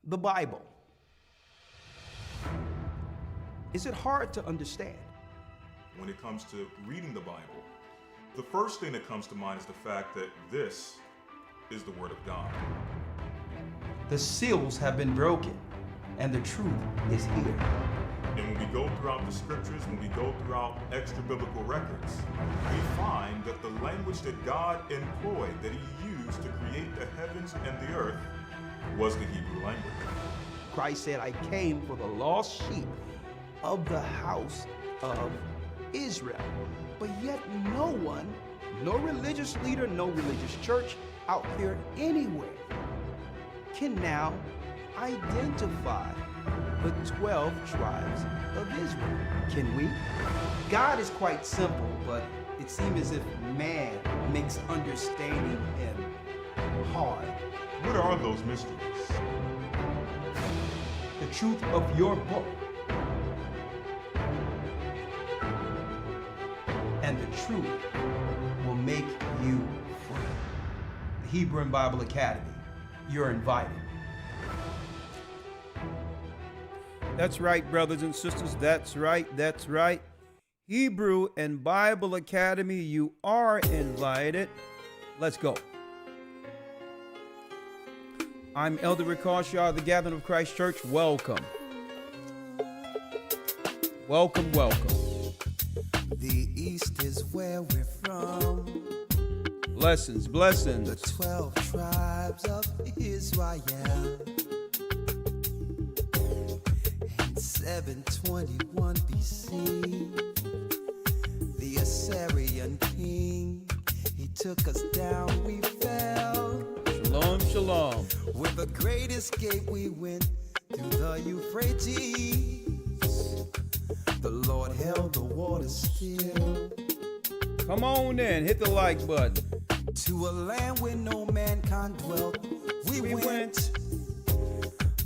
the Bible. Is it hard to understand? When it comes to reading the Bible, the first thing that comes to mind is the fact that this is the Word of God. The seals have been broken, and the truth is here. And when we go throughout the scriptures, when we go throughout extra biblical records, we find that the language that God employed, that He used to create the heavens and the earth, was the Hebrew language. Christ said, I came for the lost sheep of the house of Israel. But yet no one, no religious leader, no religious church out there anywhere can now identify the 12 tribes of Israel. Can we? God is quite simple, but it seems as if man makes understanding Him hard. What are those mysteries? The truth of your book and the truth will make you free. The Hebrew and Bible Academy, you're invited. That's right, brothers and sisters. That's right. That's right. Hebrew and Bible Academy, you are invited. Let's go. I'm Elder Rawchaa of the Gathering of Christ Church. Welcome. Welcome, welcome. The East is where we're from. Blessings, blessings. The 12 tribes of Israel. In 721 BC, the Assyrian king, he took us down, we fell. Shalom, shalom. With the great escape, we went through the Euphrates. The Lord held the water still. Come on in, hit the like button. To a land where no mankind dwelt, we went.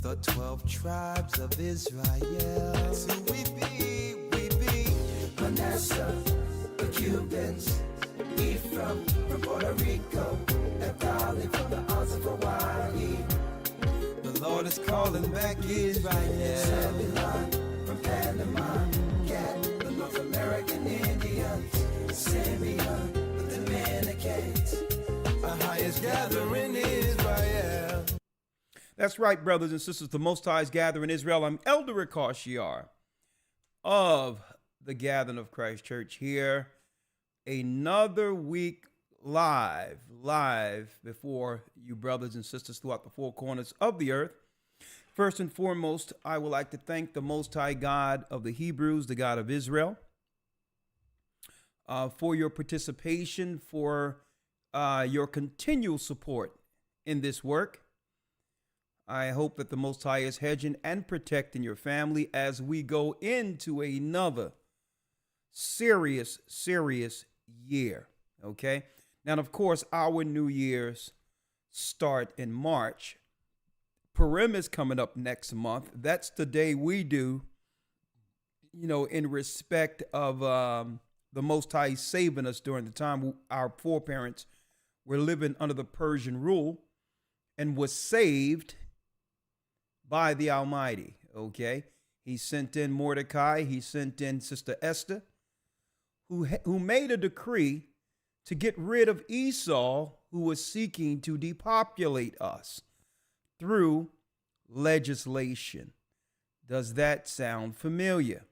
The 12 tribes of Israel. So we be Manasseh, the Cubans, Ephraim from Puerto Rico, and Valley from the Isles of Hawaii. The Lord is calling back Israel. Zebulon from Panama, Gad, the North American Indians, Simeon, the Dominicans, our highest gathering Israel. That's right, brothers and sisters. The Most High's gathering Israel. I'm Elder Rawchaa of the Gathering of Christ Church here. Another week live before you brothers and sisters throughout the four corners of the earth. First and foremost, I would like to thank the Most High God of the Hebrews, the God of Israel, for your participation, for your continual support in this work. I hope that the Most High is hedging and protecting your family as we go into another serious year, okay? Now, of course, our New Year's start in March. Purim is coming up next month. That's the day we do, in respect of the Most High saving us during the time our foreparents were living under the Persian rule and was saved by the Almighty, okay? He sent in Mordecai, he sent in Sister Esther, who made a decree to get rid of Esau, who was seeking to depopulate us through legislation. Does that sound familiar?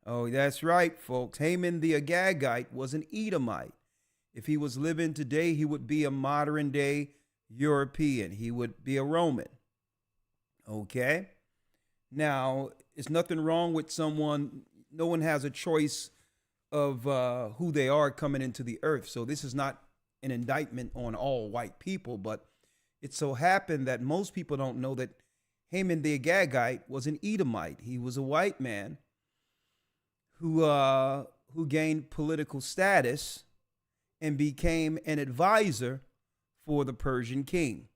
Oh, that's right, folks. Haman the Agagite was an Edomite. If he was living today, he would be a modern day European. He would be a Roman. Okay? Now, it's nothing wrong with someone. No one has a choice of who they are coming into the earth. So this is not an indictment on all white people, but it so happened that most people don't know that Haman the Agagite was an Edomite. He was a white man who gained political status and became an advisor for the Persian king.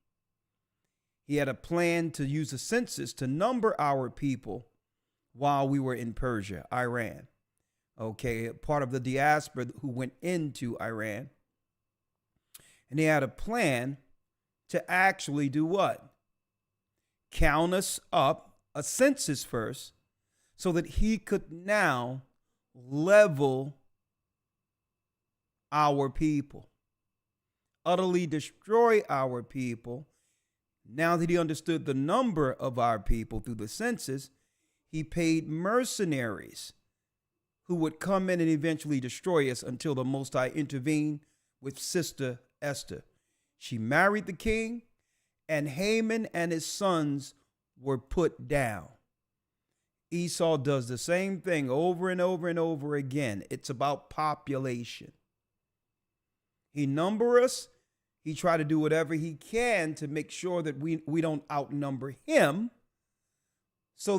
He had a plan to use a census to number our people while we were in Persia, Iran. Okay, part of the diaspora who went into Iran. And he had a plan to actually do what? count us up, a census first, so that he could now level our people, utterly destroy our people. Now that he understood the number of our people through the census, he paid mercenaries who would come in and eventually destroy us until the Most High intervened with Sister Esther. She married the king, and Haman and his sons were put down. Esau does the same thing over and over and over again. It's about population. He numbers us. He try to do whatever he can to make sure that we don't outnumber him. So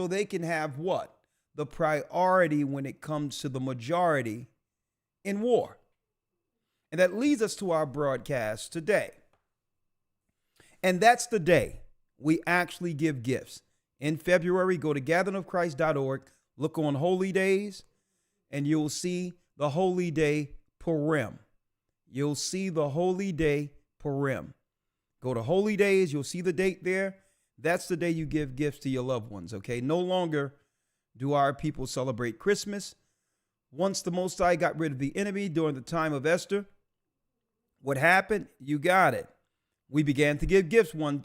they can have what? The priority when it comes to the majority in war. And that leads us to our broadcast today. And that's the day we actually give gifts. In February, go to gatheringofchrist.org, look on Holy Days, and you'll see the Holy Day Purim. You'll see the Holy Day Purim. Go to Holy Days, you'll see the date there. That's the day you give gifts to your loved ones, okay? No longer do our people celebrate Christmas. Once the Most High got rid of the enemy during the time of Esther, what happened? You got it. We began to give gifts one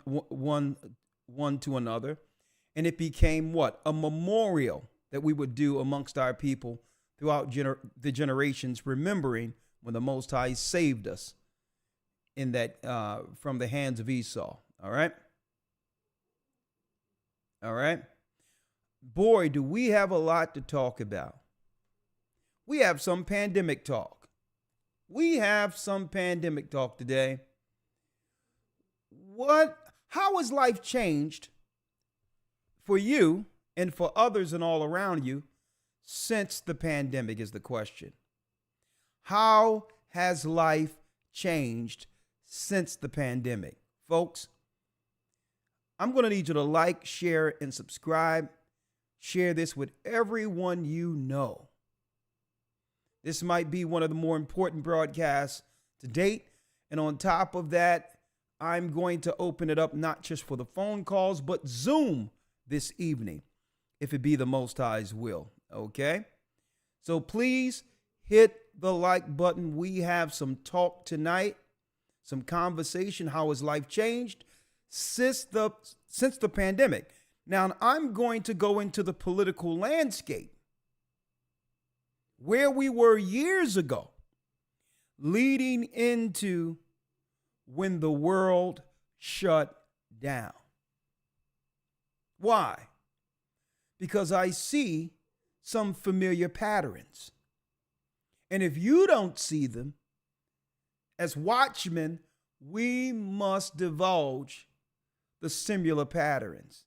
to another, and it became what? A memorial that we would do amongst our people throughout the generations, remembering when the Most High saved us in that from the hands of Esau. All right? All right? Boy, do we have a lot to talk about. We have some pandemic talk. We have some pandemic talk today. How has life changed for you and for others and all around you since the pandemic is the question. How has life changed since the pandemic? Folks, I'm going to need you to like, share, and subscribe. Share this with everyone you know. This might be one of the more important broadcasts to date. And on top of that, I'm going to open it up not just for the phone calls, but Zoom this evening, if it be the Most High's will. Okay? So please hit the like button. We have some talk tonight, some conversation. How has life changed since the pandemic? Now, I'm going to go into the political landscape where we were years ago, leading into when the world shut down. Why? Because I see some familiar patterns. And if you don't see them, as watchmen, we must divulge the similar patterns,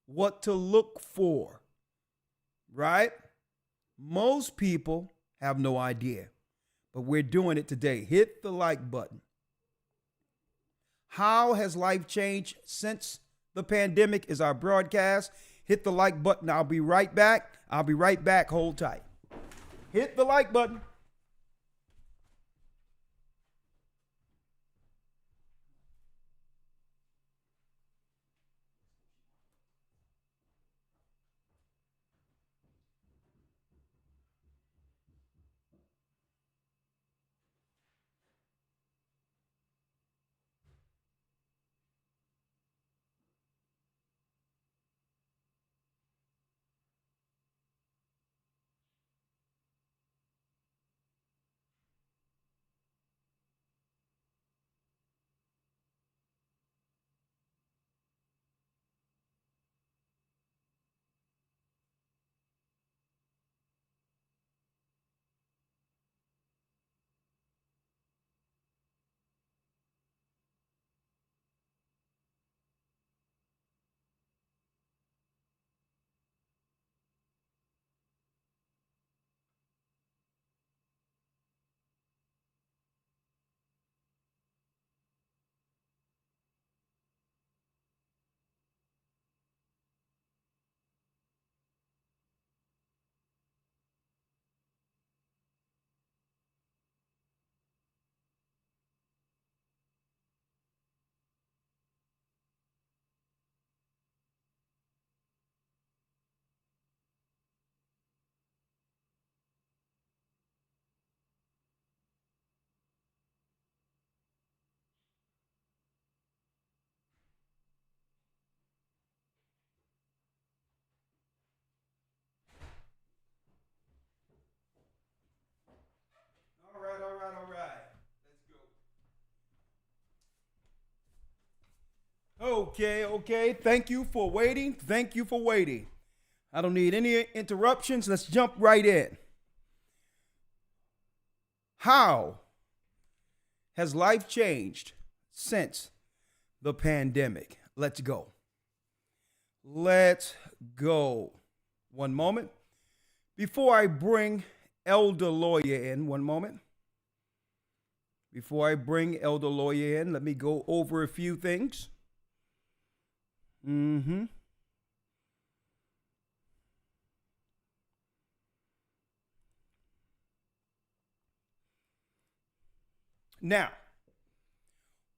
what to look for, right? Most people have no idea, but we're doing it today. Hit the like button. How has life changed since the pandemic is our broadcast. Hit the like button. I'll be right back. Hold tight. Hit the like button. Okay. Thank you for waiting. I don't need any interruptions. Let's jump right in. How has life changed since the pandemic? Let's go. One moment. Before I bring Elder Lawya in, let me go over a few things. Now,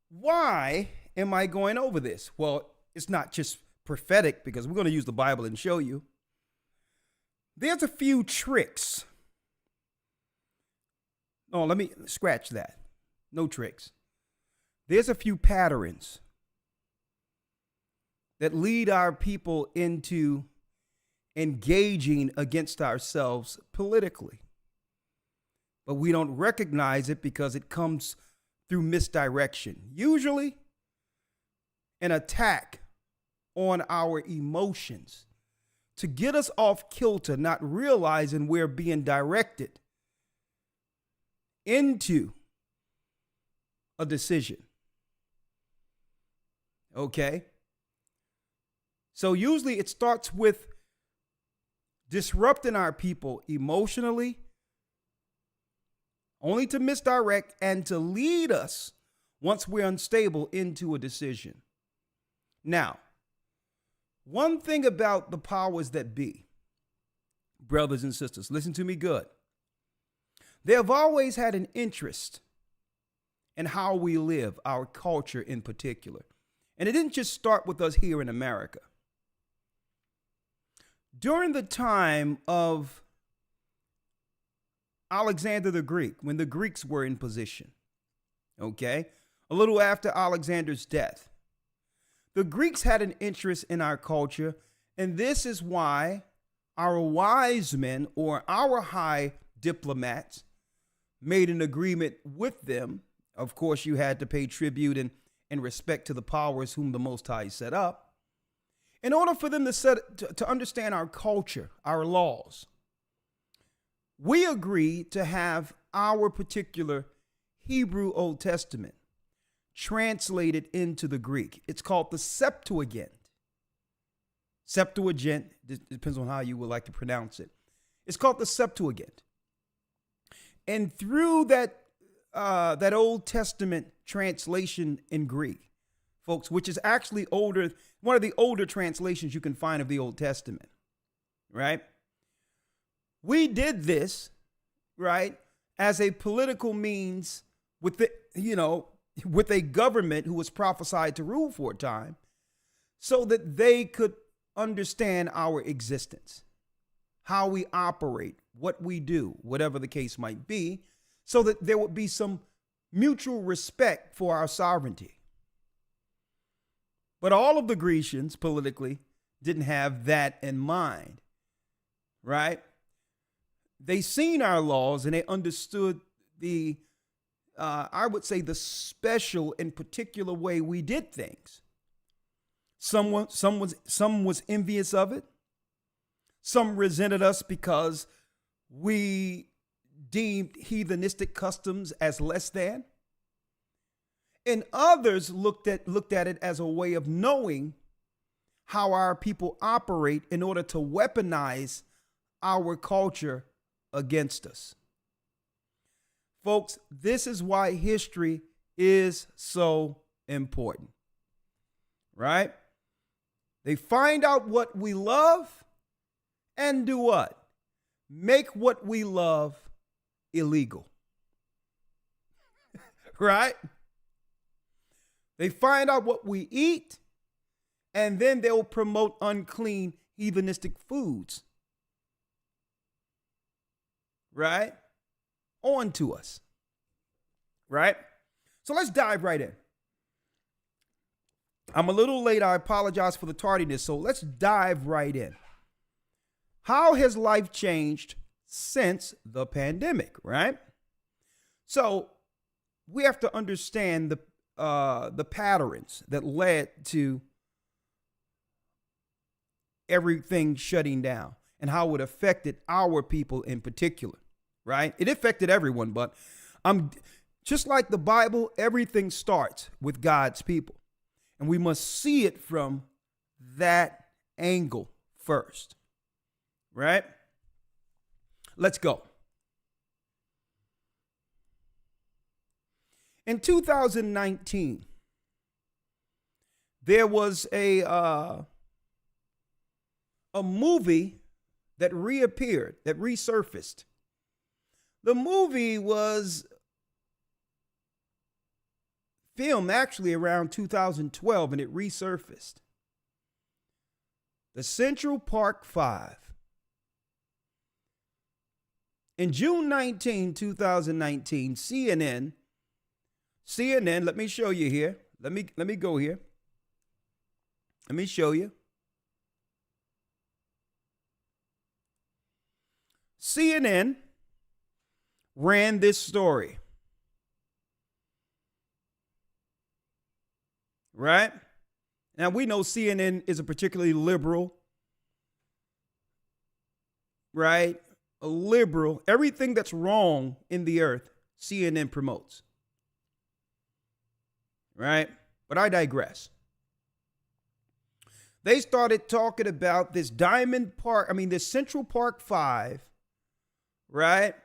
why am I going over this? Well, it's not just prophetic, because we're going to use the Bible and show you. There's a few tricks. Oh, let me scratch that. No tricks. There's a few patterns that lead our people into engaging against ourselves politically. But we don't recognize it because it comes through misdirection. Usually an attack on our emotions to get us off kilter, not realizing we're being directed into a decision. Okay? So usually it starts with disrupting our people emotionally, only to misdirect and to lead us, once we're unstable, into a decision. Now, one thing about the powers that be, brothers and sisters, listen to me good. They have always had an interest in how we live, our culture in particular. And it didn't just start with us here in America. During the time of Alexander the Greek, when the Greeks were in position, okay, a little after Alexander's death, the Greeks had an interest in our culture, and this is why our wise men, or our high diplomats, made an agreement with them. Of course, you had to pay tribute and respect to the powers whom the Most High set up. In order for them to understand our culture, our laws, we agreed to have our particular Hebrew Old Testament translated into the Greek. It's called the Septuagint. Septuagint, depends on how you would like to pronounce it. It's called the Septuagint. And through that Old Testament translation in Greek, folks, which is actually older, one of the older translations you can find of the Old Testament, right? We did this, right, as a political means with with a government who was prophesied to rule for a time, so that they could understand our existence, how we operate, what we do, whatever the case might be, so that there would be some mutual respect for our sovereignty. But all of the Grecians politically didn't have that in mind, right? They seen our laws and they understood I would say the special and particular way we did things. Some was envious of it. Some resented us because we deemed heathenistic customs as less than. And others looked at it as a way of knowing how our people operate in order to weaponize our culture against us. Folks, this is why history is so important, right? They find out what we love and do what? Make what we love illegal, right? They find out what we eat, and then they'll promote unclean heathenistic foods, right? On to us, right? So let's dive right in. I'm a little late. I apologize for the tardiness. So let's dive right in. How has life changed since the pandemic, right? So we have to understand the patterns that led to everything shutting down and how it affected our people in particular, right? It affected everyone, but just like the Bible, everything starts with God's people. And we must see it from that angle first, right? Let's go. In 2019, there was a movie that reappeared, that resurfaced. The movie was filmed actually around 2012, and it resurfaced. The Central Park Five. In June 19, 2019, CNN, let me show you here. Let me go here. Let me show you. CNN ran this story. Right? Now, we know CNN is a particularly liberal, right? A liberal. Everything that's wrong in the earth, CNN promotes. Right? But I digress. They started talking about this this Central Park 5, right?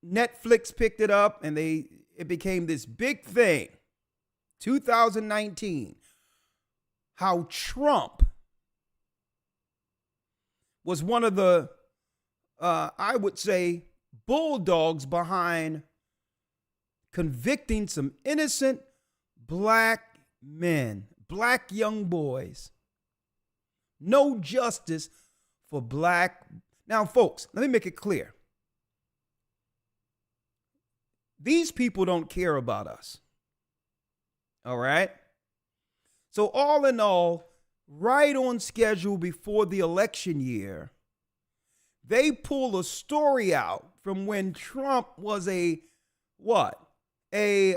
Netflix picked it up and it became this big thing. 2019, how Trump was one of the, I would say, bulldogs behind convicting some innocent black men, black young boys. No justice for black. Now, folks, let me make it clear. These people don't care about us. All right. So all in all, right on schedule before the election year, they pull a story out from when Trump was a real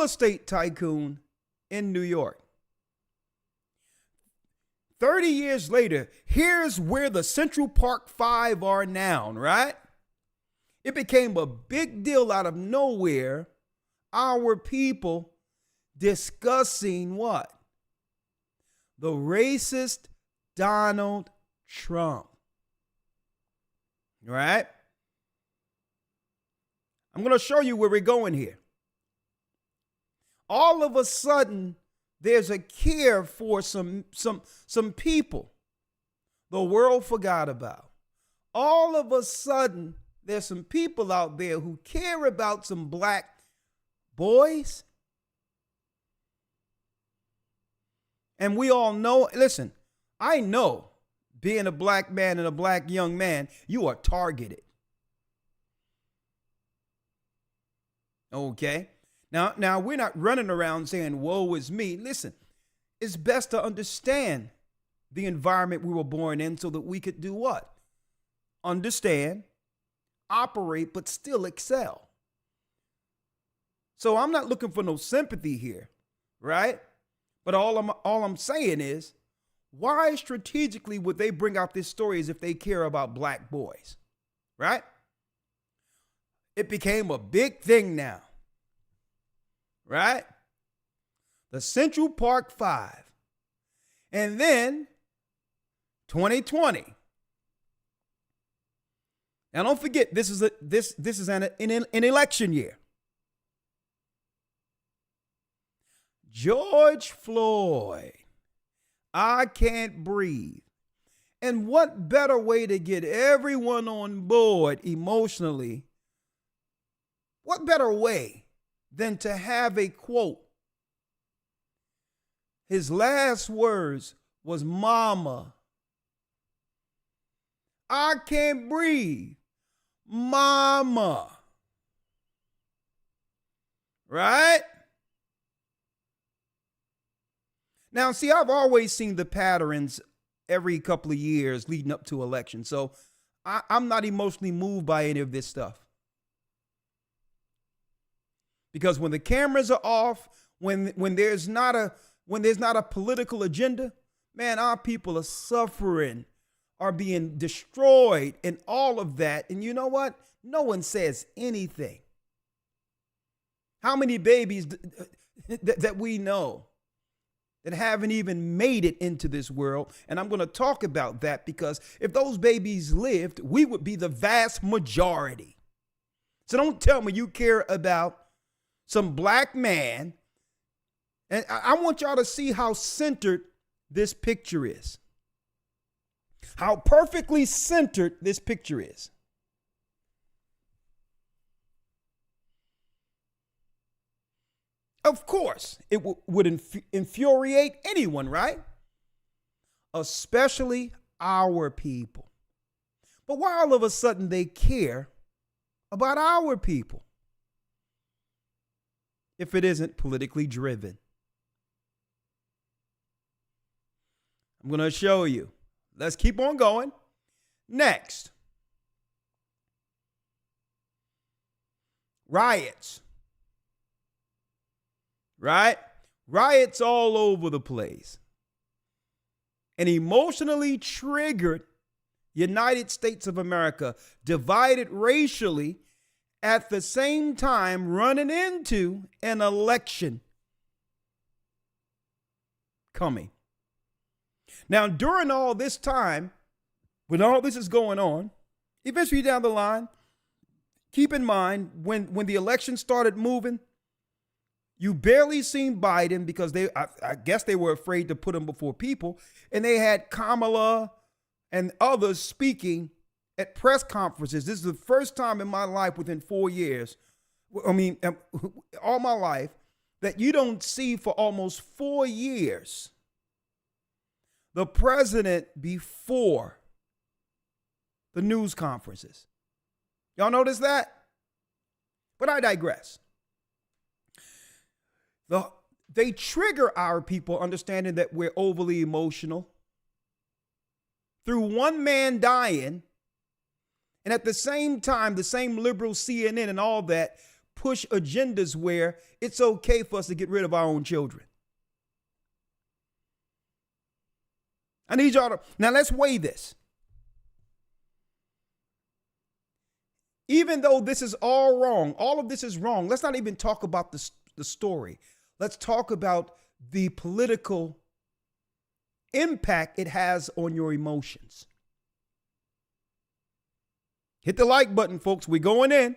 estate tycoon in New York. 30 years later, here's where the Central Park Five are now, right? It became a big deal out of nowhere. Our people discussing what? The racist Donald Trump. Right? I'm going to show you where we're going here. All of a sudden, there's a care for some people the world forgot about. All of a sudden, there's some people out there who care about some black boys. And we all know, listen, I know being a black man and a black young man, you are targeted. Okay? Now we're not running around saying, woe is me. Listen, it's best to understand the environment we were born in so that we could do what? Understand, operate, but still excel. So I'm not looking for no sympathy here, right? But all I'm saying is, why strategically would they bring out this story as if they care about black boys, right? It became a big thing now, right? The Central Park Five. And then 2020. Now don't forget, this is an election year. George Floyd, I can't breathe. And what better way to get everyone on board emotionally? What better way than to have a quote? His last words was, "Mama, I can't breathe. Mama." Right? Now, see, I've always seen the patterns every couple of years leading up to election. So I'm not emotionally moved by any of this stuff. Because when the cameras are off, when there's not a political agenda, Man, our people are suffering, are being destroyed, and all of that. And you know what? No one says anything. How many babies that we know that haven't even made it into this world? And I'm going to talk about that, because if those babies lived, we would be the vast majority. So don't tell me you care about some black man. And I want y'all to see how centered this picture is. How perfectly centered this picture is. Of course, it would infuriate anyone, right? Especially our people. But why all of a sudden they care about our people if it isn't politically driven? I'm going to show you. Let's keep on going. Next. Riots. Right? Riots all over the place. An emotionally triggered United States of America, divided racially, at the same time running into an election coming. Now, during all this time, when all this is going on, eventually down the line, keep in mind, when the election started moving, you barely seen Biden, because I guess they were afraid to put him before people. And they had Kamala and others speaking at press conferences. This is the first time in my life within 4 years, all my life, that you don't see for almost 4 years the president before the news conferences. Y'all notice that? But I digress. They trigger our people, understanding that we're overly emotional, through one man dying. And at the same time, the same liberal CNN and all that push agendas where it's okay for us to get rid of our own children. I need y'all to, now let's weigh this. Even though this is all wrong, all of this is wrong, let's not even talk about the story. Let's talk about the political impact it has on your emotions. Hit the like button, folks. We're going in.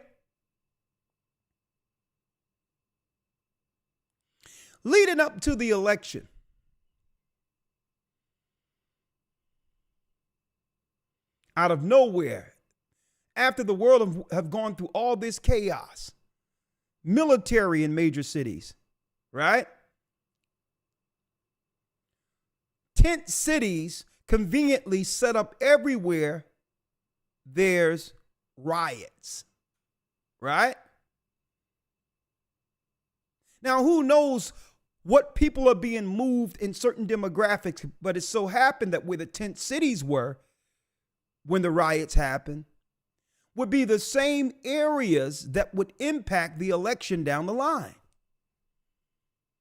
Leading up to the election, out of nowhere, after the world have gone through all this chaos, military in major cities, right? Tent cities conveniently set up everywhere there's riots, right? Now, who knows what people are being moved in certain demographics, but it so happened that where the tent cities were when the riots happened would be the same areas that would impact the election down the line.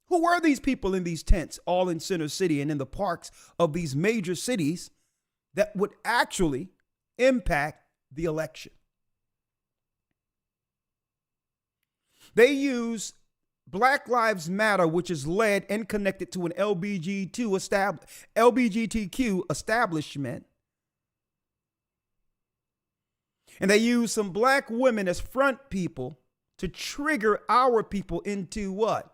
Who were these people in these tents, all in Center City and in the parks of these major cities, that would actually impact the election? They use Black Lives Matter, which is led and connected to an LGBTQ establishment. And they use some black women as front people to trigger our people into what?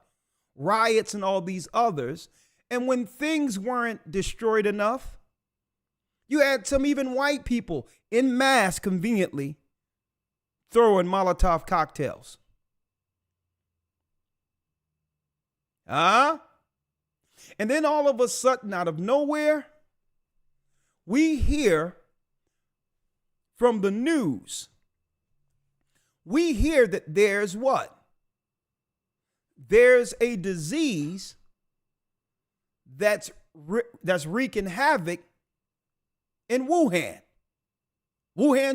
Riots and all these others. And when things weren't destroyed enough, you had some even white people in mass conveniently throwing Molotov cocktails. And then all of a sudden, out of nowhere, we hear from the news, we hear that there's what? There's a disease that's wreaking havoc in Wuhan,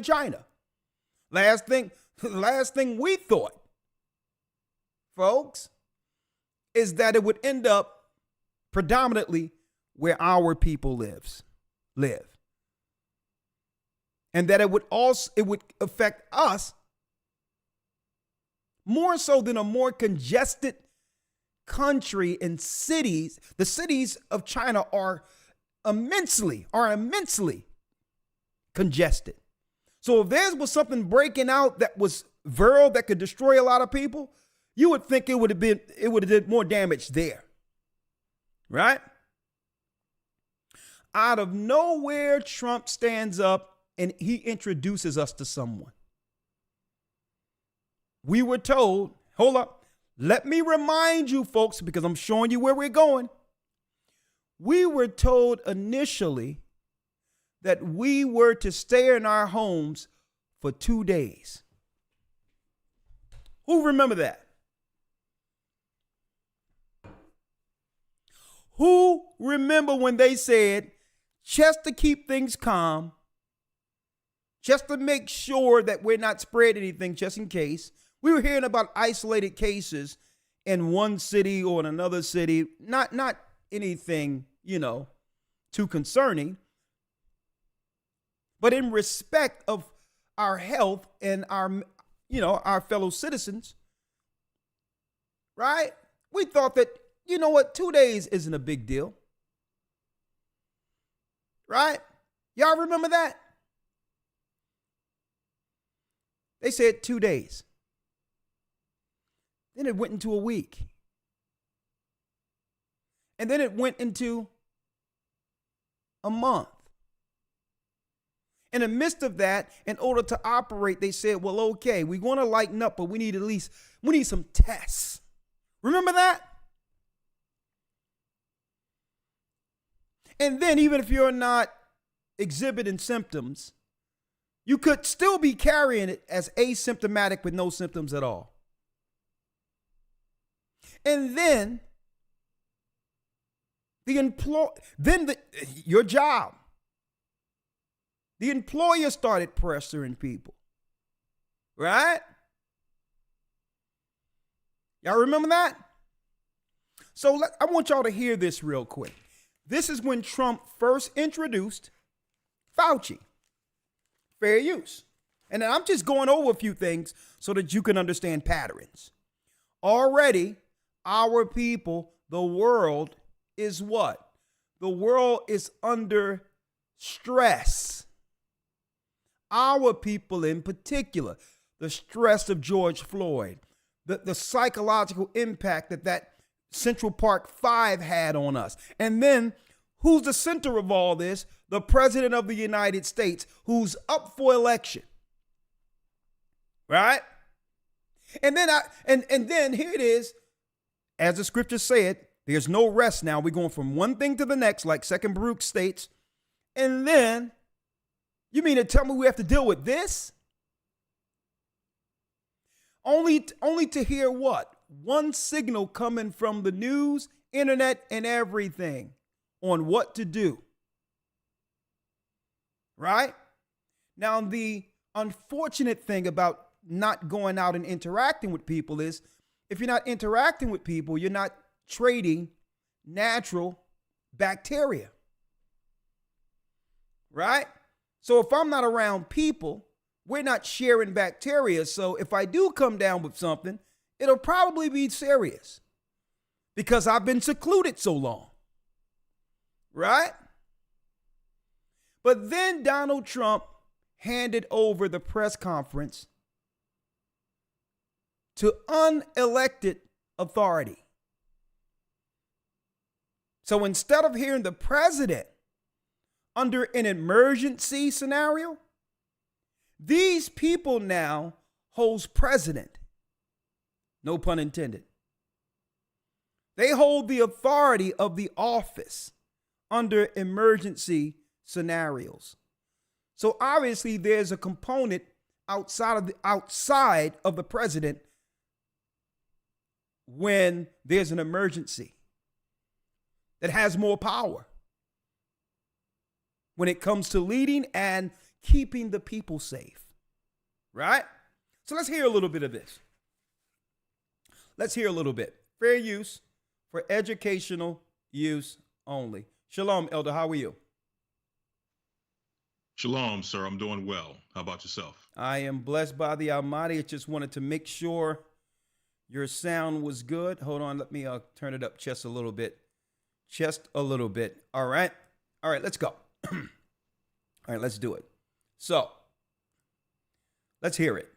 China. Last thing we thought, folks, is that it would end up predominantly where our people live. And that it would affect us more so than a more congested country and cities. The cities of China are immensely congested. So if there was something breaking out that was viral that could destroy a lot of people, you would think it would have did more damage there. Right? Out of nowhere, Trump stands up and he introduces us to someone. We were told, hold up, let me remind you folks, because I'm showing you where we're going. We were told initially that we were to stay in our homes for 2 days. Who remember that? Who remember when they said, just to keep things calm, just to make sure that we're not spreading anything, just in case? We were hearing about isolated cases in one city or in another city, not anything, too concerning. But in respect of our health and our fellow citizens, right? We thought that, 2 days isn't a big deal. Right? Y'all remember that? They said 2 days. Then it went into a week. And then it went into a month. In the midst of that, in order to operate, they said, well, okay, we're going to lighten up, but we need some tests. Remember that? And then even if you're not exhibiting symptoms, you could still be carrying it as asymptomatic with no symptoms at all. And then your job, the employer started pressuring people, right? Y'all remember that? So I want y'all to hear this real quick. This is when Trump first introduced Fauci, fair use. And I'm just going over a few things so that you can understand patterns. Already, our people, the world is what? The world is under stress. Our people in particular, the stress of George Floyd, the psychological impact that Central Park 5 had on us. And then who's the center of all this? The President of the United States, who's up for election. Right? And then and then here it is. As the scriptures said, there's no rest now. We're going from one thing to the next, like 2 Baruch states. And then, you mean to tell me we have to deal with this? Only to hear what? One signal coming from the news, internet, and everything on what to do. Right? Now, the unfortunate thing about not going out and interacting with people is, if you're not interacting with people, you're not trading natural bacteria. Right? So if I'm not around people, we're not sharing bacteria. So if I do come down with something, it'll probably be serious because I've been secluded so long. Right? But then Donald Trump handed over the press conference to unelected authority. So instead of hearing the president under an emergency scenario, these people now holds president. No pun intended. They hold the authority of the office under emergency scenarios. So obviously there's a component outside of the president when there's an emergency that has more power when it comes to leading and keeping the people safe. Right? So let's hear a little bit of this. Let's hear a little bit. Fair use for educational use only. Shalom, Elder. How are you? Shalom, sir. I'm doing well. How about yourself? I am blessed by the Almighty. I just wanted to make sure your sound was good. Hold on. Let me turn it up just a little bit. Just a little bit. All right. All right. Let's go. All right. Let's do it. So let's hear it.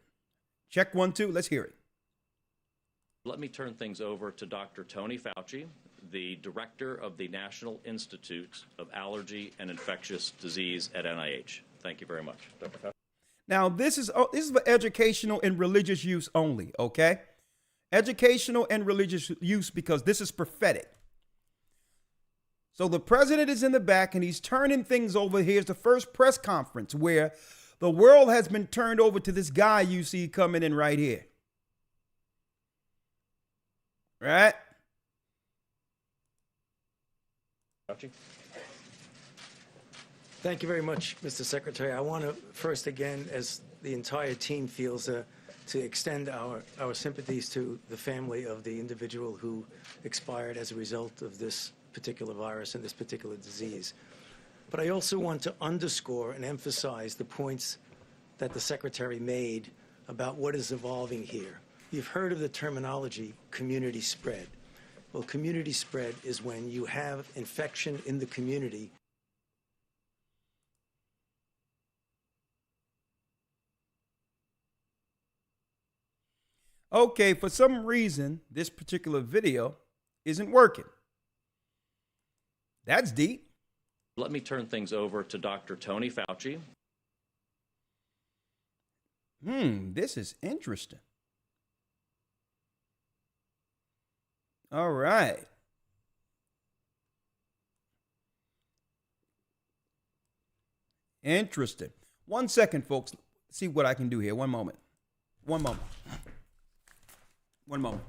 Check 1, 2. Let's hear it. Let me turn things over to Dr. Tony Fauci, the director of the National Institute of Allergy and Infectious Disease at NIH. Thank you very much. Dr. Fauci. Now, this is for educational and religious use only, okay? Educational and religious use, because this is prophetic. So the president is in the back and he's turning things over. Here's the first press conference where the world has been turned over to this guy you see coming in right here. Right? Fauci. Thank you very much, Mr. Secretary. I want to first, again, as the entire team feels, to extend our sympathies to the family of the individual who expired as a result of this particular virus and this particular disease. But I also want to underscore and emphasize the points that the Secretary made about what is evolving here. You've heard of the terminology community spread. Well, community spread is when you have infection in the community. Okay, for some reason, this particular video isn't working. That's deep. Let me turn things over to Dr. Tony Fauci. This is interesting. All right. Interesting. 1 second, folks. See what I can do here. One moment. One moment. One moment.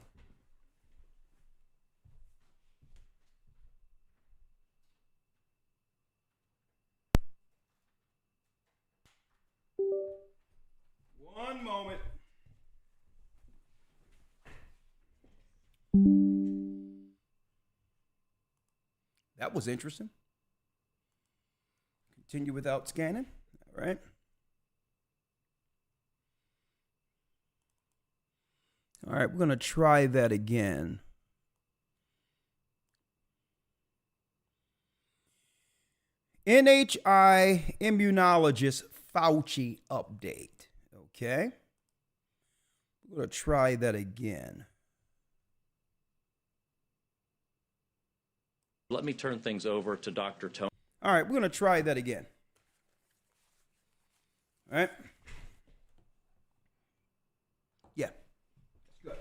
One moment. That was interesting. Continue without scanning. All right. All right, we're going to try that again. NHI immunologist Fauci update. Okay. We're going to try that again. Let me turn things over to Dr. Tony. All right, we're going to try that again. All right. Yeah. Good.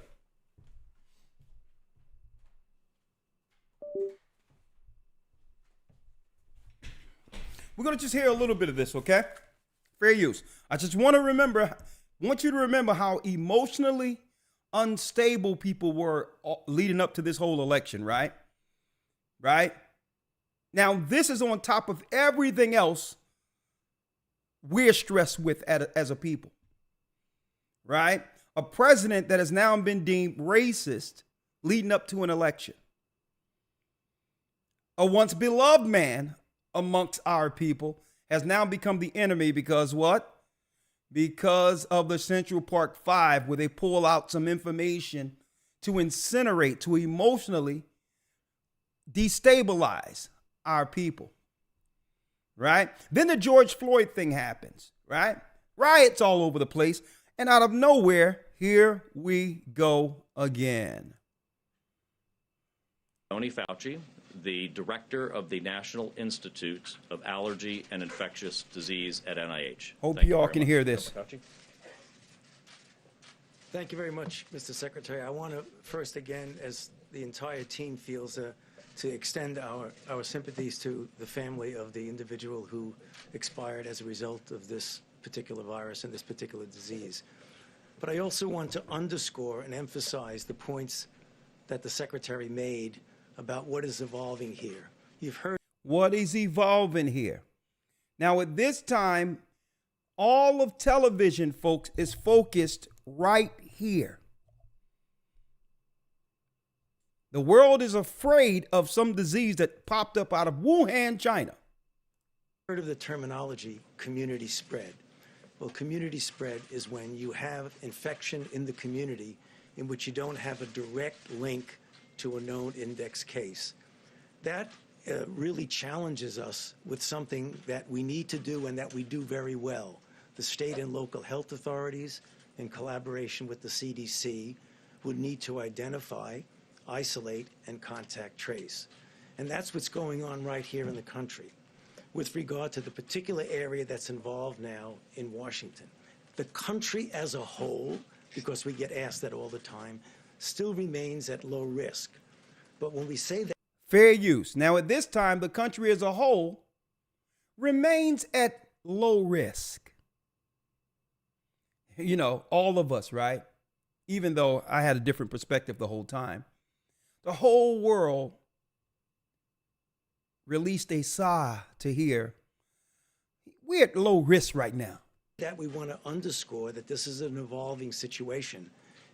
We're going to just hear a little bit of this, okay? Fair use. I just want you to remember how emotionally unstable people were leading up to this whole election, right? Right? Now, this is on top of everything else we're stressed with as a people, right? A president that has now been deemed racist leading up to an election. A once beloved man amongst our people has now become the enemy because what? Because of the Central Park 5, where they pull out some information to incinerate, to emotionally destabilize our people, right? Then the George Floyd thing happens, right? Riots all over the place. And out of nowhere, here we go again. Tony Fauci, the director of the National Institute of Allergy and Infectious Disease at NIH. Hope you all can hear this. Dr. Fauci. Thank you very much, Mr. Secretary. I want to first, again, as the entire team feels, to extend our sympathies to the family of the individual who expired as a result of this particular virus and this particular disease. But I also want to underscore and emphasize the points that the Secretary made about what is evolving here. You've heard what is evolving here. Now, at this time, all of television, folks, is focused right here. The world is afraid of some disease that popped up out of Wuhan, China. Heard of the terminology community spread? Well, community spread is when you have infection in the community in which you don't have a direct link to a known index case. That really challenges us with something that we need to do and that we do very well. The state and local health authorities, in collaboration with the CDC, would need to identify, isolate, and contact trace. And that's what's going on right here in the country. With regard to the particular area that's involved now in Washington, the country as a whole, because we get asked that all the time, still remains at low risk. But when we say that, fair use. Now, at this time, the country as a whole remains at low risk. You know, all of us, right? Even though I had a different perspective the whole time. The whole world released a sigh to hear we're at low risk right now. that we want to underscore that this is an evolving situation.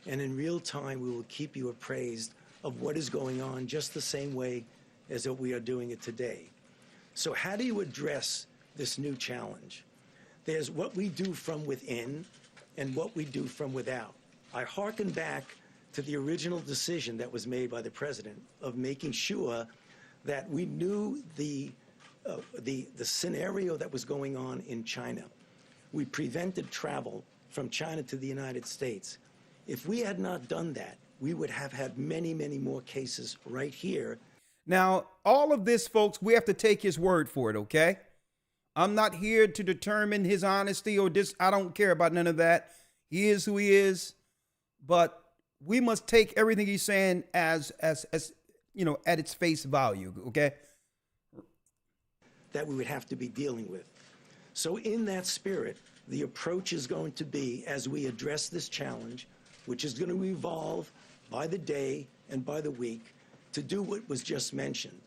And in real time, we will keep you appraised of what is going on just the same way as that we are doing it today. So how do you address this new challenge? There's what we do from within and what we do from without. I hearken back to the original decision that was made by the president of making sure that we knew the scenario that was going on in China. We prevented travel from China to the United States. If we had not done that, we would have had many, many more cases right here. Now, all of this, folks, we have to take his word for it, okay? I'm not here to determine his honesty or this. I don't care about none of that. He is who he is. But we must take everything he's saying as you know, at its face value, okay? That we would have to be dealing with. So in that spirit, the approach is going to be, as we address this challenge, which is going to evolve by the day and by the week, to do what was just mentioned,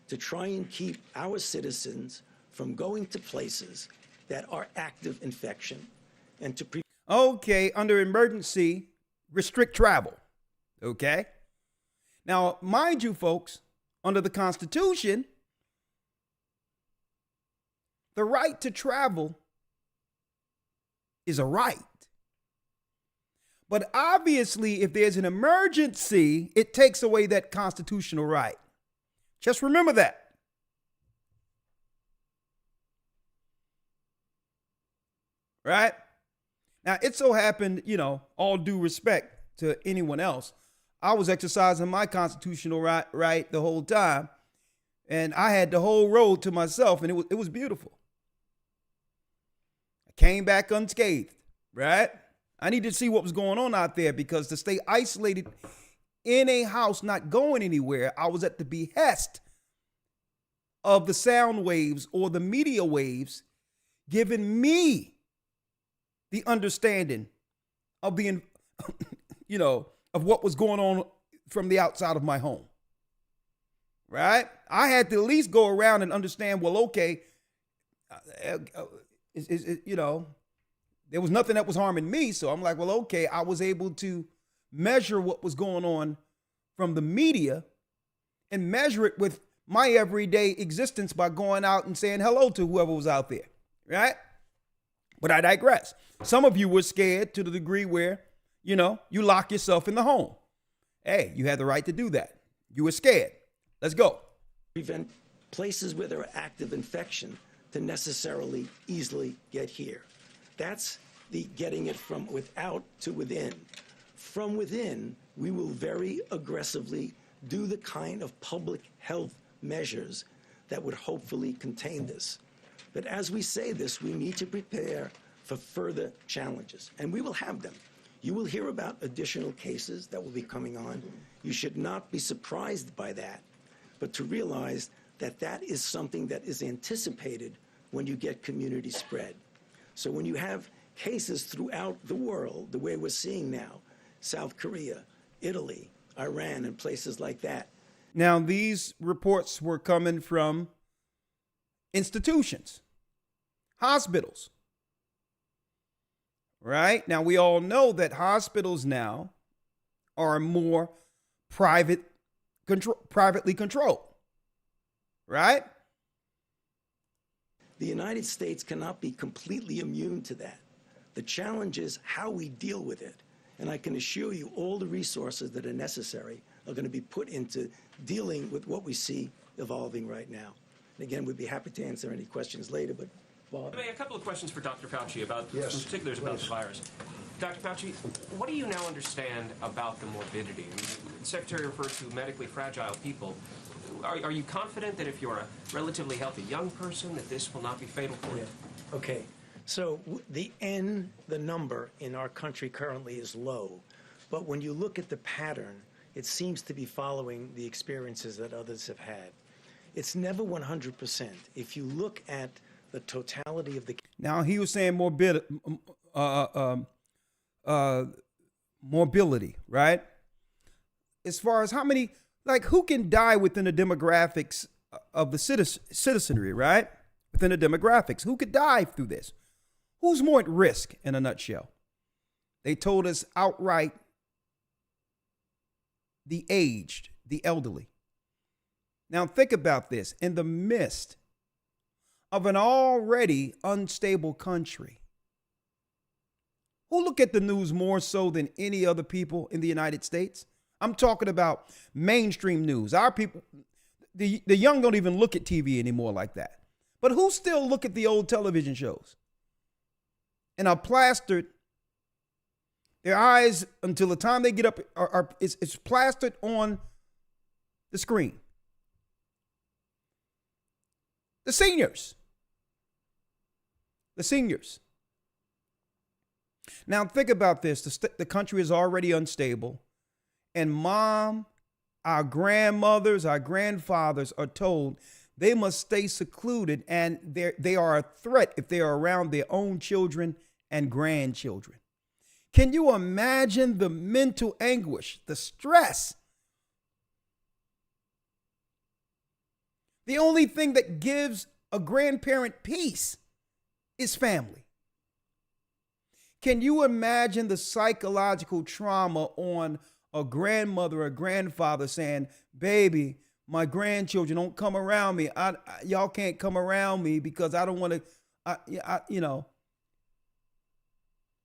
to try and keep our citizens from going to places that are active infection and to okay, under emergency, restrict travel, okay? Now, mind you, folks, under the Constitution, the right to travel is a right. But obviously, if there's an emergency, it takes away that constitutional right. Just remember that. Right? Now, it so happened, you know, all due respect to anyone else, I was exercising my constitutional right the whole time, and I had the whole road to myself, and it was beautiful. I came back unscathed, right? I needed to see what was going on out there, because to stay isolated in a house, not going anywhere, I was at the behest of the sound waves or the media waves giving me the understanding of the, you know, of what was going on from the outside of my home, right? I had to at least go around and understand, well, okay, you know, there was nothing that was harming me. So I'm like, well, okay, I was able to measure what was going on from the media and measure it with my everyday existence by going out and saying hello to whoever was out there, right? But I digress. Some of you were scared to the degree where, you know, you lock yourself in the home. Hey, you had the right to do that. You were scared. Let's go. Prevent places where there are active infection to necessarily easily get here. That's the getting it from without to within. From within, we will very aggressively do the kind of public health measures that would hopefully contain this. But as we say this, we need to prepare for further challenges, and we will have them. You will hear about additional cases that will be coming on. You should not be surprised by that, but to realize that that is something that is anticipated when you get community spread. So when you have cases throughout the world, the way we're seeing now, South Korea, Italy, Iran, and places like that. Now, these reports were coming from institutions, hospitals, right? Now, we all know that hospitals now are more private privately controlled, right? The United States cannot be completely immune to that. The challenge is how we deal with it. And I can assure you all the resources that are necessary are going to be put into dealing with what we see evolving right now. And again, we'd be happy to answer any questions later, but Bob. A couple of questions for Dr. Fauci about some particulars about the virus. Dr. Fauci, what do you now understand about the morbidity? The Secretary referred to medically fragile people. Are you confident that if you're a relatively healthy young person, that this will not be fatal for you? Okay. So the number in our country currently is low. But when you look at the pattern, it seems to be following the experiences that others have had. It's never 100%. If you look at the totality of the... Now, he was saying mobility, right? As far as how many, like, who can die within the demographics of the citizenry, right? Within the demographics, who could die through this? Who's more at risk, in a nutshell? They told us outright the aged, the elderly. Now think about this. In the midst of an already unstable country, who look at the news more so than any other people in the United States? I'm talking about mainstream news. Our people, the young don't even look at TV anymore like that. But who still look at the old television shows and are plastered? Their eyes, until the time they get up, it's plastered on the screen. The seniors. The seniors. Now think about this. The country is already unstable. And mom, our grandmothers, our grandfathers are told they must stay secluded, and they are a threat if they are around their own children and grandchildren. Can you imagine the mental anguish, the stress? The only thing that gives a grandparent peace is family. Can you imagine the psychological trauma on a grandmother or grandfather saying, baby, my grandchildren don't come around me. Y'all can't come around me because I don't want to,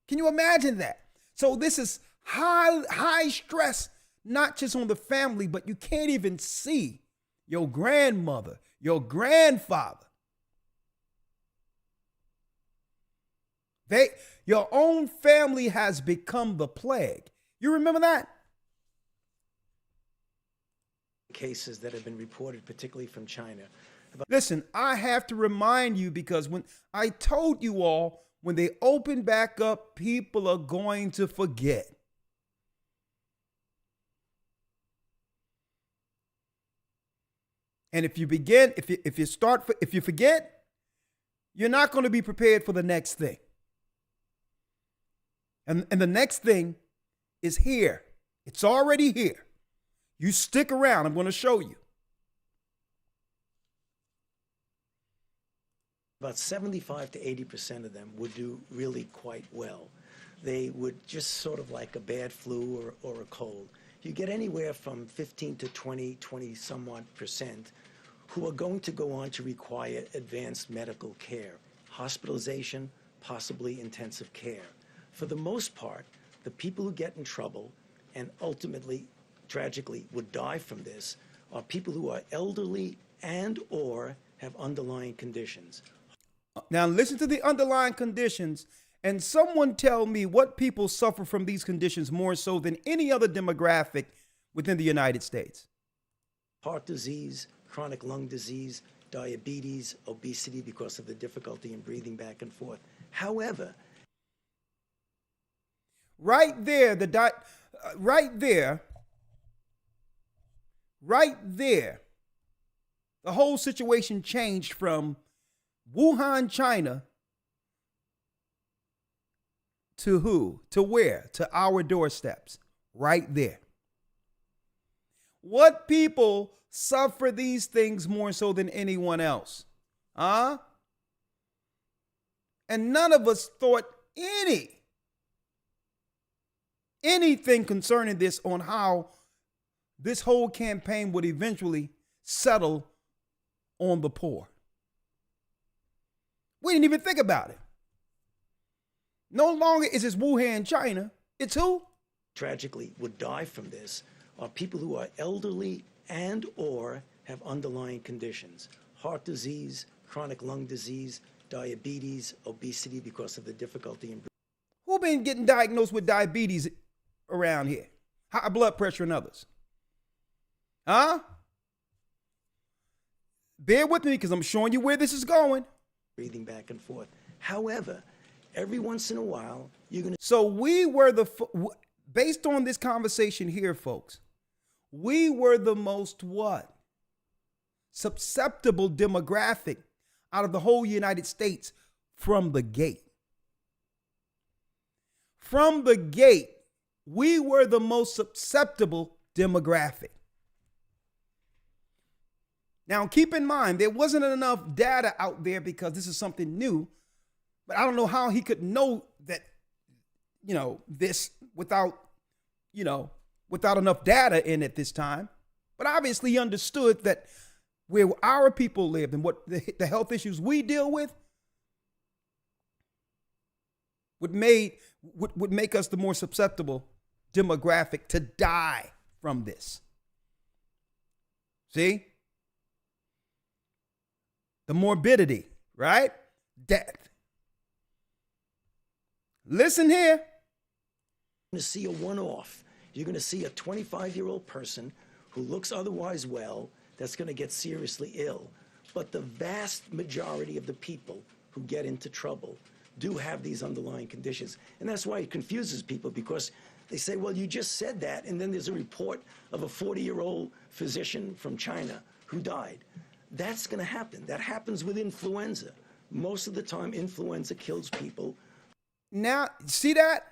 Can you imagine that? So this is high stress, not just on the family, but you can't even see your grandmother, your grandfather. Your own family has become the plague. You remember that? Cases that have been reported, particularly from China. Listen, I have to remind you, because when I told you all, when they open back up, people are going to forget. And if you forget, you're not going to be prepared for the next thing. And the next thing is here. It's already here. You stick around. I'm going to show you. About 75 to 80% of them would do really quite well. They would just sort of like a bad flu or a cold. You get anywhere from 15 to 20 somewhat percent who are going to go on to require advanced medical care, hospitalization, possibly intensive care. For the most part, the people who get in trouble and ultimately, tragically, would die from this are people who are elderly and or have underlying conditions. Now listen to the underlying conditions, and someone tell me what people suffer from these conditions more so than any other demographic within the United States. Heart disease, chronic lung disease, diabetes, obesity because of the difficulty in breathing back and forth. However, right there, the whole situation changed from Wuhan, China, to who? To where? To our doorsteps. Right there. What people suffer these things more so than anyone else? Huh? And none of us thought anything concerning this on how this whole campaign would eventually settle on the poor. We didn't even think about it. No longer is this Wuhan, China. It's who? Tragically would die from this are people who are elderly and or have underlying conditions, heart disease, chronic lung disease, diabetes, obesity because of the difficulty in breathing. Who been getting diagnosed with diabetes around here? High blood pressure and others. Huh? Bear with me because I'm showing you where this is going. Breathing back and forth. However, every once in a while, you're going to... So we were based on this conversation here, folks, we were the most what? Susceptible demographic out of the whole United States from the gate. From the gate, we were the most susceptible demographic. Now, keep in mind, there wasn't enough data out there because this is something new, but I don't know how he could know that, this without enough data in at this time. But obviously he understood that where our people lived and what the health issues we deal with would make us the more susceptible demographic to die from this. See? The morbidity, right? Death. Listen here. You're going to see a one-off. You're going to see a 25-year-old person who looks otherwise well that's going to get seriously ill. But the vast majority of the people who get into trouble do have these underlying conditions. And that's why it confuses people, because they say, well, you just said that, and then there's a report of a 40-year-old physician from China who died. That's going to happen. That happens with influenza. Most of the time, influenza kills people. Now, see that?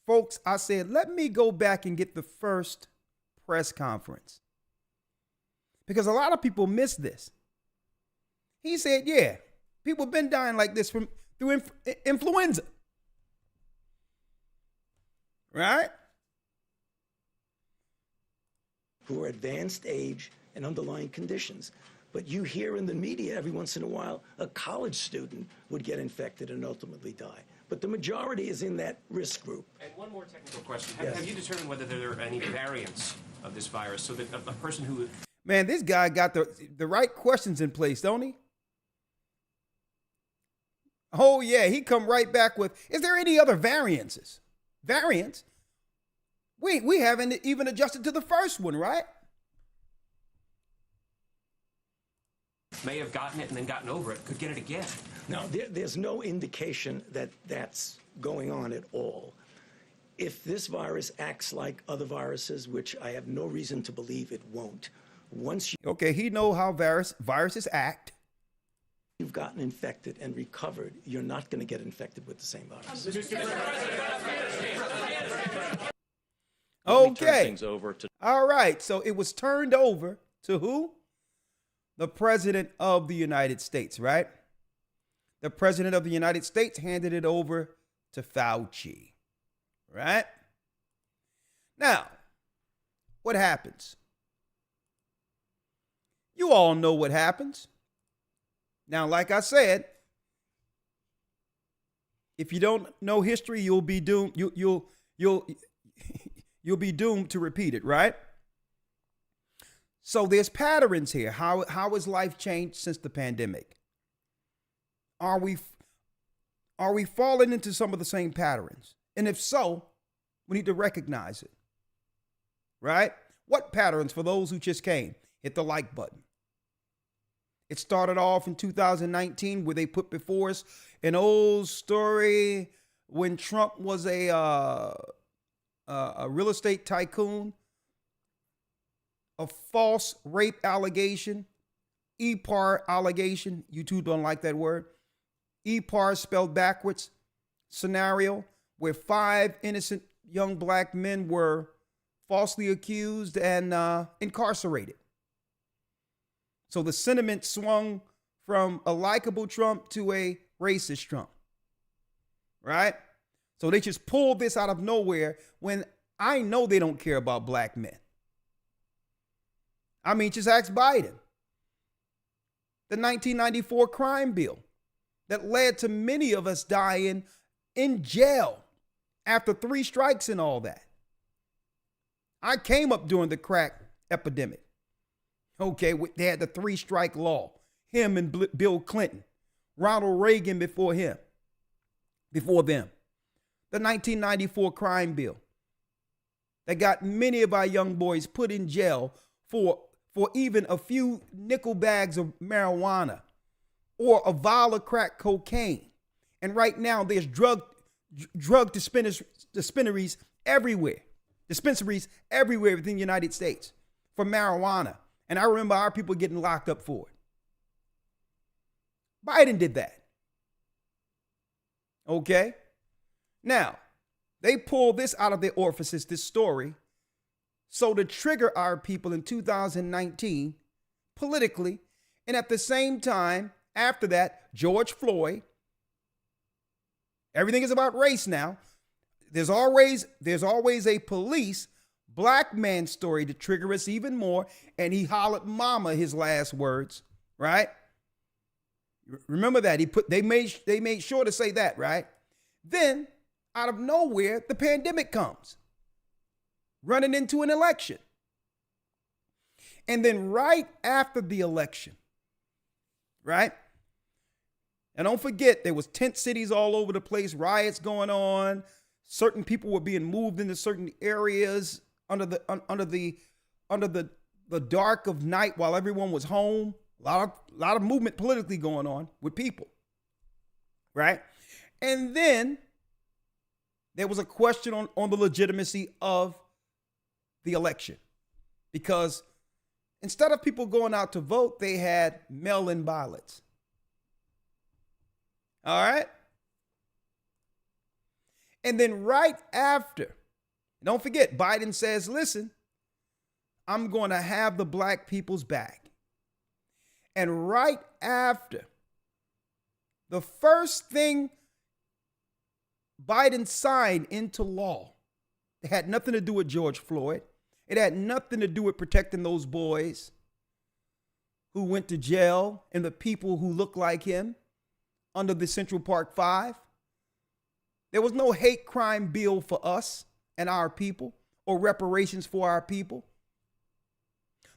Folks, I said, let me go back and get the first press conference, because a lot of people miss this. He said, yeah, people have been dying like this through influenza. Right? Who are advanced age and underlying conditions. But you hear in the media every once in a while, a college student would get infected and ultimately die. But the majority is in that risk group. And one more technical question. Yes. Have you determined whether there are any variants of this virus so that a person who... Man, this guy got the right questions in place, don't he? Oh, yeah, he come right back with, is there any other variants? Variants? We haven't even adjusted to the first one, right? may have gotten it and then gotten over it could get it again. Now, there's no indication that that's going on at all. If this virus acts like other viruses, which I have no reason to believe it won't, once Okay, he know how viruses act. you've gotten infected and recovered, you're not going to get infected with the same virus. Okay. Things over to All right. So it was turned over to who? The President of the United States, right? The President of the United States handed it over to Fauci, right? Now, what happens? You all know what happens. Now, like I said, if you don't know history, you'll be doomed. You'll be doomed to repeat it, right? So there's patterns here. How has life changed since the pandemic? Are we falling into some of the same patterns? And if so, we need to recognize it, right? What patterns for those who just came? Hit the like button. It started off in 2019 where they put before us an old story when Trump was a real estate tycoon, a false rape allegation, EPAR allegation. You two don't like that word. EPAR spelled backwards scenario where 5 innocent young black men were falsely accused and incarcerated. So the sentiment swung from a likable Trump to a racist Trump, right? So they just pulled this out of nowhere when I know they don't care about black men. I mean, just ask Biden. The 1994 crime bill that led to many of us dying in jail after 3 strikes and all that. I came up during the crack epidemic. Okay, they had the 3-strike law. Him and Bill Clinton, Ronald Reagan before them. The 1994 crime bill that got many of our young boys put in jail for even a few nickel bags of marijuana or a vial of crack cocaine. And right now there's drug dispensaries everywhere within the United States for marijuana. And I remember our people getting locked up for it. Biden did that. Okay? Now, they pulled this out of their orifices, this story, so to trigger our people in 2019 politically. And at the same time, after that, George Floyd. Everything is about race now. There's always a police black man story to trigger us even more. And he hollered mama, his last words, right? Remember that. They made sure to say that, right? Then, out of nowhere, the pandemic comes, running into an election. And then right after the election, right? And don't forget, there was tent cities all over the place, riots going on. Certain people were being moved into certain areas under the dark of night while everyone was home. A lot of movement politically going on with people, right? And then there was a question on the legitimacy of the election, because instead of people going out to vote, they had mail-in ballots. All right? And then right after, don't forget, Biden says, listen, I'm going to have the black people's back. And right after, the first thing Biden signed into law, it had nothing to do with George Floyd. It had nothing to do with protecting those boys who went to jail and the people who look like him under the Central Park 5. There was no hate crime bill for us and our people or reparations for our people.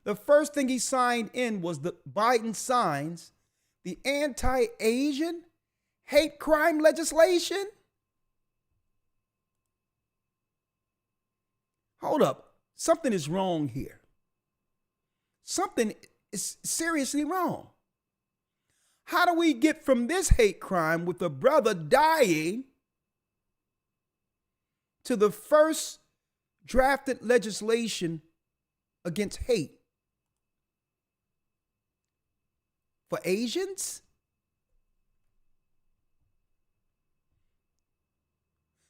The first thing he signed in was Biden signs the anti-Asian hate crime legislation. Hold up. Something is wrong here. Something is seriously wrong. How do we get from this hate crime with a brother dying to the first drafted legislation against hate for Asians?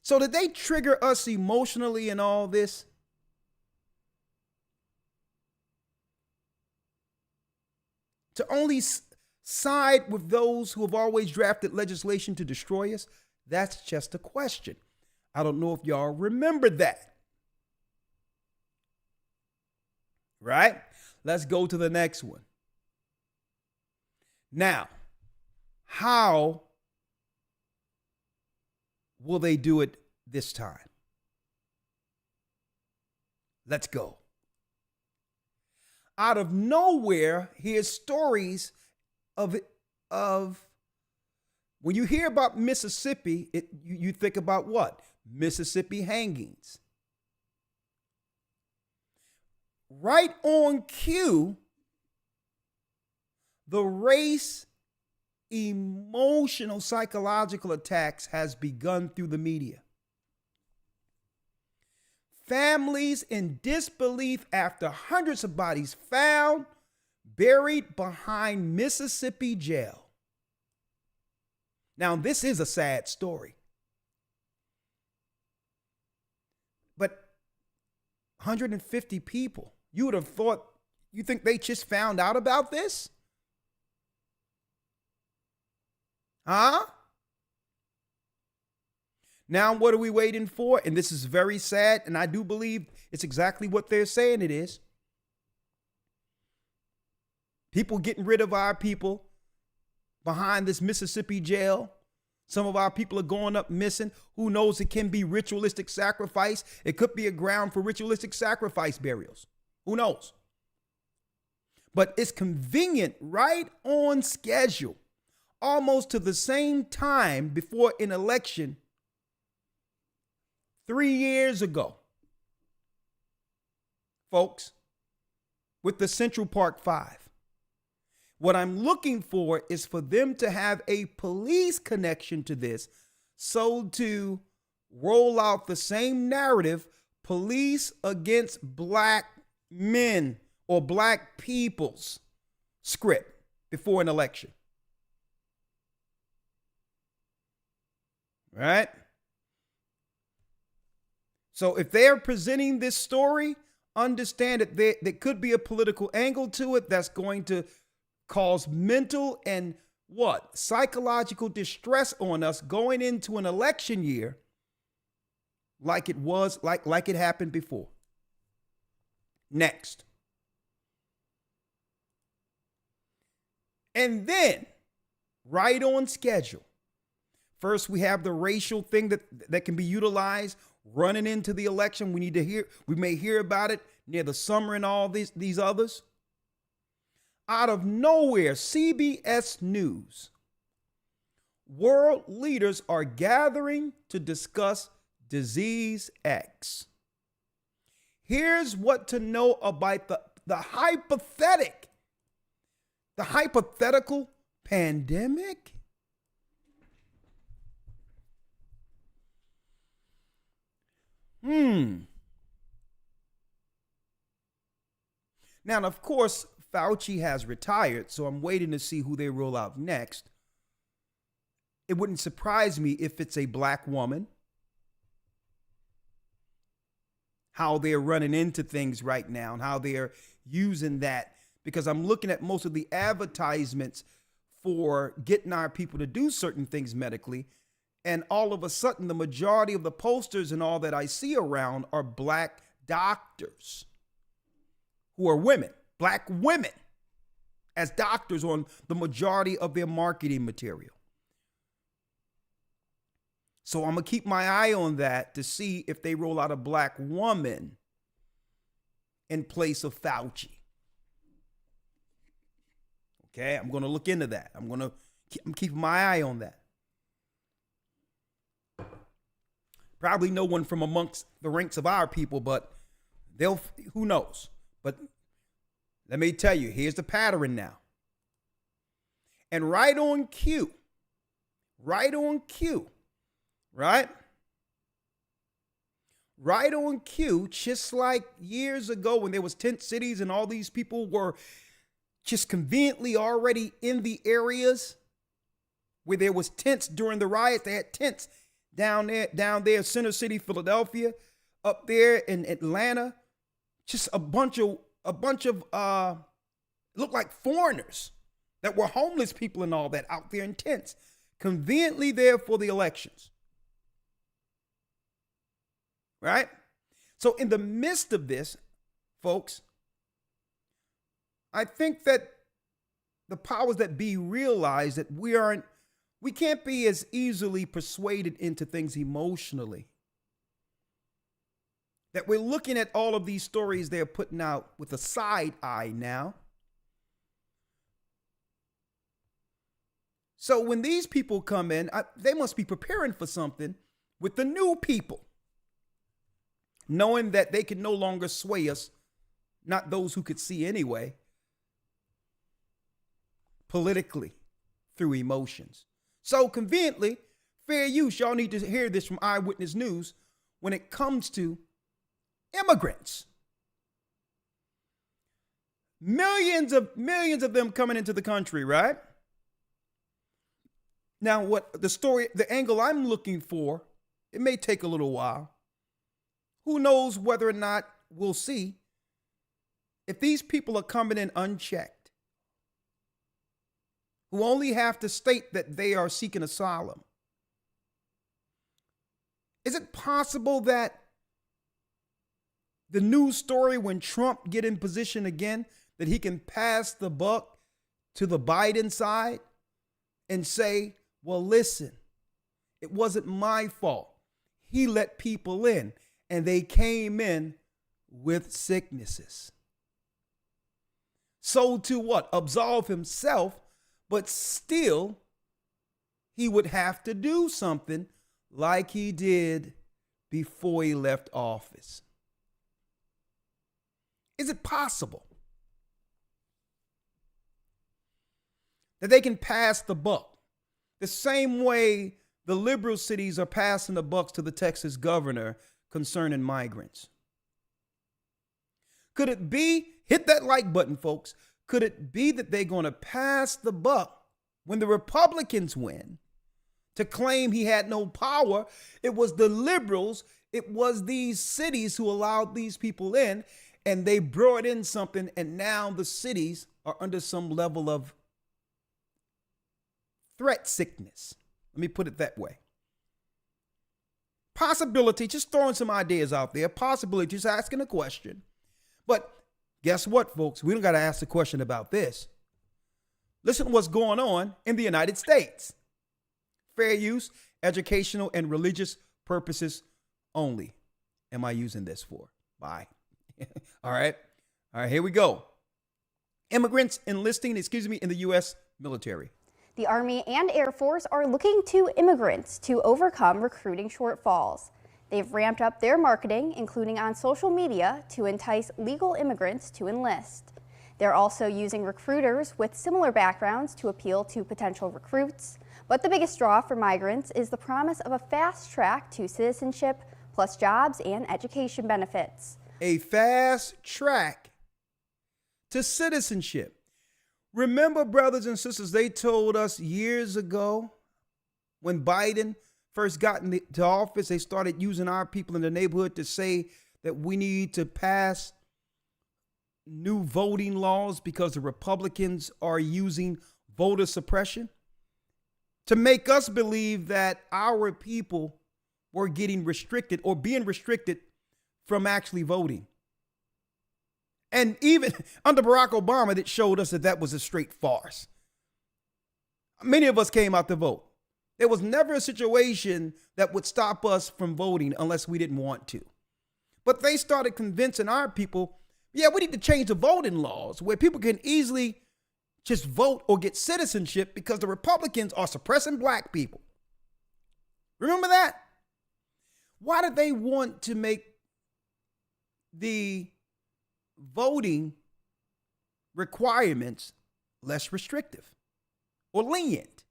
So did they trigger us emotionally in all this? To only side with those who have always drafted legislation to destroy us? That's just a question. I don't know if y'all remember that. Right? Let's go to the next one. Now, how will they do it this time? Let's go. Out of nowhere, here's stories of when you hear about Mississippi, you think about what? Mississippi hangings. Right on cue, the race emotional psychological attacks has begun through the media. Families in disbelief after hundreds of bodies found buried behind Mississippi jail. Now, this is a sad story. But 150 people, you would have thought, you think they just found out about this? Huh? Now, what are we waiting for? And this is very sad, and I do believe it's exactly what they're saying it is. People getting rid of our people behind this Mississippi jail. Some of our people are going up missing. Who knows? It can be ritualistic sacrifice. It could be a ground for ritualistic sacrifice burials. Who knows? But it's convenient, right on schedule, almost to the same time before an election 3 years ago, folks, with the Central Park 5. What I'm looking for is for them to have a police connection to this, so to roll out the same narrative, police against black men or black people's script before an election. Right? So if they're presenting this story, understand that there could be a political angle to it that's going to cause mental and psychological distress on us going into an election year like it happened before. Next. And then, right on schedule. First, we have the racial thing that can be utilized running into the election. We may hear about it near the summer and all these others. Out of nowhere, CBS News. World leaders are gathering to discuss disease X. Here's what to know about the hypothetical pandemic. Now, of course, Fauci has retired, so I'm waiting to see who they roll out next. It wouldn't surprise me if it's a black woman. How they're running into things right now and how they're using that, because I'm looking at most of the advertisements for getting our people to do certain things medically. And all of a sudden, the majority of the posters and all that I see around are black doctors who are women, black women as doctors on the majority of their marketing material. So I'm going to keep my eye on that to see if they roll out a black woman in place of Fauci. Okay, I'm going to look into that. I'm keeping my eye on that. Probably no one from amongst the ranks of our people, but who knows? But let me tell you, here's the pattern now. And right on cue, right? Right on cue, just like years ago when there was tent cities and all these people were just conveniently already in the areas where there was tents during the riots. They had tents down there, Center City, Philadelphia, up there in Atlanta. Just a bunch of looked like foreigners that were homeless people and all that out there in tents, conveniently there for the elections. Right? So in the midst of this, folks, I think that the powers that be realize that we can't be as easily persuaded into things emotionally. That we're looking at all of these stories they're putting out with a side eye now. So when these people come in, they must be preparing for something with the new people, knowing that they can no longer sway us, not those who could see anyway, politically through emotions. So conveniently, fair use, y'all need to hear this from Eyewitness News when it comes to immigrants. Millions of them coming into the country, right? Now, the angle I'm looking for, it may take a little while. Who knows whether or not we'll see if these people are coming in unchecked, who only have to state that they are seeking asylum. Is it possible that the news story when Trump get in position again, that he can pass the buck to the Biden side and say, well, listen, it wasn't my fault. He let people in and they came in with sicknesses. So to what? Absolve himself, but still he would have to do something like he did before he left office. Is it possible that they can pass the buck the same way the liberal cities are passing the bucks to the Texas governor concerning migrants? Could it be, hit that like button, folks, could it be that they're going to pass the buck when the Republicans win to claim he had no power? It was the liberals, it was these cities who allowed these people in, and they brought in something, and now the cities are under some level of threat sickness. Let me put it that way. Possibility, just throwing some ideas out there. Possibility, just asking a question. But guess what, folks? We don't got to ask the question about this. Listen to what's going on in the United States. Fair use, educational, and religious purposes only. Am I using this for? Bye. All right, here we go. Immigrants enlisting, in the U.S. military. The Army and Air Force are looking to immigrants to overcome recruiting shortfalls. They've ramped up their marketing, including on social media, to entice legal immigrants to enlist. They're also using recruiters with similar backgrounds to appeal to potential recruits. But the biggest draw for migrants is the promise of a fast track to citizenship, plus jobs and education benefits. A fast track to citizenship. Remember, brothers and sisters, they told us years ago when Biden first got into office, they started using our people in the neighborhood to say that we need to pass new voting laws because the Republicans are using voter suppression to make us believe that our people were getting restricted or being restricted from actually voting. And even under Barack Obama, it showed us that that was a straight farce. Many of us came out to vote. There was never a situation that would stop us from voting unless we didn't want to. But they started convincing our people, yeah, we need to change the voting laws where people can easily just vote or get citizenship because the Republicans are suppressing black people. Remember that? Why did they want to make the voting requirements less restrictive or lenient?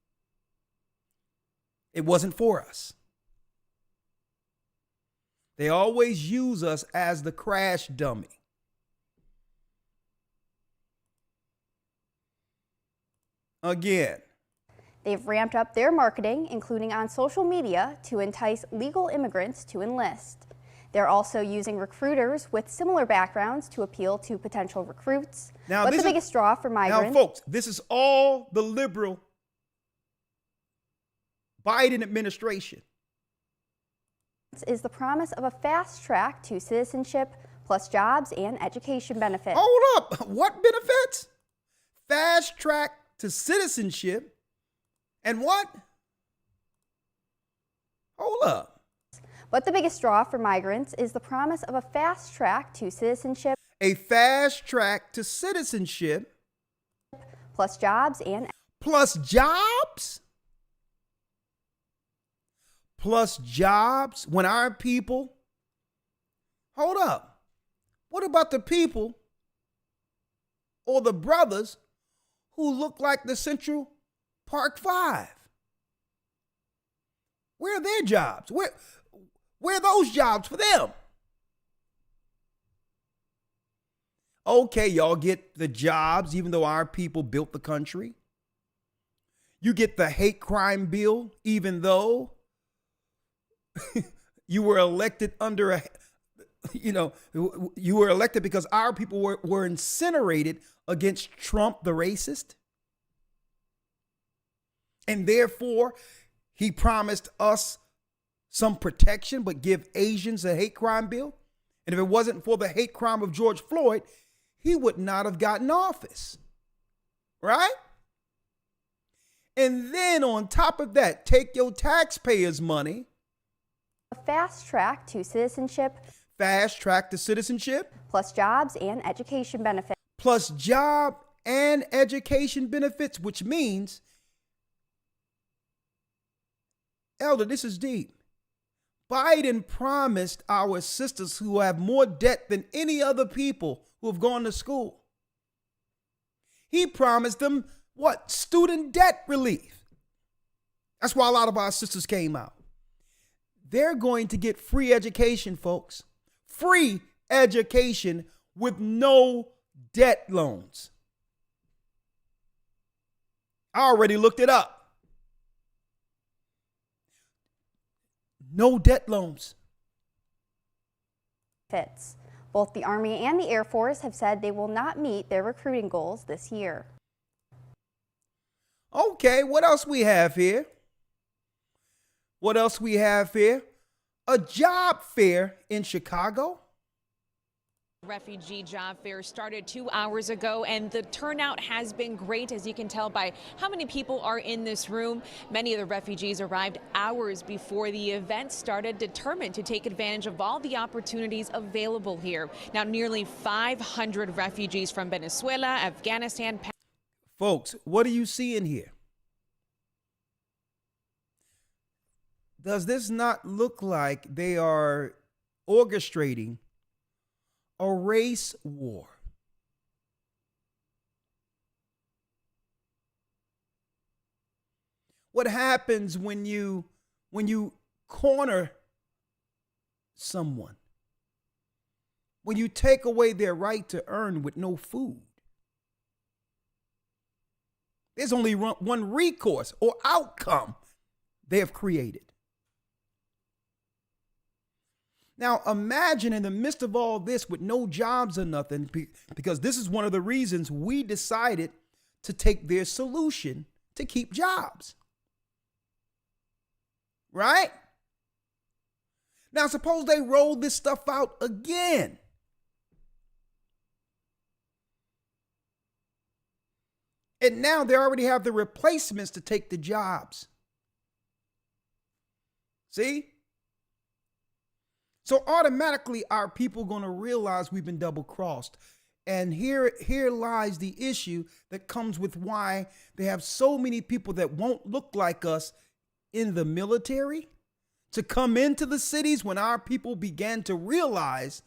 It wasn't for us. They always use us as the crash dummy. Again, they've ramped up their marketing, including on social media, to entice legal immigrants to enlist. They're also using recruiters with similar backgrounds to appeal to potential recruits. But the biggest draw for migrants... Now, folks, this is all the liberal Biden administration. ...is the promise of a fast track to citizenship, plus jobs and education benefits. Hold up. What benefits? Fast track to citizenship and what? Hold up. But the biggest draw for migrants is the promise of a fast track to citizenship. A fast track to citizenship. Plus jobs and... Plus jobs? Plus jobs when our people... Hold up. What about the people or the brothers who look like the Central Park Five? Where are their jobs? Where are those jobs for them? Okay, y'all get the jobs, even though our people built the country. You get the hate crime bill, even though you were elected under you were elected because our people were incinerated against Trump, the racist. And therefore, he promised us some protection, but give Asians a hate crime bill. And if it wasn't for the hate crime of George Floyd, he would not have gotten office. Right? And then on top of that, take your taxpayers' money. A fast track to citizenship. Fast track to citizenship. Plus jobs and education benefits. Plus job and education benefits, which means, Elder, this is deep. Biden promised our sisters who have more debt than any other people who have gone to school. He promised them what? Student debt relief. That's why a lot of our sisters came out. They're going to get free education, folks. Free education with no debt loans. I already looked it up. No debt loans. Fits. Both the Army and the Air Force have said they will not meet their recruiting goals this year. Okay, what else we have here? What else we have here? A job fair in Chicago. Refugee job fair started 2 hours ago, and the turnout has been great, as you can tell by how many people are in this room. Many of the refugees arrived hours before the event started, determined to take advantage of all the opportunities available here. Now, nearly 500 refugees from Venezuela, Afghanistan. Folks, what do you see in here? Does this not look like they are orchestrating a race war? What happens when you corner someone? When you take away their right to earn with no food? There's only one recourse or outcome they have created. Now, imagine in the midst of all this with no jobs or nothing, because this is one of the reasons we decided to take their solution to keep jobs. Right? Now, suppose they roll this stuff out again. And now they already have the replacements to take the jobs. See? So automatically our people going to realize we've been double crossed. And here lies the issue that comes with why they have so many people that won't look like us in the military to come into the cities when our people began to realize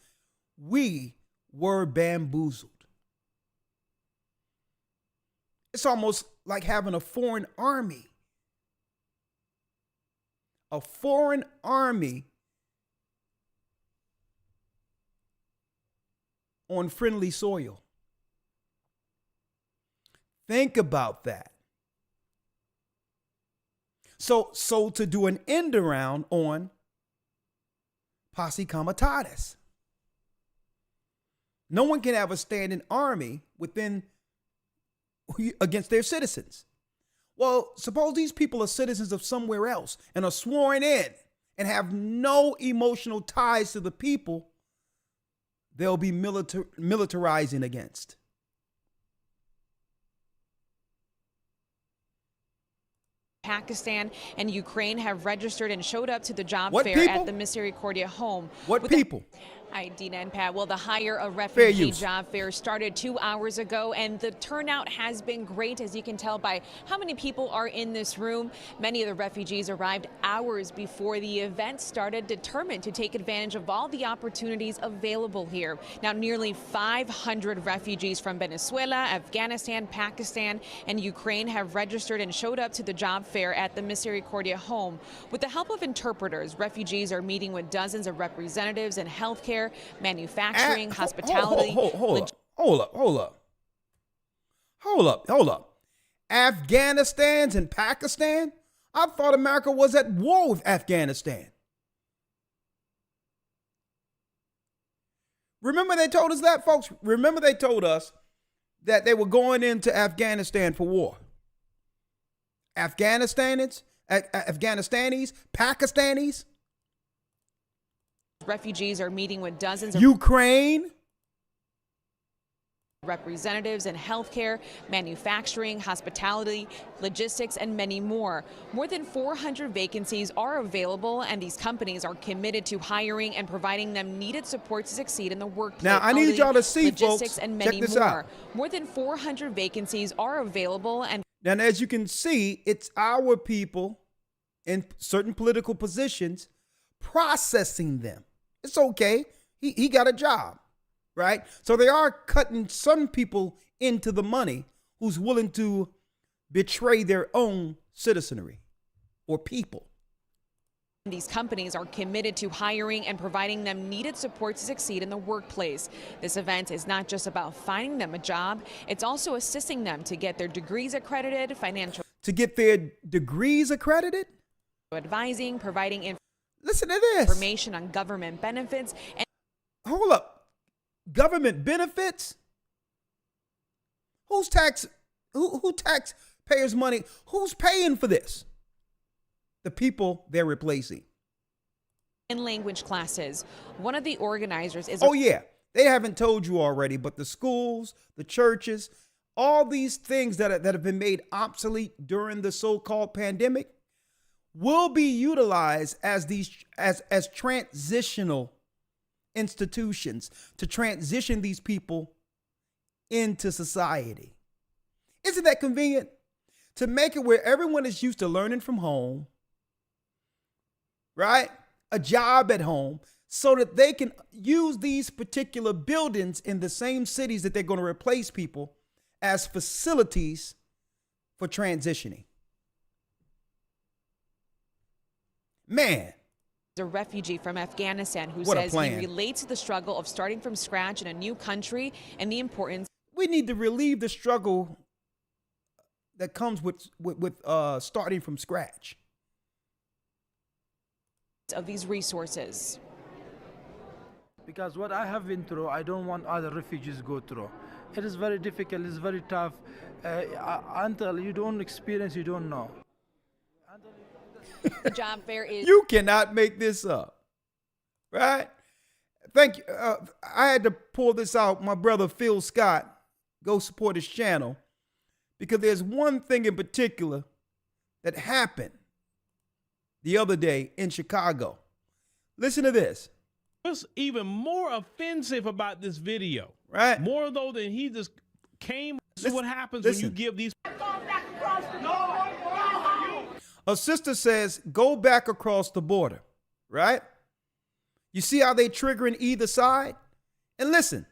we were bamboozled. It's almost like having a foreign army. A foreign army on friendly soil. Think about that. So to do an end around on posse comitatus. No one can have a standing army against their citizens. Well, suppose these people are citizens of somewhere else and are sworn in and have no emotional ties to the people they'll be militarizing against. Pakistan and Ukraine have registered and showed up to the job fair people? at the Misericordia home. What people? Hi, Dina and Pat. Well, the Hire a Refugee job fair started 2 hours ago, and the turnout has been great, as you can tell by how many people are in this room. Many of the refugees arrived hours before the event started, determined to take advantage of all the opportunities available here. Now, nearly 500 refugees from Venezuela, Afghanistan, Pakistan, and Ukraine have registered and showed up to the job fair at the Misericordia home. With the help of interpreters, refugees are meeting with dozens of representatives in healthcare, manufacturing, hospitality. Hold up. Afghanistan's and Pakistan? I thought America was at war with Afghanistan. Remember they told us that, folks? Remember they told us that they were going into Afghanistan for war. Afghanistanis, Pakistanis. Refugees are meeting with dozens of Ukraine. Representatives in healthcare, manufacturing, hospitality, logistics, and many more. More than 400 vacancies are available, and these companies are committed to hiring and providing them needed support to succeed in the workplace. Now, I need y'all to see, logistics, folks, and many check this more. out. More than 400 vacancies are available, and now, as you can see, it's our people in certain political positions processing them. It's okay. He got a job, right? So they are cutting some people into the money who's willing to betray their own citizenry or people. these companies are committed to hiring and providing them needed support to succeed in the workplace. This event is not just about finding them a job, it's also assisting them to get their degrees accredited, financial advising, providing Listen to this. information on government benefits. And hold up. Government benefits? Who taxpayers' money? Who's paying for this? The people they're replacing. in language classes. One of the organizers is Oh, yeah. They haven't told you already, but the schools, the churches, all these things that have been made obsolete during the so-called pandemic will be utilized as transitional institutions to transition these people into society. Isn't that convenient? To make it where everyone is used to learning from home, right? A job at home, so that they can use these particular buildings in the same cities that they're going to replace people as facilities for transitioning. Man. a refugee from Afghanistan who What a says he plan. relates to the struggle of starting from scratch in a new country and the importance We need to relieve the struggle that comes with starting from scratch. of these resources. Because what I have been through, I don't want other refugees to go through. It is very difficult, it's very tough. Until you don't experience, you don't know. The job fair is You cannot make this up, right? Thank you. I had to pull this out. My brother Phil Scott, go support his channel, because there's one thing in particular that happened the other day in Chicago. Listen to this. What's even more offensive about this video, Right. more though than he just came. This is what happens listen. when you give these. A sister says, go back across the border, right? You see how they triggering either side? And listen.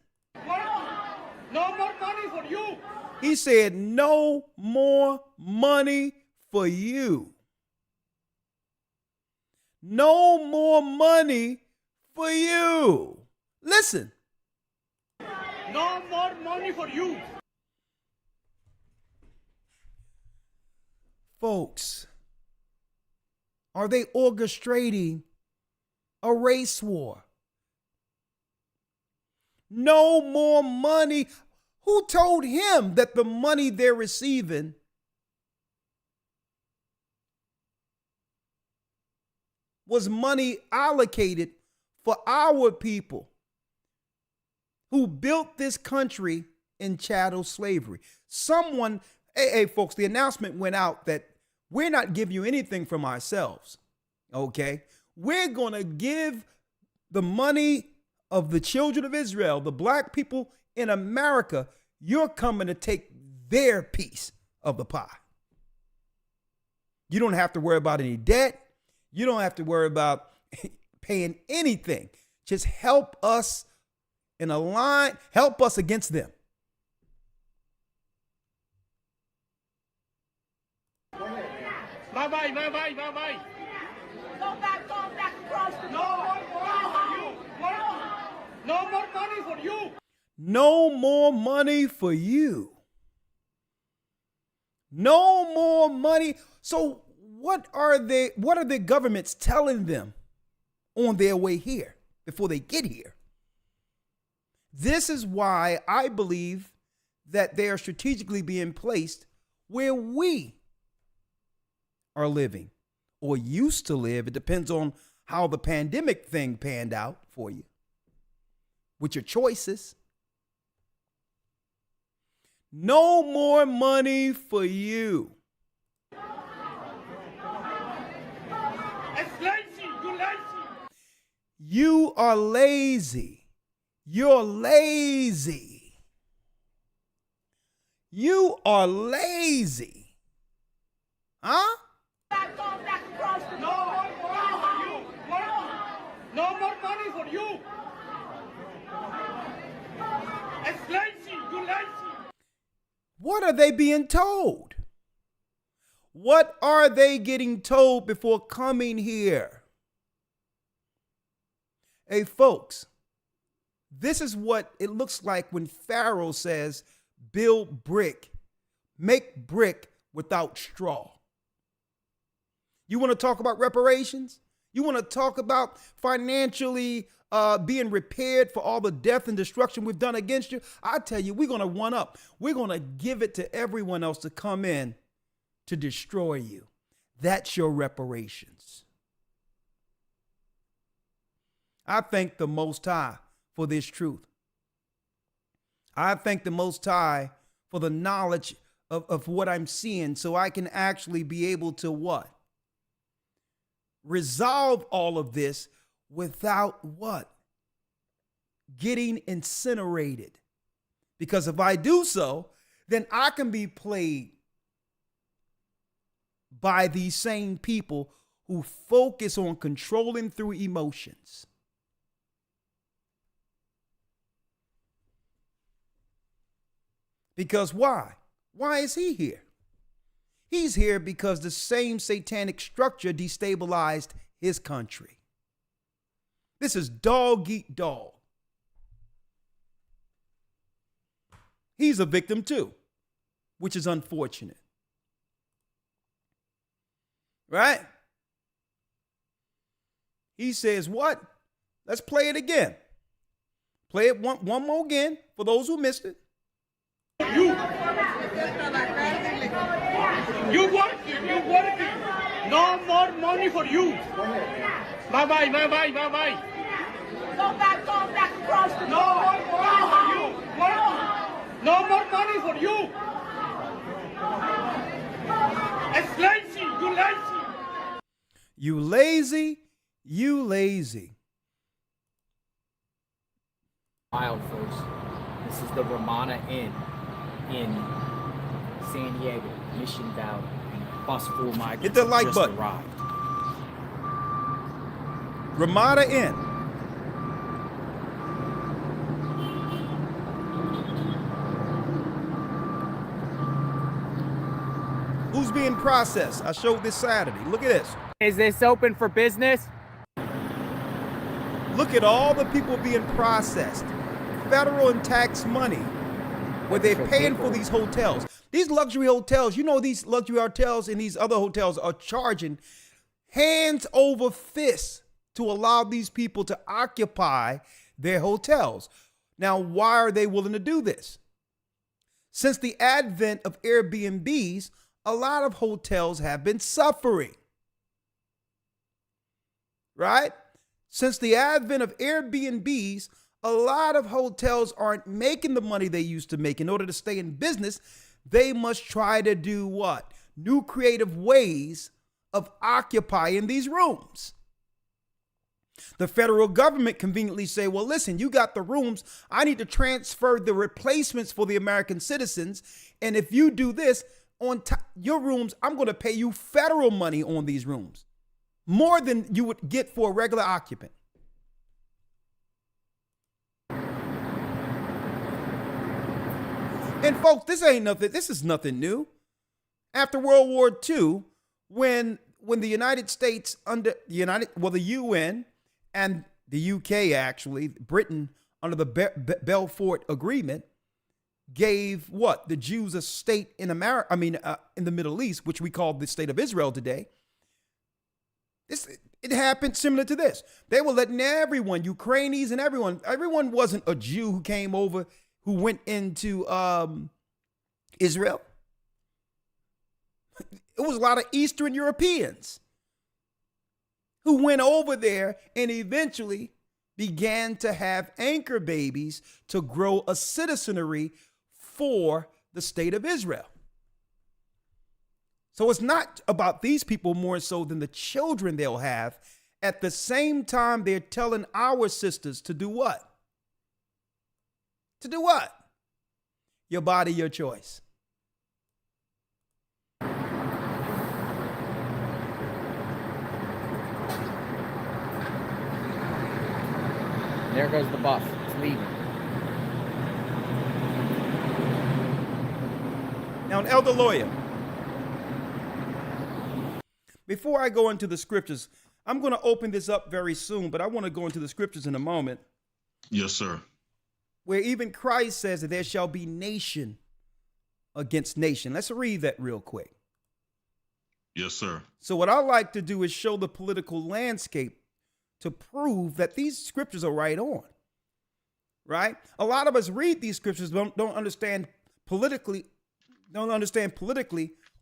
No more money for you. He said, no more money for you. No more money for you. Listen. No more money for you. Folks, are they orchestrating a race war? No more money. Who told him that the money they're receiving was money allocated for our people who built this country in chattel slavery? Someone, hey, folks, the announcement went out that we're not giving you anything from ourselves, okay? We're going to give the money of the children of Israel, the black people in America. You're coming to take their piece of the pie. You don't have to worry about any debt. You don't have to worry about paying anything. Just help us in a line, help us against them. Bye-bye, bye-bye, bye-bye. Go back across the No more money for you. No more money for you. No more money. So what are the governments telling them on their way here before they get here? This is why I believe that they are strategically being placed where we are living or used to live. It depends on how the pandemic thing panned out for you with your choices. No more money for you. It's lazy. You lazy. You are lazy. You're lazy. You are lazy. Huh? No more money for you. It's lazy. You lazy. What are they being told? What are they getting told before coming here? Hey, folks, this is what it looks like when Pharaoh says, build brick, make brick without straw. You want to talk about reparations? You want to talk about financially being repaired for all the death and destruction we've done against you? I tell you, we're going to one up. We're going to give it to everyone else to come in to destroy you. That's your reparations. I thank the Most High for this truth. I thank the Most High for the knowledge of what I'm seeing so I can actually be able to what? Resolve all of this without what? Getting incinerated. Because if I do so, then I can be played by these same people who focus on controlling through emotions. Because why? Why is he here? He's here because the same satanic structure destabilized his country. This is dog eat dog. He's a victim too, which is unfortunate. Right? He says, what? Let's play it again. Play it one more again for those who missed it. You working. No more money for you. Bye-bye. Go back across the No more money for you. It's lazy. You lazy. You lazy. You lazy. Wild folks. This is the Ramada Inn in San Diego, Mission Valley. Bus full of migrants. Hit the like just button. Arrived. Ramada Inn. Who's being processed? I showed this Saturday. Look at this. Is this open for business? Look at all the people being processed. Federal and tax money where they're paying for these hotels. These luxury hotels, you know, these luxury hotels and these other hotels are charging hands over fists to allow these people to occupy their hotels. Now, why are they willing to do this? Since the advent of Airbnbs, a lot of hotels have been suffering. Right? Since the advent of Airbnbs, a lot of hotels aren't making the money they used to make. In order to stay in business, they must try to do what? New creative ways of occupying these rooms. The federal government conveniently say, well, listen, you got the rooms. I need to transfer the replacements for the American citizens. And if you do this on your rooms, I'm going to pay you federal money on these rooms. More than you would get for a regular occupant. And folks, this is nothing new. After World War II, when the United States the UN and the UK, actually, Britain, under the Balfour Agreement, gave the Jews a state in America, in the Middle East, which we call the state of Israel today. It happened similar to this. They were letting everyone, Ukrainians and everyone wasn't a Jew who came over, who went into Israel. It was a lot of Eastern Europeans who went over there and eventually began to have anchor babies to grow a citizenry for the state of Israel. So it's not about these people more so than the children they'll have. At the same time, they're telling our sisters to do what? To do what? Your body, your choice. There goes the bus. It's leaving. Now, an elder lawyer, before I go into the scriptures, I'm going to open this up very soon, but I want to go into the scriptures in a moment. Yes, sir. Where even Christ says that there shall be nation against nation. Let's read that real quick. Yes, sir. So what I like to do is show the political landscape to prove that these scriptures are right on, right? A lot of us read these scriptures, don't understand politically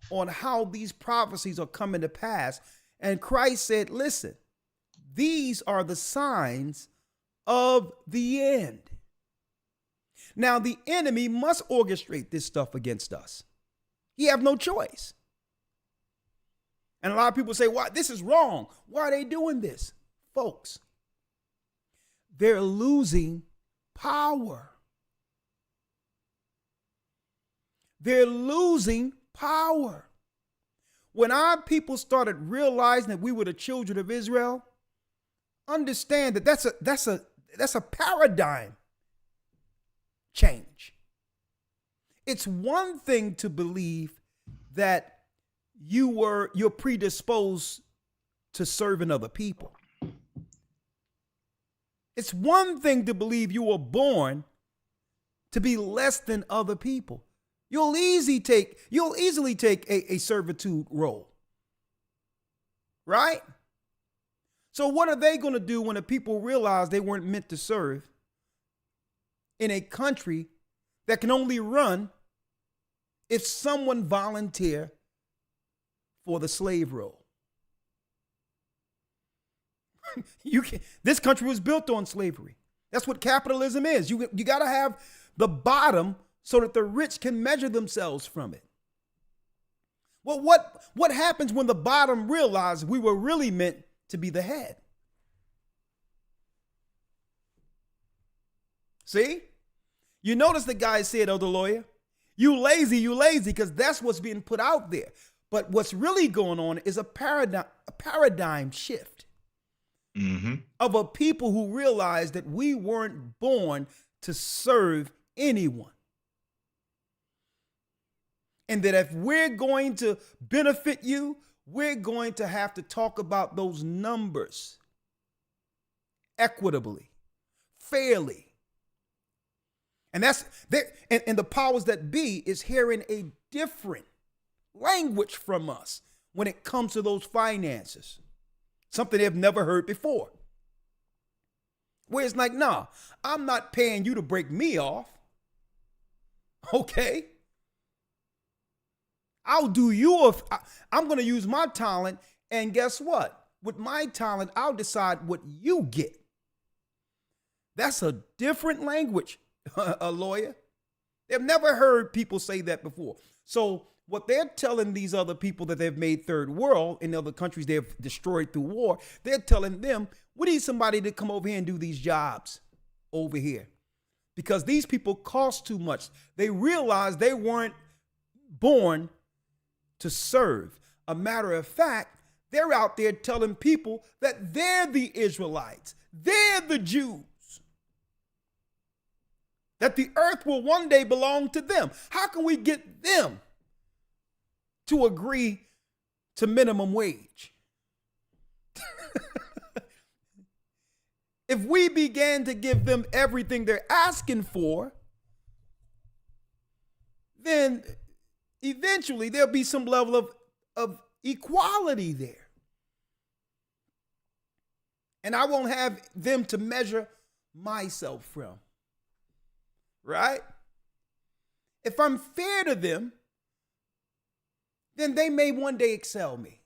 on how these prophecies are coming to pass. And Christ said, listen, these are the signs of the end. Now, the enemy must orchestrate this stuff against us. He have no choice. And a lot of people say, why? This is wrong. Why are they doing this? Folks, they're losing power. They're losing power. When our people started realizing that we were the children of Israel, understand that that's a paradigm change. It's one thing to believe that you're predisposed to serving other people. It's one thing to believe you were born to be less than other people. You'll easily take a servitude role. Right? So what are they going to do when the people realize they weren't meant to serve in a country that can only run if someone volunteer for the slave role? This country was built on slavery. That's what capitalism is. You got to have the bottom so that the rich can measure themselves from it. Well, what happens when the bottom realize we were really meant to be the head? See? You notice the guy said, Elder Lawyer, you lazy, because that's what's being put out there. But what's really going on is a paradigm shift. Mm-hmm. Of a people who realize that we weren't born to serve anyone. And that if we're going to benefit you, we're going to have to talk about those numbers equitably, fairly. And and the powers that be is hearing a different language from us when it comes to those finances. Something they've never heard before. Where it's like, nah, I'm not paying you to break me off. Okay. I'll do you I'm going to use my talent, and guess what? With my talent, I'll decide what you get. That's a different language, a lawyer. They've never heard people say that before. So what they're telling these other people that they've made third world in other countries they've destroyed through war, they're telling them, we need somebody to come over here and do these jobs over here. Because these people cost too much. They realized they weren't born to serve. A matter of fact, they're out there telling people that they're the Israelites. They're the Jews. That the earth will one day belong to them. How can we get them to agree to minimum wage? If we began to give them everything they're asking for, then eventually there'll be some level of equality there. And I won't have them to measure myself from. Right? If I'm fair to them, then they may one day excel me.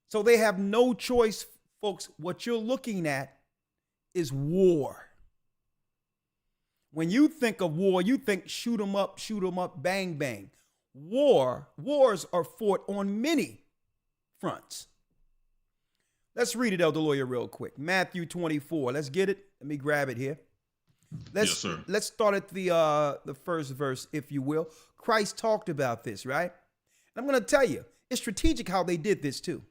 So they have no choice, folks. What you're looking at is war. When you think of war, you think shoot 'em up, bang, bang. Wars are fought on many fronts. Let's read it, Elder Lawyer, real quick. Matthew 24. Let's get it. Let me grab it here. Yes, sir. Let's start at the first verse, if you will. Christ talked about this, right? And I'm going to tell you, it's strategic how they did this too.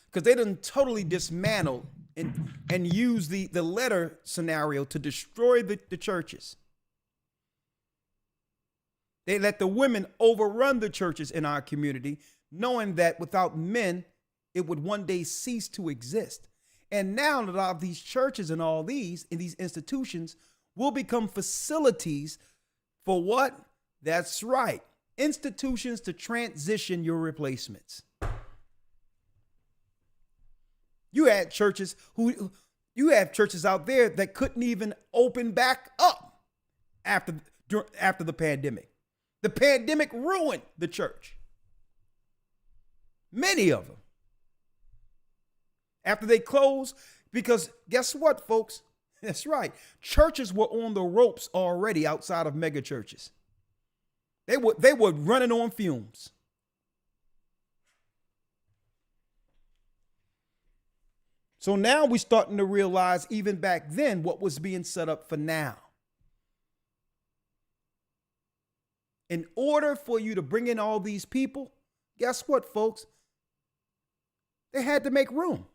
Because they done totally dismantled and used the letter scenario to destroy the churches. They let the women overrun the churches in our community, knowing that without men, it would one day cease to exist. And now a lot of these churches and all these institutions will become facilities for what? That's right. Institutions to transition your replacements. You have churches out there that couldn't even open back up after the pandemic. The pandemic ruined the church. Many of them. After they closed, because guess what, folks? That's right. Churches were on the ropes already outside of mega churches. They were running on fumes. So now we're starting to realize, even back then, what was being set up for now. In order for you to bring in all these people, guess what, folks? They had to make room.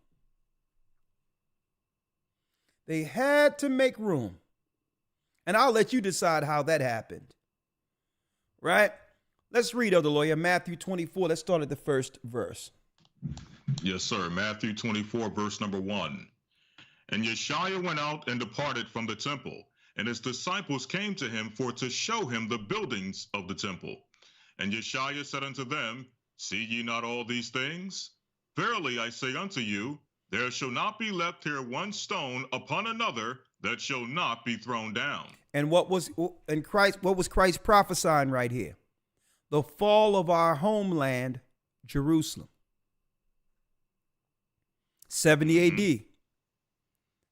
They had to make room. And I'll let you decide how that happened. Right? Let's read, Elder Lawyer, Matthew 24. Let's start at the first verse. Yes, sir. Matthew 24, verse number 1. And Yeshua went out and departed from the temple, and his disciples came to him for to show him the buildings of the temple. And Yeshua said unto them, See ye not all these things? Verily I say unto you, there shall not be left here one stone upon another that shall not be thrown down. And what was Christ prophesying right here? The fall of our homeland, Jerusalem. 70 AD.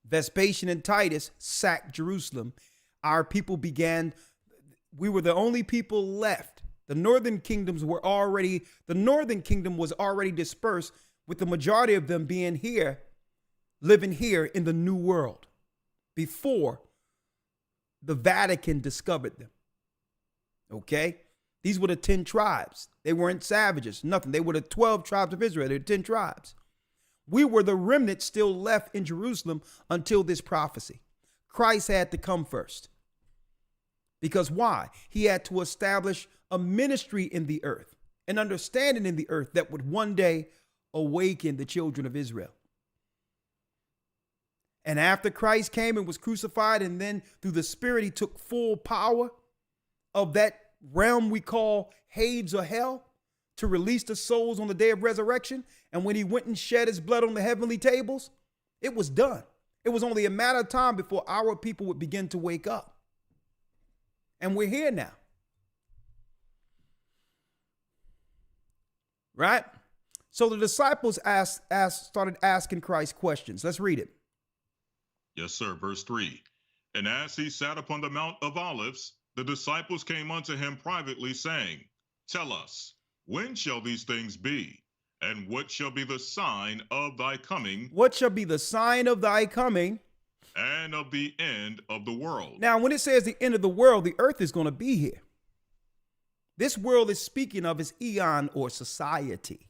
Vespasian and Titus sacked Jerusalem. Our people we were the only people left. The northern kingdom was already dispersed, with the majority of them being here, living here in the New World, before the Vatican discovered them. Okay? These were the 10 tribes. They weren't savages, nothing. They were the 12 tribes of Israel. They were 10 tribes. We were the remnant still left in Jerusalem until this prophecy. Christ had to come first. Because why? He had to establish a ministry in the earth, an understanding in the earth that would one day awaken the children of Israel. And after Christ came and was crucified, and then through the Spirit, he took full power of that realm we call Hades or hell to release the souls on the day of resurrection. And when he went and shed his blood on the heavenly tables, it was done. It was only a matter of time before our people would begin to wake up. And we're here now. Right? So the disciples started asking Christ questions. Let's read it. Yes, sir. Verse 3. And as he sat upon the Mount of Olives, the disciples came unto him privately, saying, Tell us, when shall these things be? And what shall be the sign of thy coming? What shall be the sign of thy coming? And of the end of the world. Now, when it says the end of the world, the earth is going to be here. This world is speaking of is eon or society.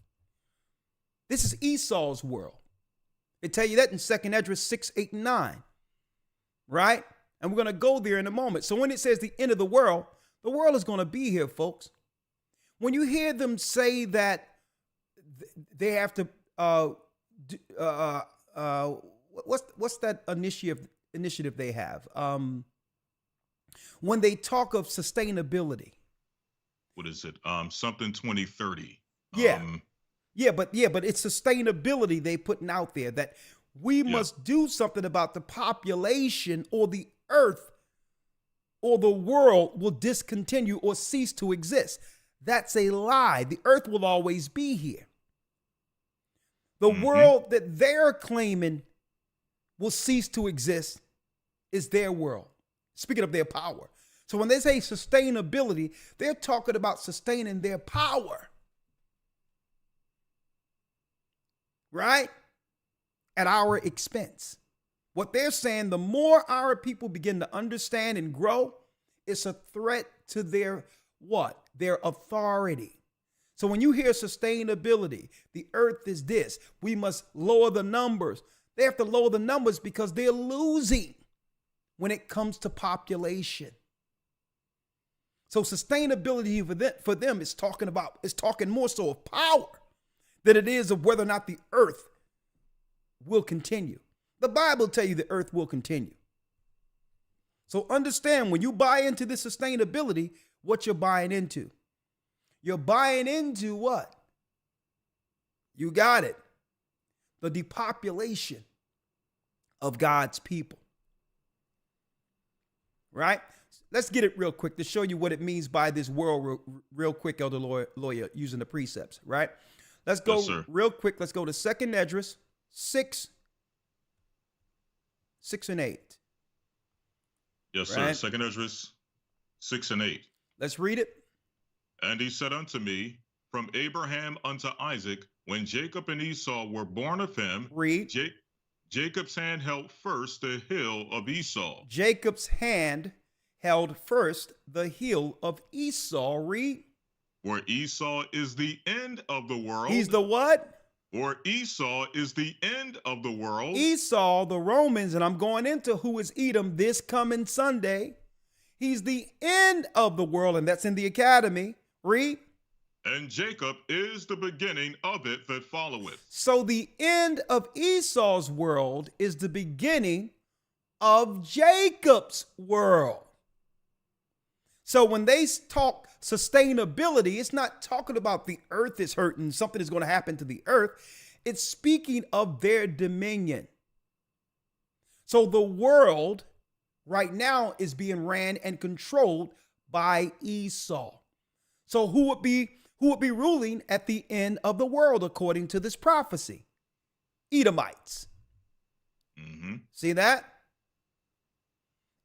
This is Esau's world. They tell you that in 2nd Esdras 6, 8, and 9. Right? And we're going to go there in a moment. So when it says the end of the world is going to be here, folks. When you hear them say that they have to, what's that initiative they have? When they talk of sustainability. What is it? Something 2030. Yeah, but it's sustainability they putting out there, that we must do something about the population, or the earth or the world will discontinue or cease to exist. That's a lie. The earth will always be here. The world that they're claiming will cease to exist is their world. Speaking of their power. So when they say sustainability, they're talking about sustaining their power. Right? At our expense. What they're saying, the more our people begin to understand and grow, it's a threat to their what? Their authority. So when you hear sustainability, the earth is this, we must lower the numbers. They have to lower the numbers because they're losing when it comes to population. So sustainability for them is talking more so of power than it is of whether or not the earth will continue. The Bible tells you the earth will continue. So understand, when you buy into this sustainability, what you're buying into. You're buying into what? You got it. The depopulation of God's people. Right? Let's get it real quick to show you what it means by this world real quick, Elder Lawya, using the precepts, right? Let's go real quick. Let's go to 2nd Esdras 6 and 8. Yes, right? sir. 2nd Esdras 6 and 8. Let's read it. And he said unto me, from Abraham unto Isaac, when Jacob and Esau were born of him, read. Jacob's hand held first the hill of Esau. Jacob's hand held first the hill of Esau. Read. For Esau is the end of the world. He's the what? For Esau is the end of the world. Esau, the Romans, and I'm going into who is Edom this coming Sunday. He's the end of the world, and that's in the academy. Read. And Jacob is the beginning of it that followeth. So the end of Esau's world is the beginning of Jacob's world. So when they talk sustainability, it's not talking about the earth is hurting, something is going to happen to the earth. It's speaking of their dominion. So the world right now is being ran and controlled by Esau. So who would be ruling at the end of the world according to this prophecy? Edomites. Mm-hmm. See that?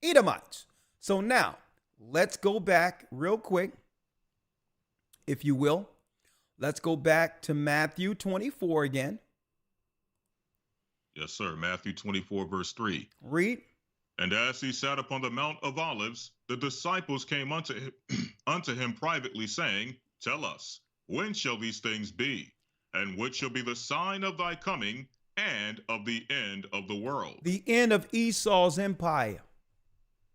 Edomites. So now let's go back real quick, if you will. Let's go back to Matthew 24 again. Yes, sir. Matthew 24, verse 3. Read. And as he sat upon the Mount of Olives, the disciples came unto him privately, saying, Tell us, when shall these things be? And what shall be the sign of thy coming and of the end of the world? The end of Esau's empire.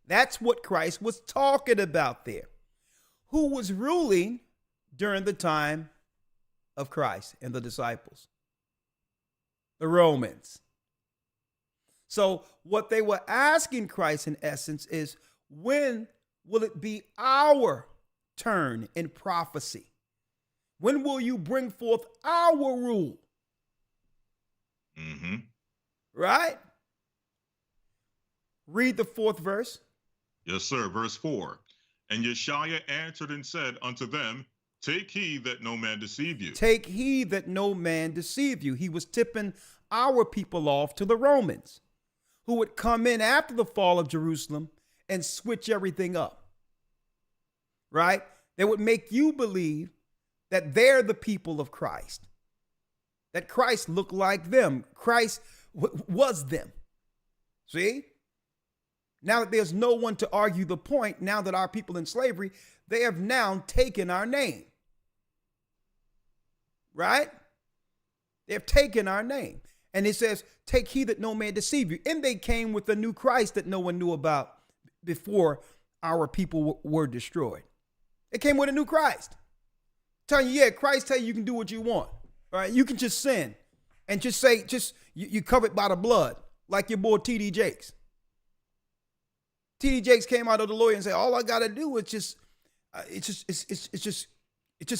That's what Christ was talking about there. Who was ruling during the time of Christ and the disciples? The Romans. So what they were asking Christ in essence is, when will it be our turn in prophecy? When will you bring forth our rule? Mm-hmm. Right? Read the 4th verse. Yes, sir. Verse 4. And Yeshua answered and said unto them, Take heed that no man deceive you. Take heed that no man deceive you. He was tipping our people off to the Romans, who would come in after the fall of Jerusalem and switch everything up. Right? They would make you believe that they're the people of Christ, that Christ looked like them. Christ was them. See? Now that there's no one to argue the point, now that our people in slavery, they have now taken our name. Right? They have taken our name. And it says, take heed that no man deceive you. And they came with a new Christ that no one knew about before our people were destroyed. They came with a new Christ. Telling you, yeah, Christ tell you can do what you want. All right, you can just sin and just say, you covered by the blood, like your boy T.D. Jakes. T.D. Jakes came out of the Lawya and said, all I got to do is just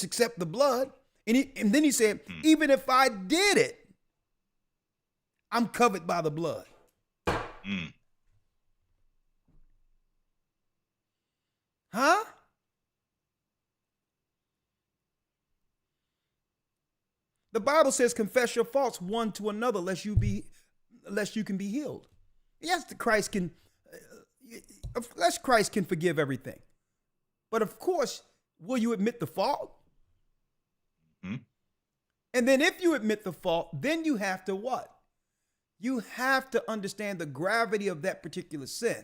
accept the blood. And then he said, even if I did it, I'm covered by the blood. Mm. Huh? The Bible says, confess your faults one to another, lest you can be healed. Yes, Christ can unless Christ can forgive everything. But of course, will you admit the fault? Mm-hmm. And then if you admit the fault, then you have to what? You have to understand the gravity of that particular sin.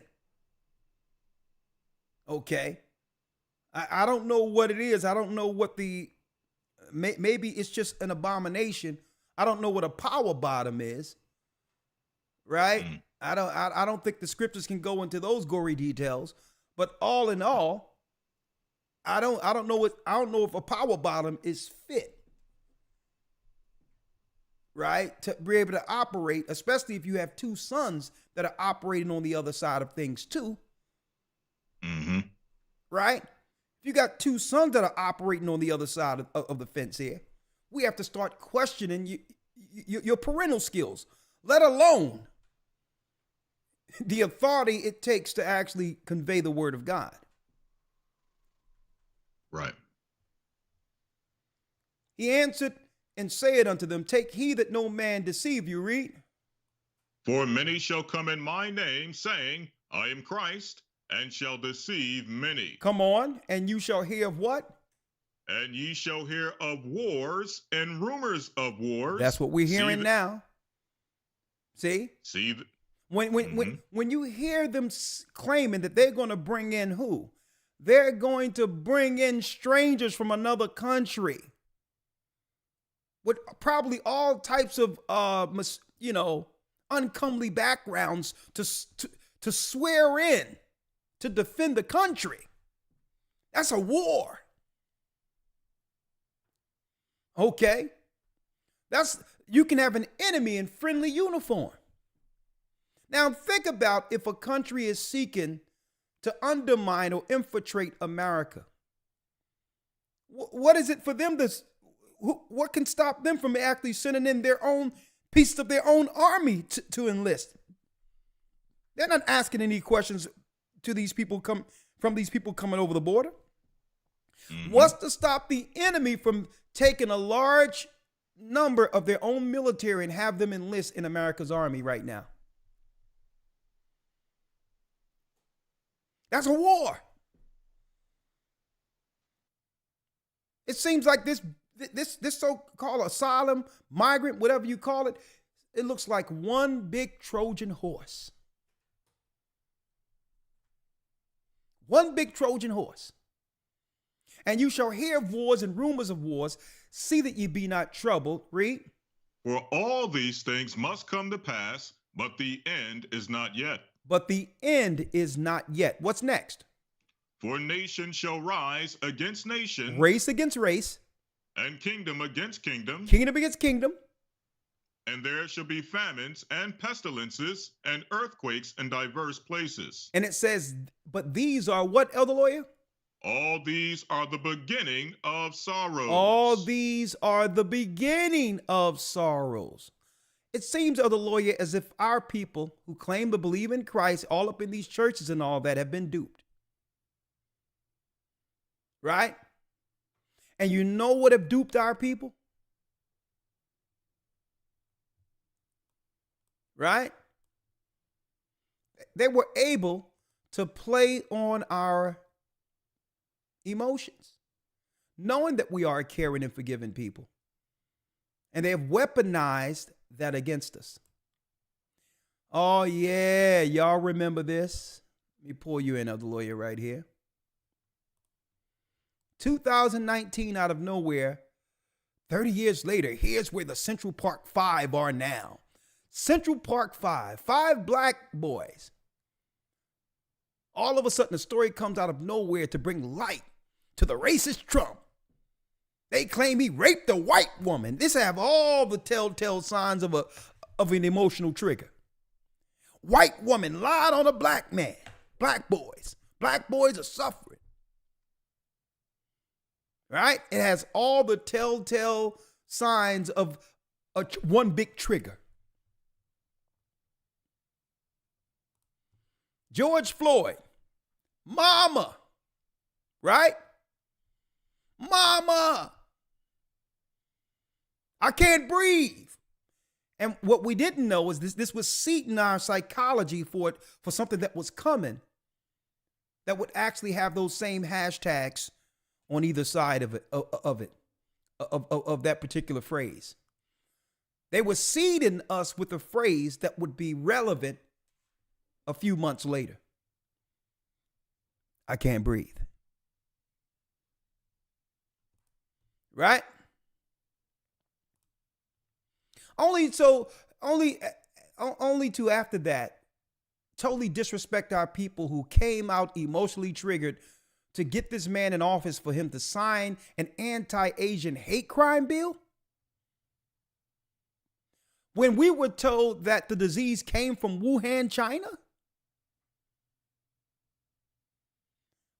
Okay? I don't know what it is. I don't know what maybe it's just an abomination. I don't know what a power bottom is. Right? Mm. I don't think the scriptures can go into those gory details. But all in all, I don't know if a power bottom is fit. Right? To be able to operate, especially if you have two sons that are operating on the other side of things too. Mm-hmm. Right? If you got two sons that are operating on the other side of the fence here, we have to start questioning your parental skills, let alone the authority it takes to actually convey the word of God. Right. He answered and said unto them, take heed that no man deceive you. Read. For many shall come in my name, saying, I am Christ, and shall deceive many. Come on. And you shall hear of what? And ye shall hear of wars and rumors of wars. That's what we're hearing now. See? When you hear them claiming that they're going to bring in who? They're going to bring in strangers from another country with probably all types of, uncomely backgrounds to swear in to defend the country. That's a war. Okay? You can have an enemy in friendly uniform. Now think about if a country is seeking to undermine or infiltrate America. What is it for them what can stop them from actually sending in their own piece of their own army to enlist? They're not asking any questions to these people from these people coming over the border. Mm-hmm. What's to stop the enemy from taking a large number of their own military and have them enlist in America's army right now? That's a war. It seems like this so-called asylum, migrant, whatever you call it, it looks like one big Trojan horse. One big Trojan horse. And you shall hear of wars and rumors of wars. See that ye be not troubled. Read. For all these things must come to pass, but the end is not yet. But the end is not yet. What's next? For nation shall rise against nation. Race against race. And kingdom against kingdom. Kingdom against kingdom. And there shall be famines and pestilences and earthquakes in diverse places. And it says, but these are what, Elder Lawyer? All these are the beginning of sorrows. All these are the beginning of sorrows. It seems, Elder Lawyer, as if our people who claim to believe in Christ, all up in these churches and all that, have been duped. Right? And you know what have duped our people? Right? They were able to play on our emotions, knowing that we are a caring and forgiving people. And they have weaponized that against us. Oh, yeah. Y'all remember this? Let me pull you in, Elder Lawyer, right here. 2019, out of nowhere, 30 years later, here's where the Central Park Five are now. Central Park Five, 5 black boys. All of a sudden, the story comes out of nowhere to bring light to the racist Trump. They claim he raped a white woman. This have all the telltale signs of an emotional trigger. White woman lied on a black man. Black boys. Black boys are suffering. Right? It has all the telltale signs of one big trigger. George Floyd. Mama. Right? Mama. I can't breathe. And what we didn't know is this was seeding our psychology for something that was coming that would actually have those same hashtags on either side of that particular phrase. They were seeding us with a phrase that would be relevant a few months later. I can't breathe. Right? Only to after that totally disrespect our people who came out emotionally triggered to get this man in office for him to sign an anti-Asian hate crime bill. When we were told that the disease came from Wuhan, China?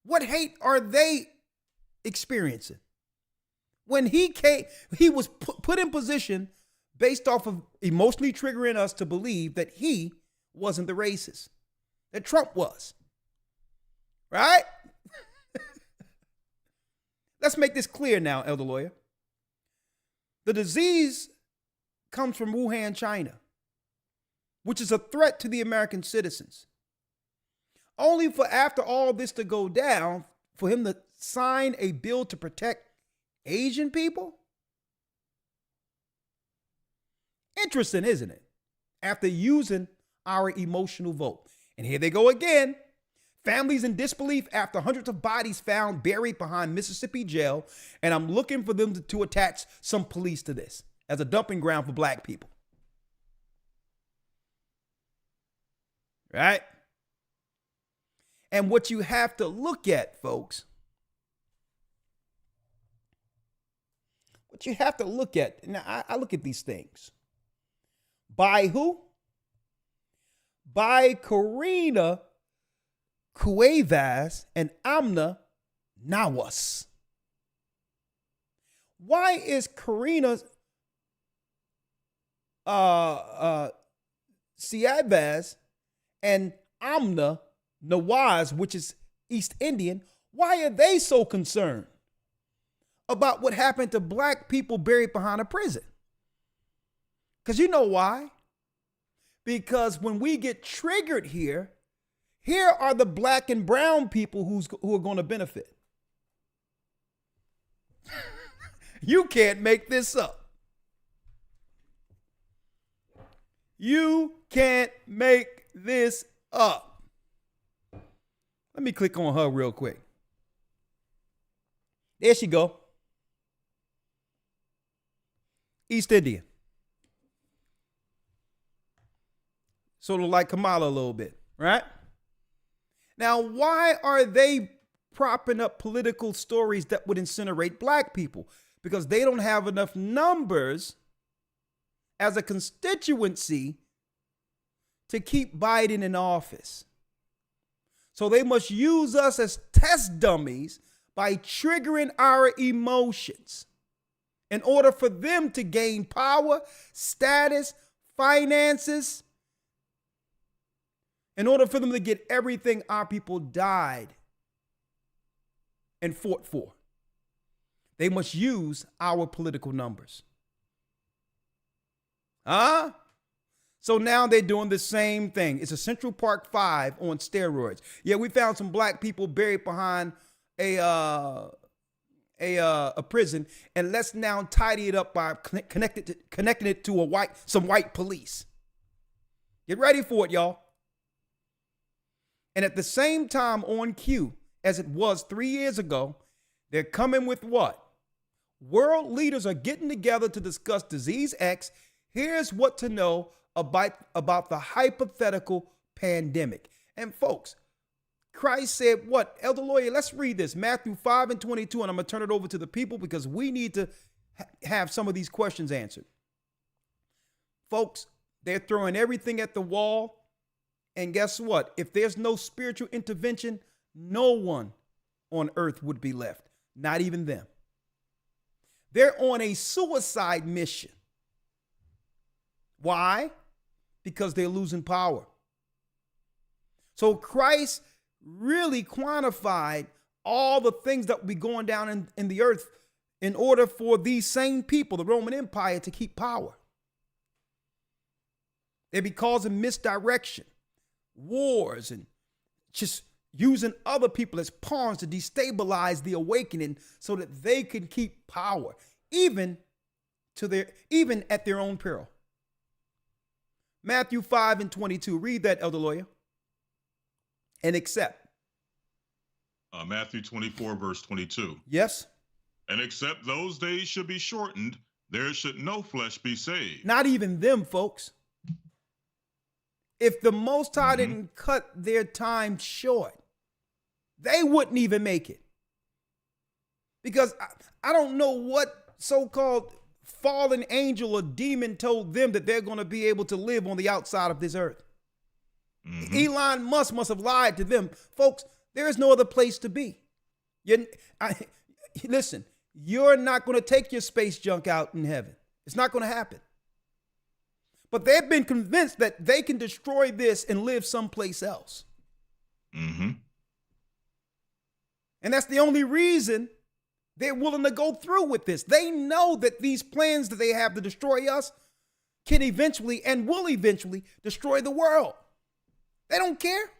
What hate are they experiencing? When he came, he was put in position based off of emotionally triggering us to believe that he wasn't the racist, that Trump was. Right? Let's make this clear now, Elder Lawya. The disease comes from Wuhan, China, which is a threat to the American citizens. Only for after all this to go down, for him to sign a bill to protect Asian people? Interesting, isn't it? After using our emotional vote. And here they go again. Families in disbelief after hundreds of bodies found buried behind Mississippi jail. And I'm looking for them to attach some police to this as a dumping ground for black people. Right? And what you have to look at, folks, what you have to look at, now I look at these things. By who? By Karina Cuevas and Amna Nawas. Why is Karina Cuevas and Amna Nawaz, which is East Indian, why are they so concerned about what happened to black people buried behind a prison? Because you know why? Because when we get triggered here are the black and brown people who are going to benefit. You can't make this up. You can't make this up. Let me click on her real quick. There she go. East Indian. Sort of like Kamala a little bit, right? Now, why are they propping up political stories that would incinerate black people? Because they don't have enough numbers as a constituency to keep Biden in office. So they must use us as test dummies by triggering our emotions in order for them to gain power, status, finances, in order for them to get everything our people died and fought for. They must use our political numbers. So now they're doing the same thing. It's a Central Park 5 on steroids. Yeah, we found some black people buried behind a prison, and let's now tidy it up by connecting it to some white police. Get ready for it, y'all. And at the same time, on cue, as it was 3 years ago, they're coming with what? World leaders are getting together to discuss disease X. Here's what to know about the hypothetical pandemic. And folks, Christ said what? Elder Lawya, let's read this. Matthew 5:22, and I'm going to turn it over to the people because we need to have some of these questions answered. Folks, they're throwing everything at the wall. And guess what? If there's no spiritual intervention, no one on earth would be left, not even them. They're on a suicide mission. Why? Because they're losing power. So Christ really quantified all the things that will be going down in the earth in order for these same people, the Roman Empire, to keep power. They'd be causing misdirection, wars, and just using other people as pawns to destabilize the awakening so that they can keep power, even at their own peril. Matthew 5:22. Read that, Elder Lawyer. And except. Matthew 24, verse 22. Yes. And except those days should be shortened, there should no flesh be saved. Not even them, folks. If the Most High didn't cut their time short, they wouldn't even make it. Because I don't know what so-called fallen angel or demon told them that they're going to be able to live on the outside of this earth. Elon Musk must have lied to them. Folks, there is no other place to be. Listen, you're not going to take your space junk out in heaven. It's not going to happen. But they've been convinced that they can destroy this and live someplace else. And that's the only reason they're willing to go through with this. They know that these plans that they have to destroy us can eventually and will eventually destroy the world. They don't care.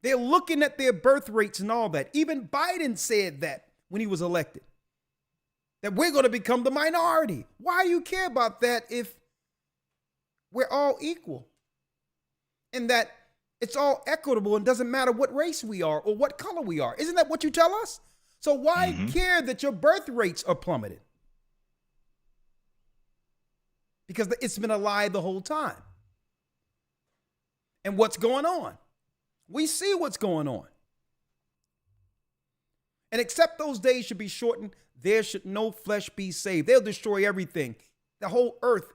They're looking at their birth rates and all that. Even Biden said that when he was elected, that we're going to become the minority. Why do you care about that if we're all equal? And that it's all equitable and doesn't matter what race we are or what color we are. Isn't that what you tell us? So why care that your birth rates are plummeted? Because it's been a lie the whole time. And what's going on? We see what's going on. And except those days should be shortened, there should no flesh be saved. They'll destroy everything, the whole earth,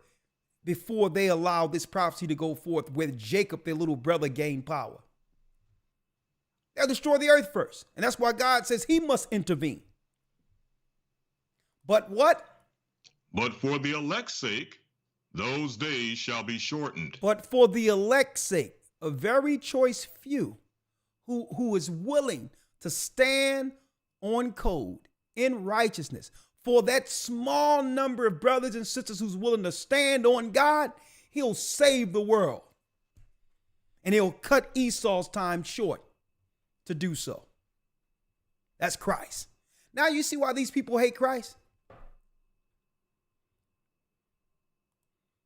before they allow this prophecy to go forth where Jacob, their little brother, gained power. They'll destroy the earth first. And that's why God says he must intervene. But what? But for the elect's sake, those days shall be shortened. But for the elect's sake, a very choice few who is willing to stand on code in righteousness. For that small number of brothers and sisters who's willing to stand on God, he'll save the world. And he'll cut Esau's time short to do so. That's Christ. Now you see why these people hate Christ?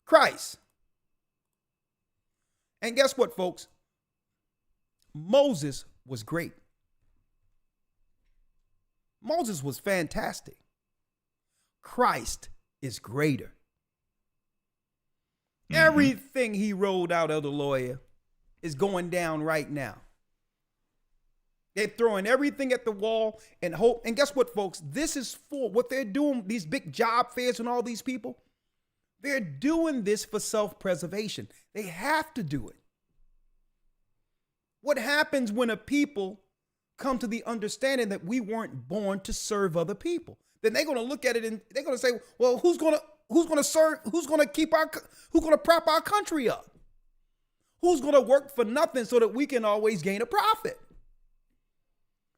Christ. And guess what, folks? Moses was great. Moses was fantastic. Christ is greater. Everything he rolled out, Elder Lawyer, is going down right now. They're throwing everything at the wall and hope. And guess what, folks? This is for what they're doing, these big job fairs and all these people. They're doing this for self-preservation. They have to do it. What happens when a people come to the understanding that we weren't born to serve other people? Then they're going to look at it and they're going to say, well, who's going to serve? Who's going to prop our country up? Who's going to work for nothing so that we can always gain a profit?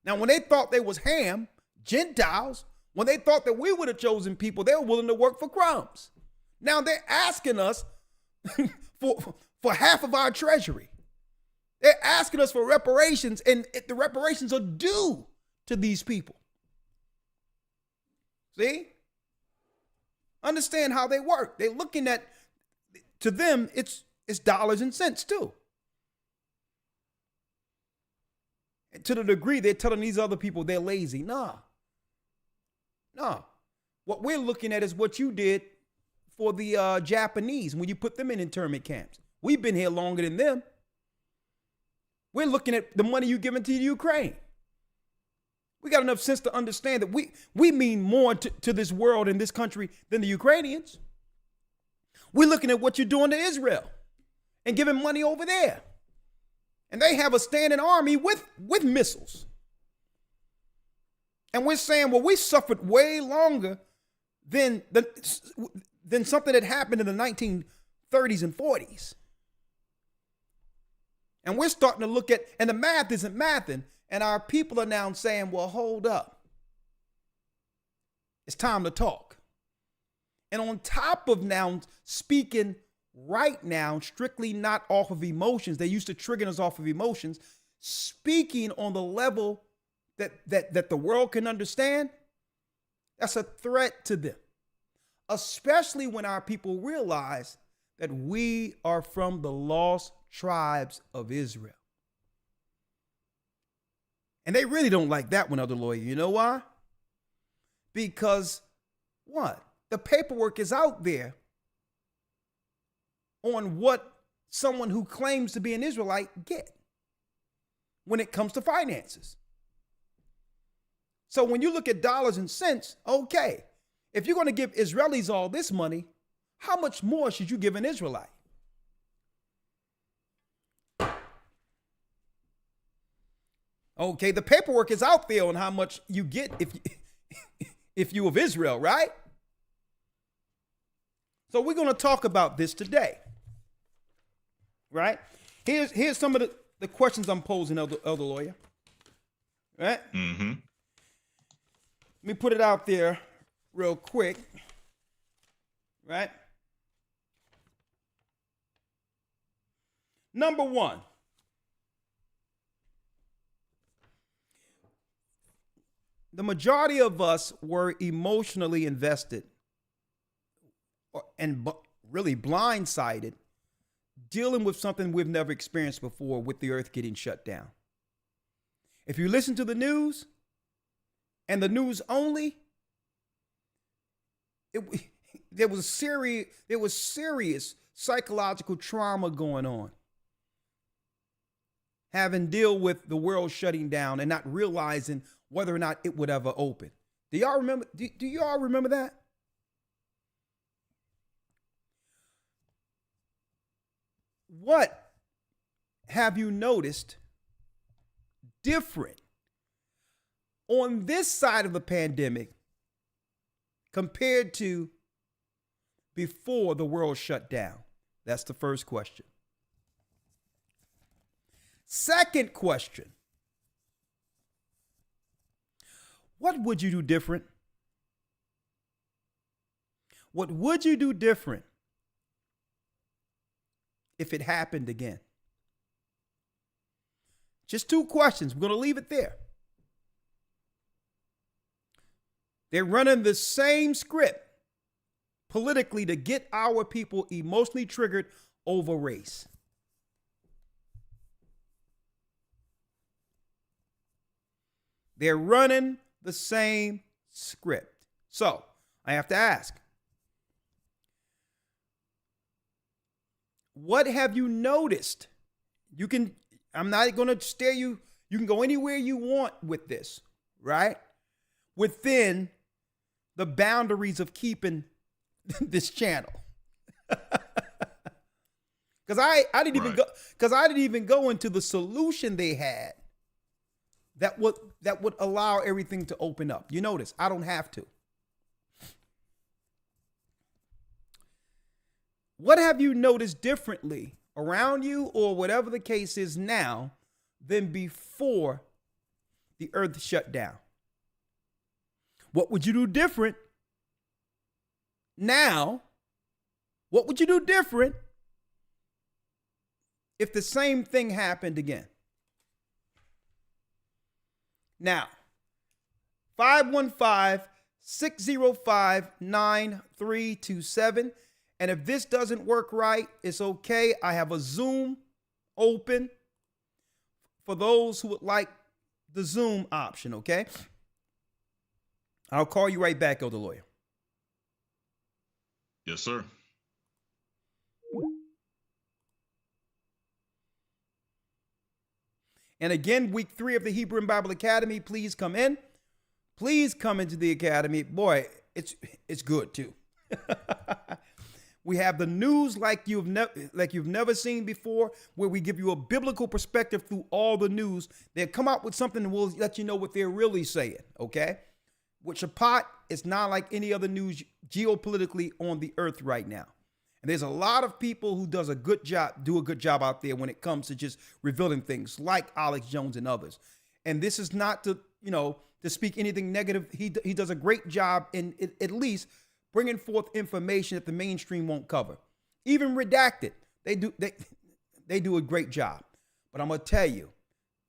Now, when they thought they was Ham, Gentiles, when they thought that we were the chosen people, they were willing to work for crumbs. Now they're asking us for half of our treasury. They're asking us for reparations, and the reparations are due to these people. See? Understand how they work. They're looking at, to them, it's dollars and cents too. And to the degree they're telling these other people they're lazy. Nah. What we're looking at is what you did for the Japanese when you put them in internment camps. We've been here longer than them. We're looking at the money you're giving to the Ukraine. We got enough sense to understand that we mean more to this world and this country than the Ukrainians. We're looking at what you're doing to Israel and giving money over there. And they have a standing army with missiles. And we're saying, well, we suffered way longer than something that happened in the 1930s and 40s. And we're starting to look at, and the math isn't mathing, and our people are now saying, well, hold up. It's time to talk. And on top of now speaking right now, strictly not off of emotions. They used to trigger us off of emotions, speaking on the level that the world can understand. That's a threat to them, especially when our people realize that we are from the lost tribes of Israel. And they really don't like that one, Elder Lawyer. You know why? Because what? The paperwork is out there on what someone who claims to be an Israelite get when it comes to finances. So when you look at dollars and cents, okay, if you're going to give Israelis all this money, how much more should you give an Israelite? Okay, the paperwork is out there on how much you get if you of Israel, right? So we're going to talk about this today, right? Here's some of the questions I'm posing, Elder Lawyer, right? Mm-hmm. Let me put it out there real quick, right? Number one, the majority of us were emotionally invested and really blindsided dealing with something we've never experienced before, with the earth getting shut down. If you listen to the news and the news only, there was serious psychological trauma going on, having deal with the world shutting down and not realizing whether or not it would ever open. Do y'all remember? Do y'all remember that? What have you noticed different on this side of the pandemic compared to before the world shut down? That's the first question. Second question, what would you do different? What would you do different if it happened again? Just two questions. We're going to leave it there. They're running the same script politically to get our people emotionally triggered over race. They're running the same script. So I have to ask, what have you noticed? I'm not going to stare you. You can go anywhere you want with this, right? Within the boundaries of keeping this channel. Because I didn't even go into the solution they had that would allow everything to open up. You notice, I don't have to. What have you noticed differently around you, or whatever the case is now, than before the earth shut down? What would you do different now? What would you do different if the same thing happened again? Now, 515-605-9327. And if this doesn't work right, it's okay. I have a Zoom open for those who would like the Zoom option, okay? I'll call you right back, Elder Lawyer. Yes, sir. And again, week 3 of the Hebrew and Bible Academy, please come in. Please come into the academy. Boy, it's good too. We have the news like you've never seen before, where we give you a biblical perspective through all the news. They'll come out with something and we'll let you know what they're really saying, okay? With Shabbat, it's not like any other news geopolitically on the earth right now. And there's a lot of people who do a good job out there when it comes to just revealing things, like Alex Jones and others. And this is not to speak anything negative. He does a great job in at least bringing forth information that the mainstream won't cover. even redacted. They do a great job. But I'm going to tell you,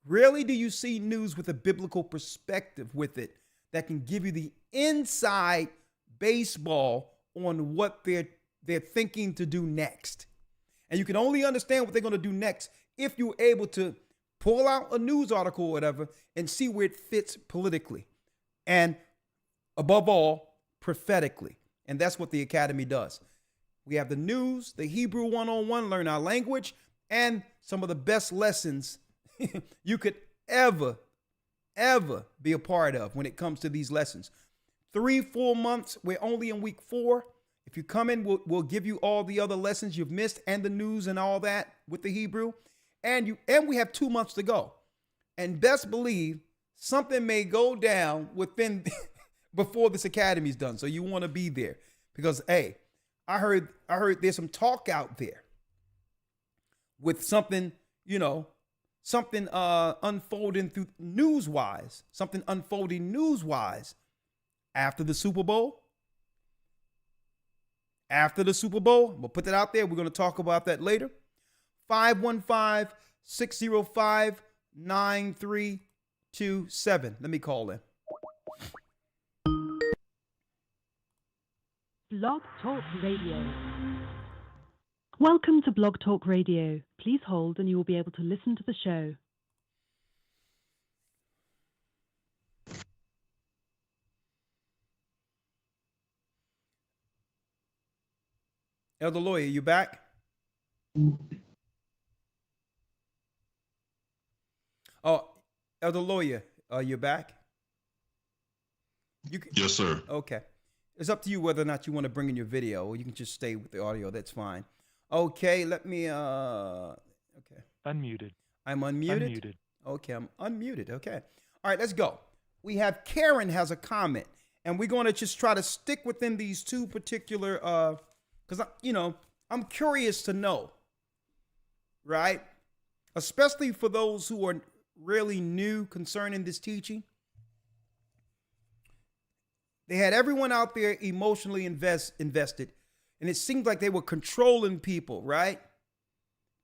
rarely do you see news with a biblical perspective with it that can give you the inside baseball on what they're thinking to do next. And you can only understand what they're going to do next if you're able to pull out a news article or whatever and see where it fits politically and, above all, prophetically. And that's what the Academy does. We have the news, the Hebrew 101, learn our language, and some of the best lessons you could ever be a part of when it comes to these lessons. 3-4 months, we're only in week 4. If you come in, we'll give you all the other lessons you've missed and the news and all that with the Hebrew. And we have 2 months to go. And best believe something may go down within before this academy is done. So you want to be there because, hey, I heard there's some talk out there with something, unfolding through news-wise, something unfolding news-wise after the Super Bowl. After the Super Bowl, we'll put that out there. We're going to talk about that later. 515-605-9327. Let me call in. Blog Talk Radio. Welcome to Blog Talk Radio. Please hold and you will be able to listen to the show. Elder Lawya, you back? Oh, Elder Lawya, you're back? Yes, sir. Okay. It's up to you whether or not you want to bring in your video, or you can just stay with the audio. That's fine. Okay, let me, okay. Unmuted. I'm unmuted? Unmuted. Okay, I'm unmuted. Okay. All right, let's go. We have Karen has a comment, and we're going to just try to stick within these two particular, because, I'm curious to know, right? Especially for those who are really new concerning this teaching. They had everyone out there emotionally invested, and it seemed like they were controlling people, right?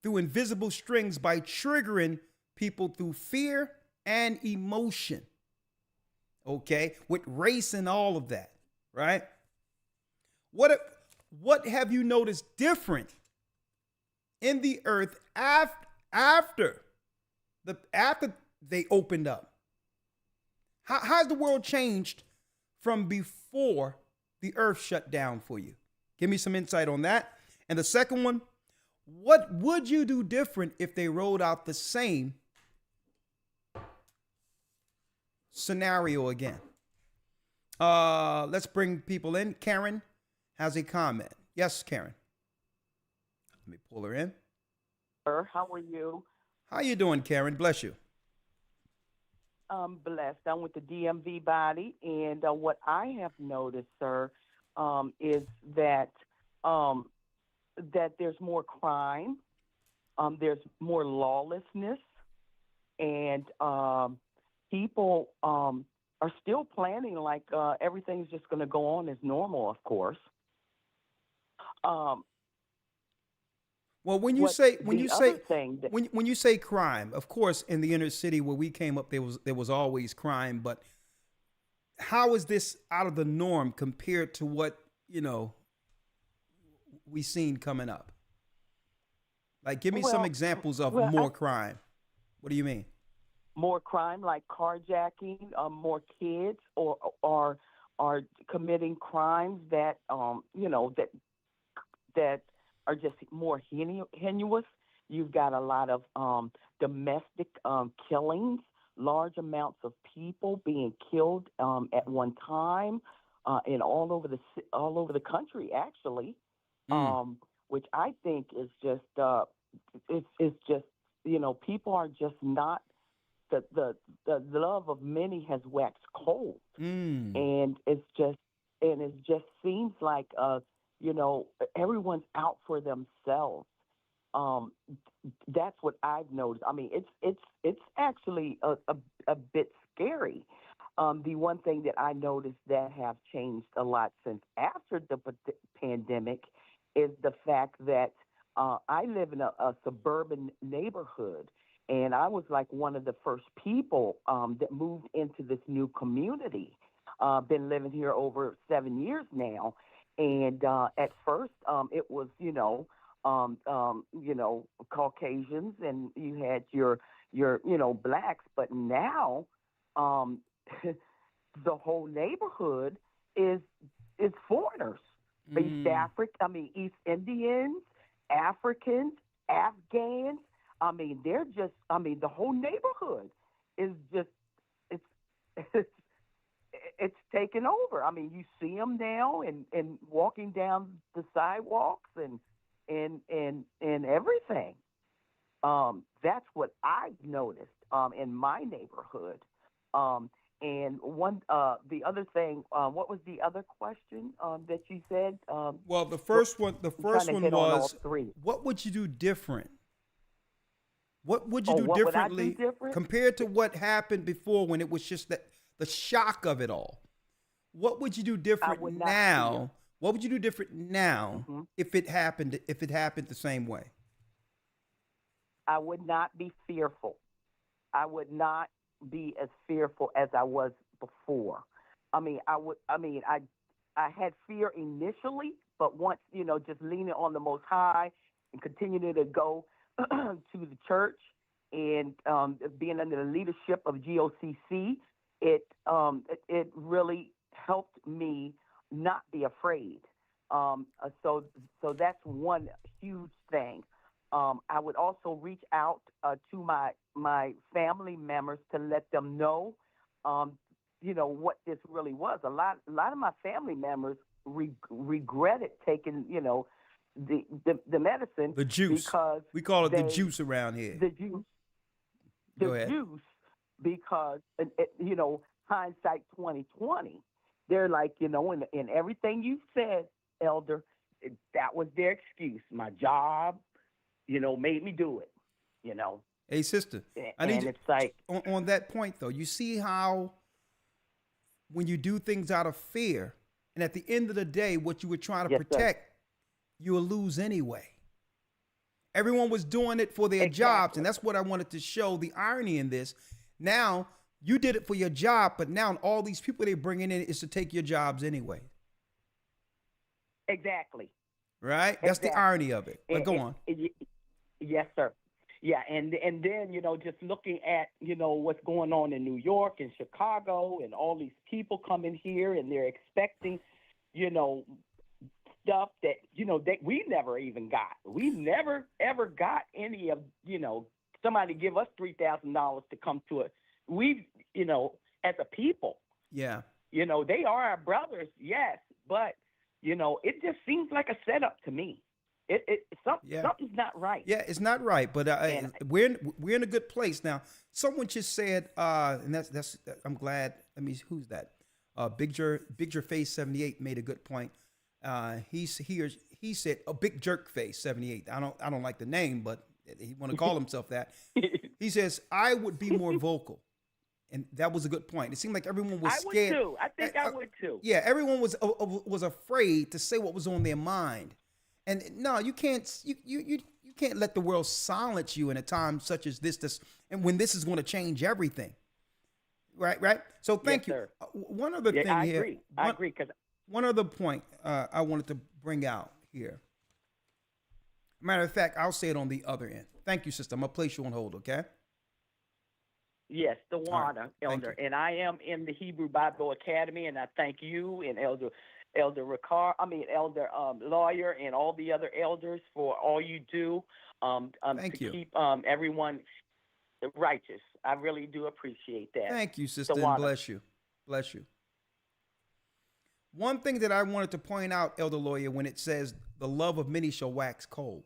Through invisible strings by triggering people through fear and emotion. Okay? With race and all of that, right? What have you noticed different in the earth after they opened up? How's the world changed from before the earth shut down for you? Give me some insight on that. And the second one, what would you do different if they rolled out the same scenario again? Let's bring people in. Karen has a comment. Yes, Karen. Let me pull her in. Sir, how are you? How you doing, Karen? Bless you. I'm blessed. I'm with the DMV body, and what I have noticed, sir, is that there's more crime, there's more lawlessness, and people are still planning like everything's just going to go on as normal, of course. Well, when you say crime, of course, in the inner city where we came up, there was always crime. But how is this out of the norm compared to what we seen coming up? Like, give me some examples of more crime. What do you mean? More crime, like carjacking, more kids, or are committing crimes that that are just more heinous. You've got a lot of domestic killings, large amounts of people being killed at one time, and all over the country, actually, which I think is just it's just people are just not the love of many has waxed cold, and it just seems like everyone's out for themselves. That's what I've noticed. I mean, it's actually a bit scary. The one thing that I noticed that have changed a lot since after the pandemic is the fact that I live in a suburban neighborhood, and I was like one of the first people that moved into this new community. Been living here over 7 years now, and at first it was Caucasians, and you had your blacks, but now the whole neighborhood is foreigners, East Indians, Africans, Afghans. The whole neighborhood is just it's taken over. You see them now and walking down the sidewalks and everything. That's what I've noticed in my neighborhood. And the other thing, what was the other question that you said? Well, the first one was, what would you do different? What would you do differently compared to what happened before, when it was just the shock of it all? What would you do different now? What would you do different now if it happened the same way? I would not be fearful. I would not be as fearful as I was before. I had fear initially, but once, just leaning on the Most High and continuing to go to the church and being under the leadership of GOCC, it really helped me not be afraid. So that's one huge thing. I would also reach out to my family members to let them know, what this really was. A lot of my family members regretted taking, the medicine. The juice. Because we call it the juice around here. The juice. The juice, because, hindsight 2020. They're like, in everything you said, Elder, that was their excuse. My job, made me do it, Hey, sister, I need it's like on that point, though. You see how when you do things out of fear, and at the end of the day, what you were trying to protect, you will lose anyway. Everyone was doing it for their jobs, and that's what I wanted to show, the irony in this. Now, you did it for your job, but now all these people they're bringing in is to take your jobs anyway. Exactly. Right? That's the irony of it. But go on. Yes, sir. Yeah, and then, just looking at, what's going on in New York and Chicago, and all these people coming here, and they're expecting, stuff that, that we never even got. We never, ever got any of, somebody give us $3,000 to come to it. We, as a people. Yeah. They are our brothers, yes, but, it just seems like a setup to me. Something's not right. Yeah, it's not right, but we're in a good place now. Someone just said, and that's I'm glad. Who's that? Big Jerk Face 78 made a good point. He said, Big Jerk Face 78. I don't like the name, but he want to call himself that. He says, I would be more vocal. And that was a good point. It seemed like everyone was scared. I would too. I think I would too. Yeah, everyone was afraid to say what was on their mind. And no, you can't let the world silence you in a time such as this. And when this is going to change everything, right? So thank you. One other thing I here. Agree. I agree. Because one other point I wanted to bring out here. Matter of fact, I'll say it on the other end. Thank you, sister. I'm gonna place you on hold, okay? Yes, the water, Elder. And I am in the Hebrew Bible Academy, and I thank you and Elder Rawchaa, Elder Lawya, and all the other elders for all you do thank to you. Keep everyone righteous. I really do appreciate that. Thank you, sister, and bless you. Bless you. One thing that I wanted to point out, Elder Lawya, when it says the love of many shall wax cold.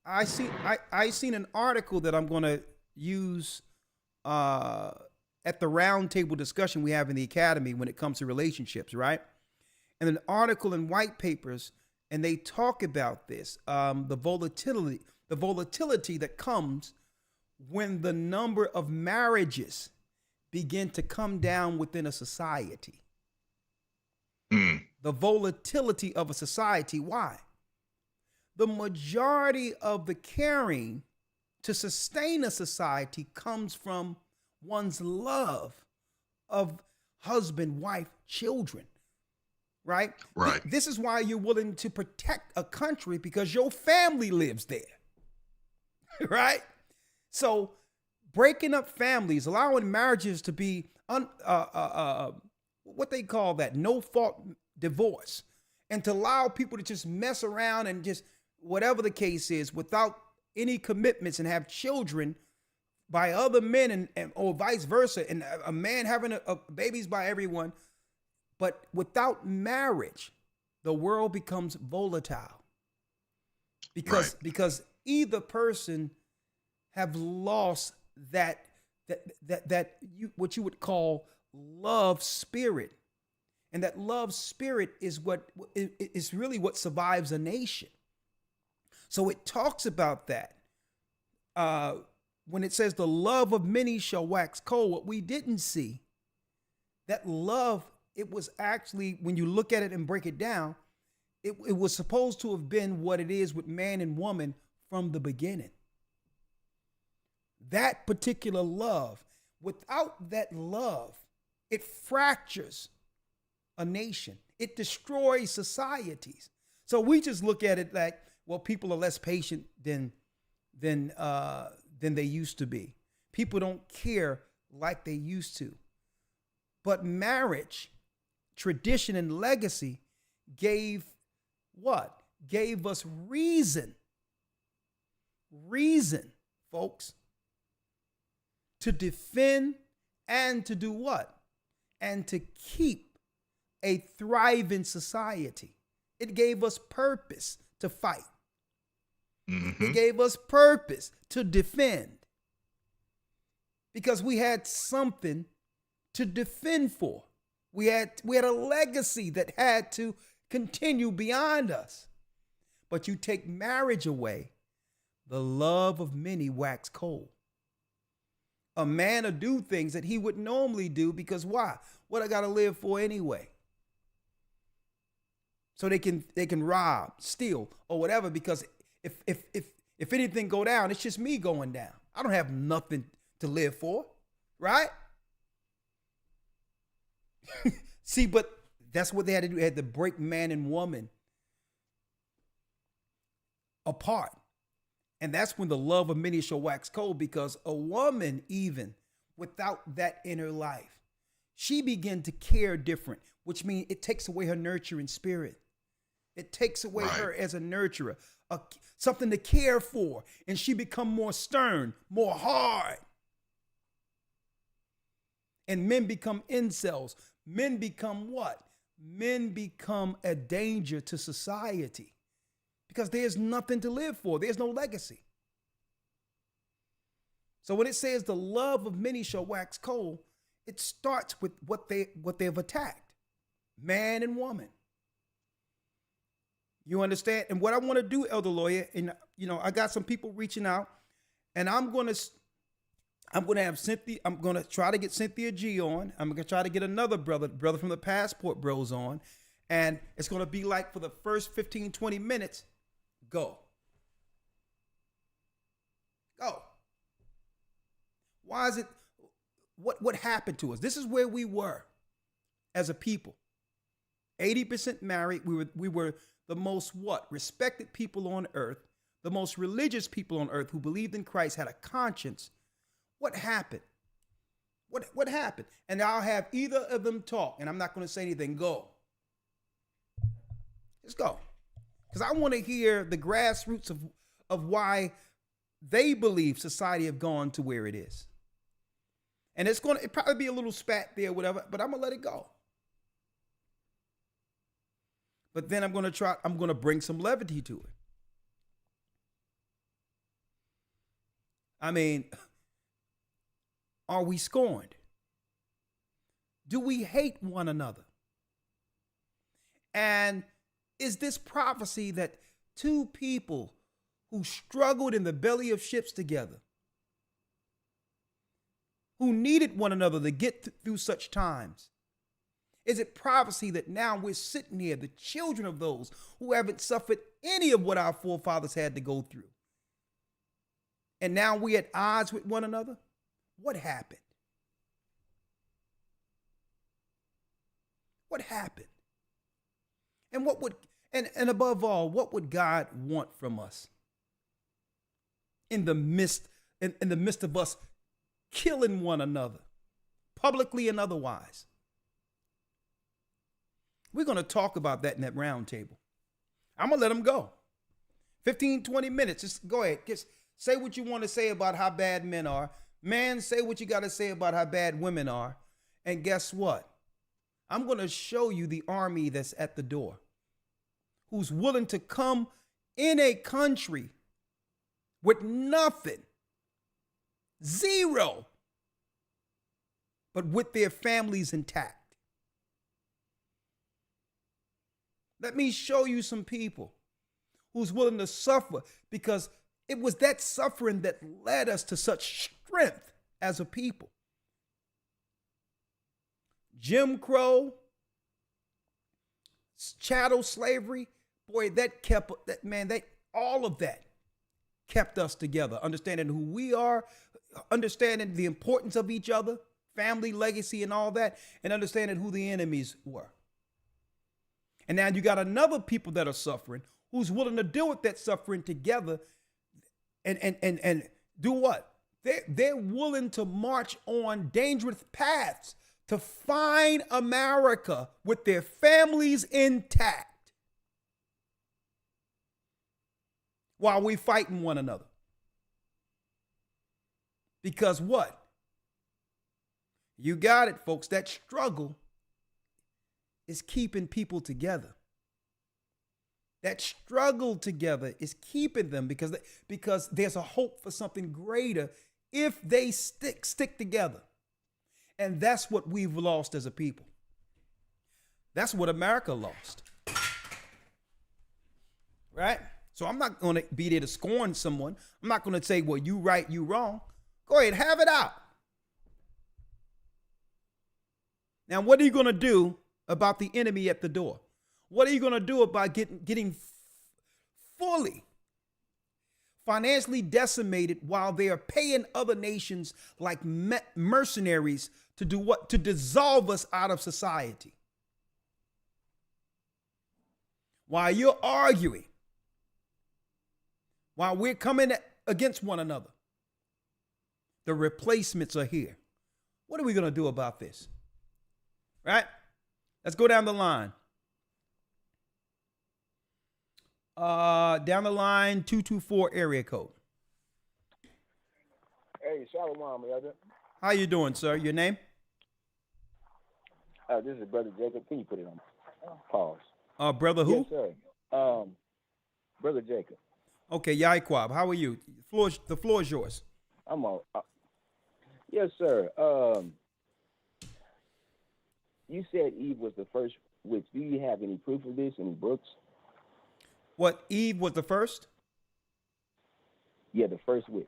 I seen an article that I'm going to use at the roundtable discussion we have in the academy when it comes to relationships, right? And an article in White Papers, and they talk about this, the volatility that comes when the number of marriages begin to come down within a society. the volatility of a society. Why? The majority of the caring to sustain a society comes from one's love of husband, wife, children, right? Right. This is why you're willing to protect a country, because your family lives there, right? So breaking up families, allowing marriages to be what they call that, no-fault divorce, and to allow people to just mess around and just whatever the case is without any commitments and have children by other men and or vice versa, and a man having babies by everyone, but without marriage, the world becomes volatile because either person have lost that what you would call love spirit, and that love spirit is what is really what survives a nation. So it talks about that. When it says the love of many shall wax cold, what we didn't see, that love, it was actually, when you look at it and break it down, it was supposed to have been what it is with man and woman from the beginning. That particular love, without that love, it fractures a nation. It destroys societies. So we just look at it like, well, people are less patient than they used to be. People don't care like they used to. But marriage, tradition, and legacy gave what? Gave us reason, folks, to defend and to do what? And to keep a thriving society. It gave us purpose to fight. It gave us purpose to defend, because we had something to defend for. We had a legacy that had to continue beyond us. But you take marriage away, the love of many wax cold. A man will do things that he would normally do because why? What I got to live for anyway? So they can rob, steal, or whatever, because if anything go down, it's just me going down. I don't have nothing to live for, right? See, but that's what they had to do. They had to break man and woman apart. And that's when the love of many shall wax cold, because a woman, even without that inner life, she began to care different, which means it takes away her nurturing spirit. It takes away her as a nurturer, something to care for, and she become more stern, more hard. And men become incels. Men become what? Men become a danger to society because there's nothing to live for. There's no legacy. So when it says the love of many shall wax cold, it starts with what they've attacked, man and woman. You understand? And what I want to do, Elder Lawya, and I got some people reaching out, and I'm going to have Cynthia. I'm going to try to get Cynthia G on. I'm going to try to get another brother from the Passport Bros on, and it's going to be like for the first 15, 20 minutes, go. Why is it? What happened to us? This is where we were as a people. 80% married. We were the most respected people on earth, the most religious people on earth who believed in Christ, had a conscience. What happened? What happened? And I'll have either of them talk, and I'm not going to say anything. Go. Let's go. Because I want to hear the grassroots of why they believe society have gone to where it is. And it probably be a little spat there, whatever, but I'm going to let it go. But then I'm going to bring some levity to it. I mean, are we scorned? Do we hate one another? And is this prophecy that two people who struggled in the belly of ships together, who needed one another to get through such times, Is it prophecy that now we're sitting here, the children of those who haven't suffered any of what our forefathers had to go through? And now we're at odds with one another? What happened? What happened? And what would, and above all, what would God want from us in the midst of us killing one another, publicly and otherwise? We're going to talk about that in that round table. I'm going to let them go. 15, 20 minutes. Just go ahead. Just say what you want to say about how bad men are. Man, say what you got to say about how bad women are. And guess what? I'm going to show you the army that's at the door, who's willing to come in a country with nothing, zero, but with their families intact. Let me show you some people who's willing to suffer, because it was that suffering that led us to such strength as a people. Jim Crow, chattel slavery, boy, all of that kept us together, understanding who we are, understanding the importance of each other, family, legacy, and all that, and understanding who the enemies were. And now you got another people that are suffering who's willing to deal with that suffering together and do what? They're willing to march on dangerous paths to find America with their families intact while we fighting one another. Because what? You got it, folks. That struggle is keeping people together. That struggle together is keeping them because there's a hope for something greater if they stick together. And that's what we've lost as a people. That's what America lost. Right? So I'm not going to be there to scorn someone. I'm not going to say, well, you right, you wrong. Go ahead, have it out. Now, what are you going to do about the enemy at the door? What are you going to do about getting fully financially decimated while they are paying other nations like mercenaries to do what? To dissolve us out of society. While you're arguing, while we're coming against one another, the replacements are here. What are we going to do about this? Right? Let's go down the line. Down the line, 224 area code. Hey, Shalom, Elder. How you doing, sir? Your name? This is Brother Jacob. Can you put it on pause? Brother who? Yes, sir. Brother Jacob. Okay, Yaikwab, how are you? The floor is yours. I'm all. Yes, sir. You said Eve was the first witch. Do you have any proof of this? Any books? What, Eve was the first? Yeah, the first witch.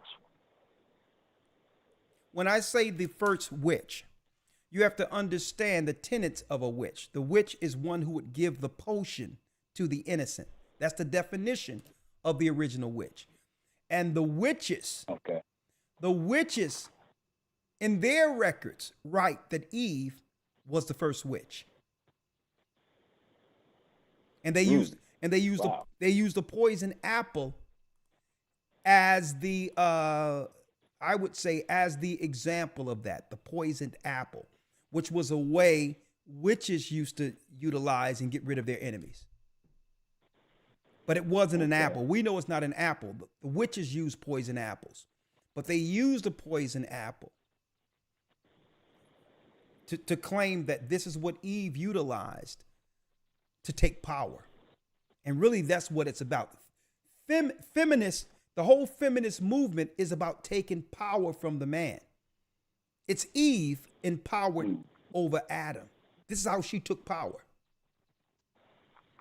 When I say the first witch, you have to understand the tenets of a witch. The witch is one who would give the potion to the innocent. That's the definition of the original witch. And the witches, in their records write that Eve was the first witch. And they used the poison apple as the I would say as the example of that, the poisoned apple, which was a way witches used to utilize and get rid of their enemies. But it wasn't an apple. We know it's not an apple. The witches used poison apples, but they used a poison apple to claim that this is what Eve utilized to take power. And really, that's what it's about. Feminists, the whole feminist movement is about taking power from the man. It's Eve empowered over Adam. This is how she took power.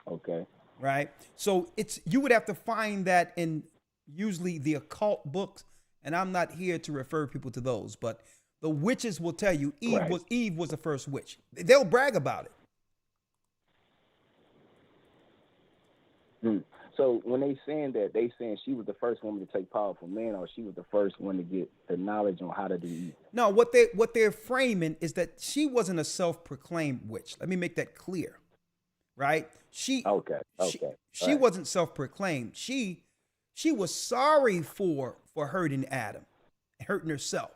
Okay. Right? So you would have to find that in usually the occult books, and I'm not here to refer people to those, but the witches will tell you Eve was the first witch. They'll brag about it. So when they saying that, they saying she was the first woman to take power from men, or she was the first one to get the knowledge on how to do evil? No, what they're framing is that she wasn't a self-proclaimed witch. Let me make that clear, right? She Right. wasn't self-proclaimed. She was sorry for hurting Adam, hurting herself.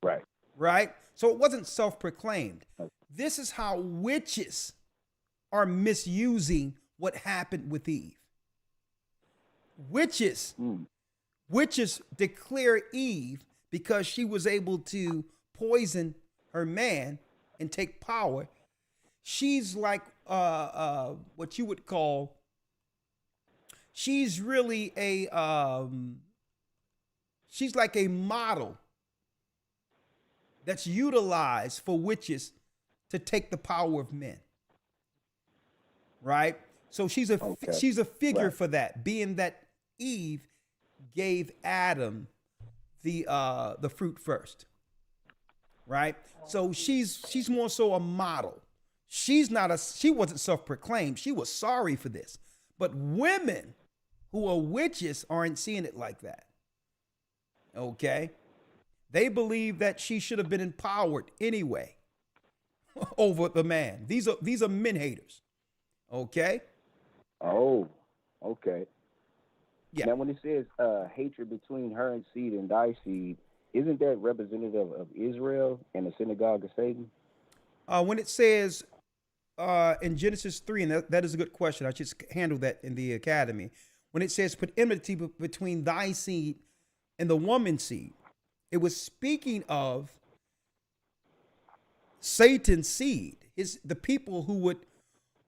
Right. Right? So it wasn't self-proclaimed. This is how witches are misusing what happened with Eve. Witches declare Eve because she was able to poison her man and take power. She's like what you would call, she's really she's like a model that's utilized for witches to take the power of men. Right? So she's a figure for that, being that Eve gave Adam the fruit first. Right? So she's more so a model. She wasn't self-proclaimed. She was sorry for this. But women who are witches aren't seeing it like that. Okay? They believe that she should have been empowered anyway over the man. These are men haters. Okay? Oh, okay. Yeah. Now, when it says hatred between her and seed and thy seed, isn't that representative of Israel and the synagogue of Satan? When it says in Genesis 3, and that is a good question. I just handled that in the academy. When it says put enmity between thy seed and the woman's seed, it was speaking of Satan's seed, the people who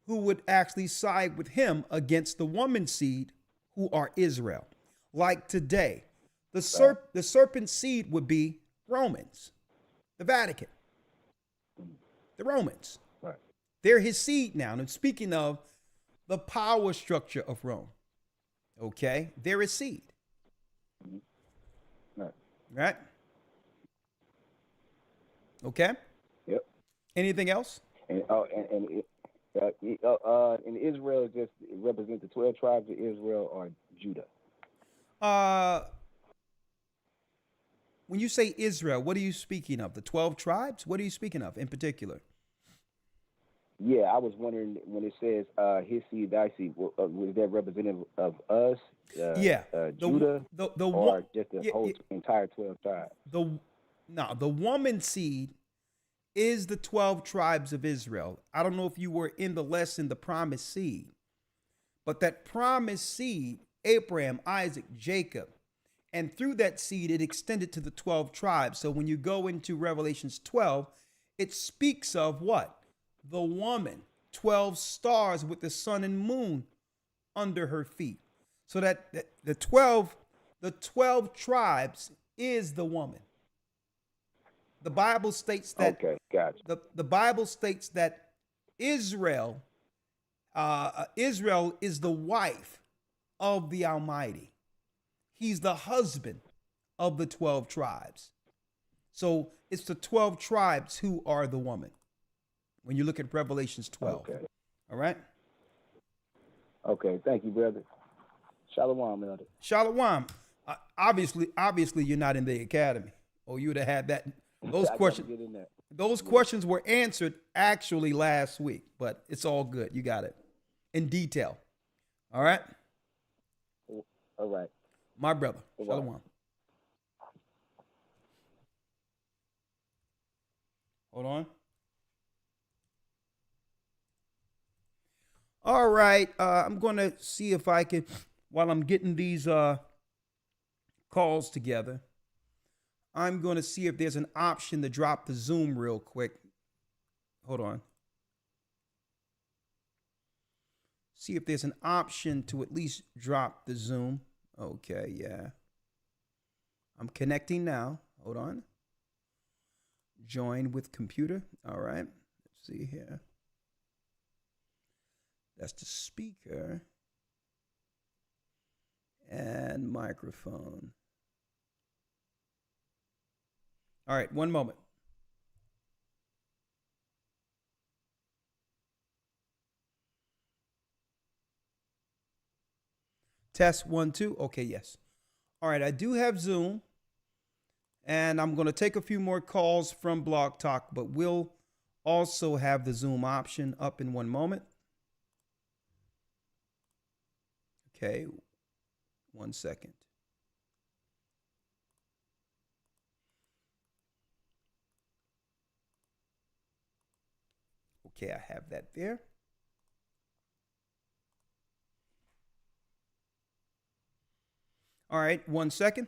would actually side with him against the woman's seed, who are Israel. Like today, the serpent seed would be Romans, the Vatican, the Romans. Right. They're his seed now. And speaking of the power structure of Rome, okay, they're his seed. Right. Right? Okay? Yep. Anything else? And Israel just represents the 12 tribes of Israel or Judah? When you say Israel, what are you speaking of? The 12 tribes? What are you speaking of in particular? Yeah, I was wondering when it says his seed, thy seed, was that representative of us? Judah, or just the whole entire 12 tribes? The woman seed is the 12 tribes of Israel. I don't know if you were in the lesson, the promised seed, but that promised seed, Abraham, Isaac, Jacob, and through that seed, it extended to the 12 tribes. So when you go into Revelations 12, it speaks of what? The woman, 12 stars with the sun and moon under her feet. So that the 12 tribes is the woman. The Bible states that. Okay, gotcha. The Bible states that Israel is the wife of the Almighty. He's the husband of the 12 tribes. So it's the 12 tribes who are the woman. When you look at Revelations 12. Okay. All right? Okay, thank you, brother. Shalom, Elder. Shalom. Obviously, you're not in the academy, or you would have had that. Those questions were answered actually last week, but it's all good. You got it in detail. All right? All right. My brother. All right. Shalom. Hold on. All right. I'm going to see if I can, while I'm getting these calls together, I'm going to see if there's an option to drop the Zoom real quick. Hold on. See if there's an option to at least drop the Zoom. Okay, yeah. I'm connecting now. Hold on. Join with computer. All right. Let's see here. That's the speaker and microphone. All right, one moment. Test 1, 2. Okay, yes. All right, I do have Zoom, and I'm going to take a few more calls from Blog Talk, but we'll also have the Zoom option up in one moment. Okay, 1 second. Okay, I have that there. All right, 1 second.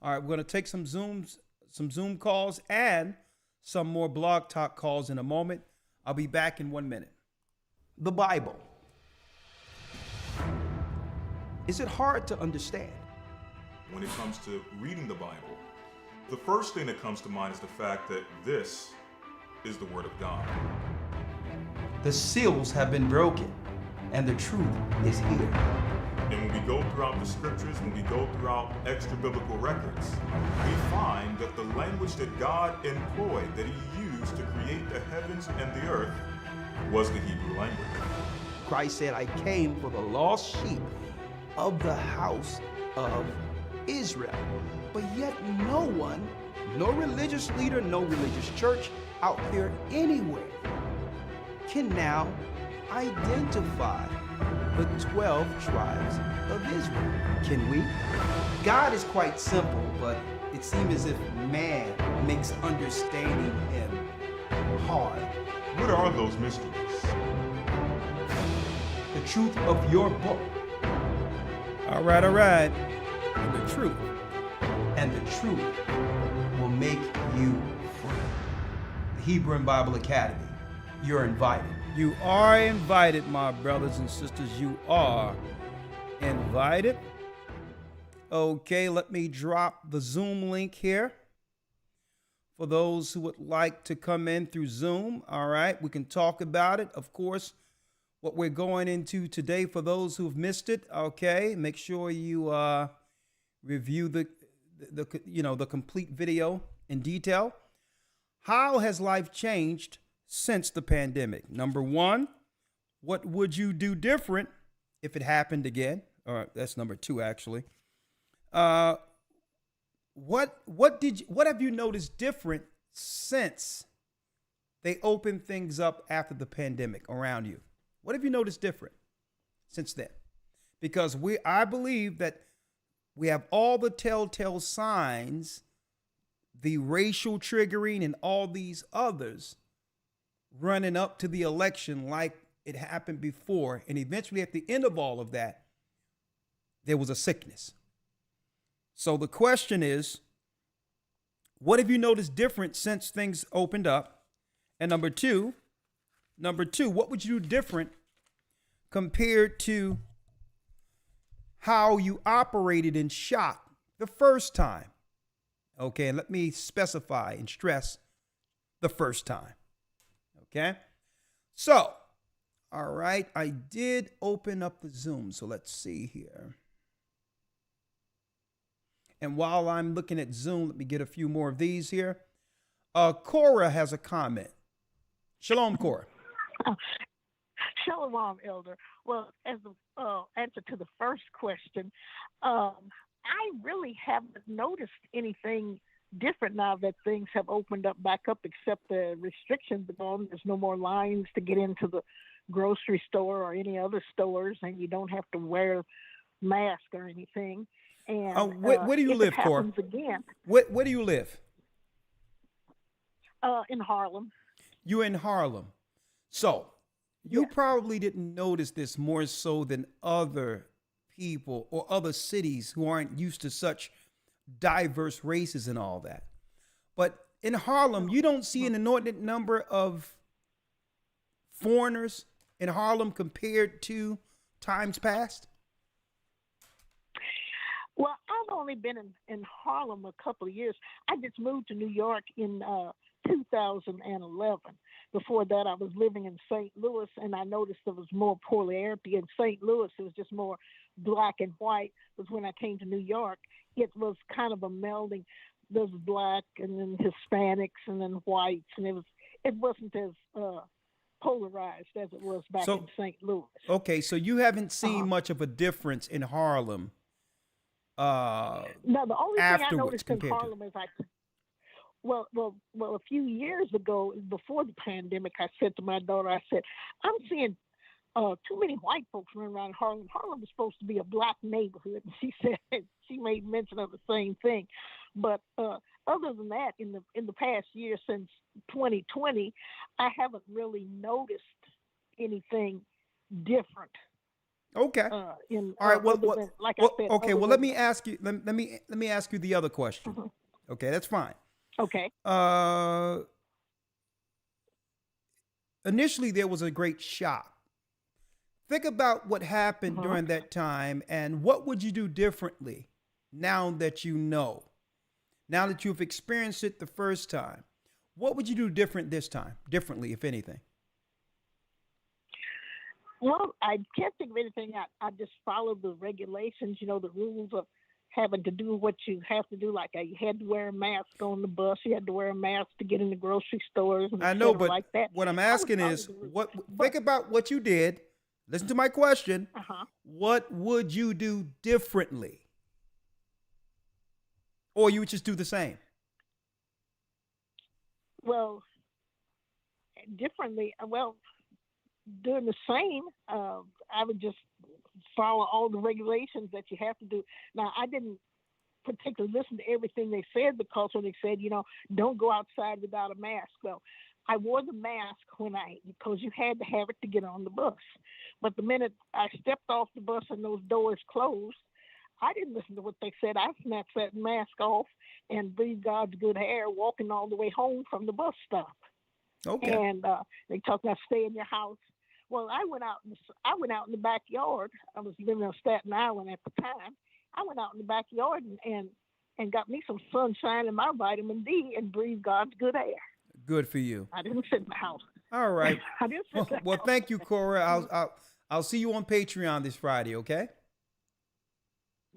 All right, we're going to take some Zoom calls and some more Blog Talk calls in a moment. I'll be back in 1 minute. The Bible. Is it hard to understand? When it comes to reading the Bible, the first thing that comes to mind is the fact that this is the Word of God. The seals have been broken, and the truth is here. And when we go throughout the scriptures, when we go throughout extra biblical records, we find that the language that God employed, that He used to create the heavens and the earth, was the Hebrew language. Christ said, I came for the lost sheep of the house of Israel. But yet no one, no religious leader, no religious church out there anywhere can now identify the 12 tribes of Israel. Can we? God is quite simple, but it seems as if man makes understanding Him hard. What are those mysteries? The truth of your book. All right. And the truth. And the truth will make you free. The Hebrew and Bible Academy. You're invited. You are invited, my brothers and sisters. You are invited. Okay, let me drop the Zoom link here for those who would like to come in through Zoom. All right, we can talk about it. Of course, what we're going into today, for those who've missed it, okay, make sure you review the complete video in detail. How has life changed since the pandemic? Number one, what would you do different if it happened again? All right, that's number two, actually. What have you noticed different since they opened things up after the pandemic around you? What have you noticed different since then? Because I believe that we have all the telltale signs, the racial triggering and all these others running up to the election like it happened before. And eventually at the end of all of that, there was a sickness. So the question is, what have you noticed different since things opened up? And number two, what would you do different compared to how you operated and shot the first time? Okay, and let me specify and stress the first time. Okay, so, all right, I did open up the Zoom, so let's see here. And while I'm looking at Zoom, let me get a few more of these here. Cora has a comment. Shalom, Cora. Shalom, Elder. Well, as the answer to the first question, I really haven't noticed anything different now that things have opened up back up, except the restrictions are gone. There's no more lines to get into the grocery store or any other stores, and you don't have to wear mask or anything. And where do you live, Cora? Again, where do you live? In Harlem. You're in Harlem. So you probably didn't notice this more so than other people or other cities who aren't used to such diverse races and all that. But in Harlem, you don't see an inordinate number of foreigners in Harlem compared to times past. Well, I've only been in Harlem a couple of years. I just moved to New York in 2011. Before that, I was living in St. Louis, and I noticed there was more popularity in St. Louis. It was just more black and white was when I came to New York. It was kind of a melding. There's black and then Hispanics and then whites, and it wasn't as polarized as it was back in St. Louis. Okay, so you haven't seen much of a difference in Harlem. No, the only thing I noticed in Harlem is a few years ago, before the pandemic, I said to my daughter, I said, I'm seeing too many white folks running around Harlem. Harlem is supposed to be a black neighborhood. And she said, she made mention of the same thing. But other than that, in the past year since 2020, I haven't really noticed anything different. Okay. All right. Okay. Well, let me ask you. Let me ask you the other question. Okay, that's fine. Okay. Initially, there was a great shock. Think about what happened during that time, and what would you do differently now that you know? Now that you've experienced it the first time, what would you do differently, if anything? Well, I can't think of anything. I just followed the regulations, the rules of having to do what you have to do. Like you had to wear a mask on the bus. You had to wear a mask to get in the grocery stores. And I know, but like that. What I'm asking is, think about what you did. Listen to my question. What would you do differently? Or you would just do the same? Well, differently, doing the same, I would just follow all the regulations that you have to do. Now, I didn't particularly listen to everything they said, because when they said, don't go outside without a mask. Well, I wore the mask because you had to have it to get on the bus. But the minute I stepped off the bus and those doors closed, I didn't listen to what they said. I snatched that mask off and breathed God's good air, walking all the way home from the bus stop. Okay. And they talked about stay in your house. Well, I went out in the backyard. I was living on Staten Island at the time. I went out in the backyard and got me some sunshine and my vitamin D and breathed God's good air. Good for you. I didn't sit in the house. All right. I didn't sit in the well, house. thank you, Cora. I'll see you on Patreon this Friday, okay?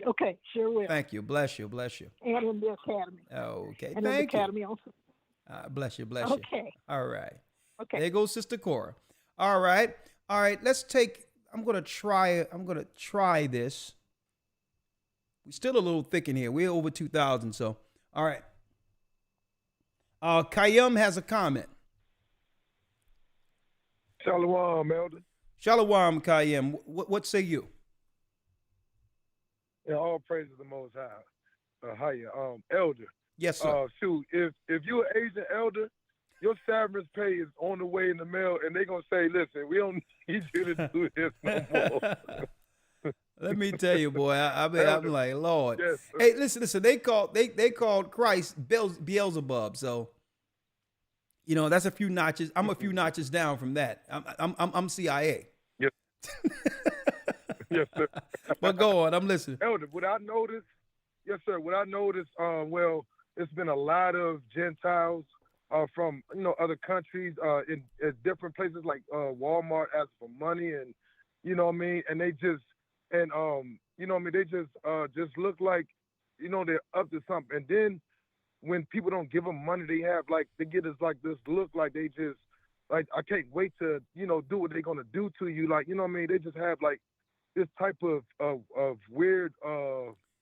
Okay, sure will. Thank you. Bless you. Bless you. And in the academy. Okay. And thank in the academy you. also. Bless you. Bless you. Okay. All right. Okay. There goes Sister Cora. All right. I'm going to try this. We're still a little thick in here. We're over 2,000. So, all right. Kayum has a comment. Shalom, Elder. Shalom, Kayum. What say you? Yeah, all praise to the Most High. Hiya. Elder. Yes, sir. Shoot, if you're an Asian elder, your severance pay is on the way in the mail, and they're going to say, listen, we don't need you to do this no more. Let me tell you, boy, I'm like, Lord. Yes, hey, listen, they called Christ Beelzebub, so that's a few notches. I'm a few notches down from that. I'm CIA. Yes. Yes, sir. But go on, I'm listening. Elder, what I noticed, yes, sir, it's been a lot of Gentiles from other countries in different places like Walmart asking for money, and and they just they just look like they're up to something. And then when people don't give them money, they get this look like they just I can't wait to do what they're gonna do to you, they just have this type of weird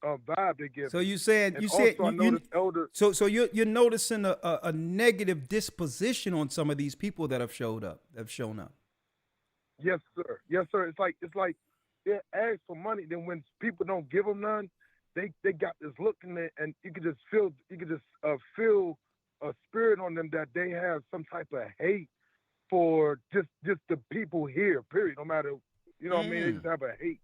vibe they give. So you're noticing a negative disposition on some of these people that have shown up. Yes, sir. Yes, sir. It's like they ask for money. Then when people don't give them none, they got this look in there, and you could just feel a spirit on them that they have some type of hate for just the people here. Period. No matter they just have a hate.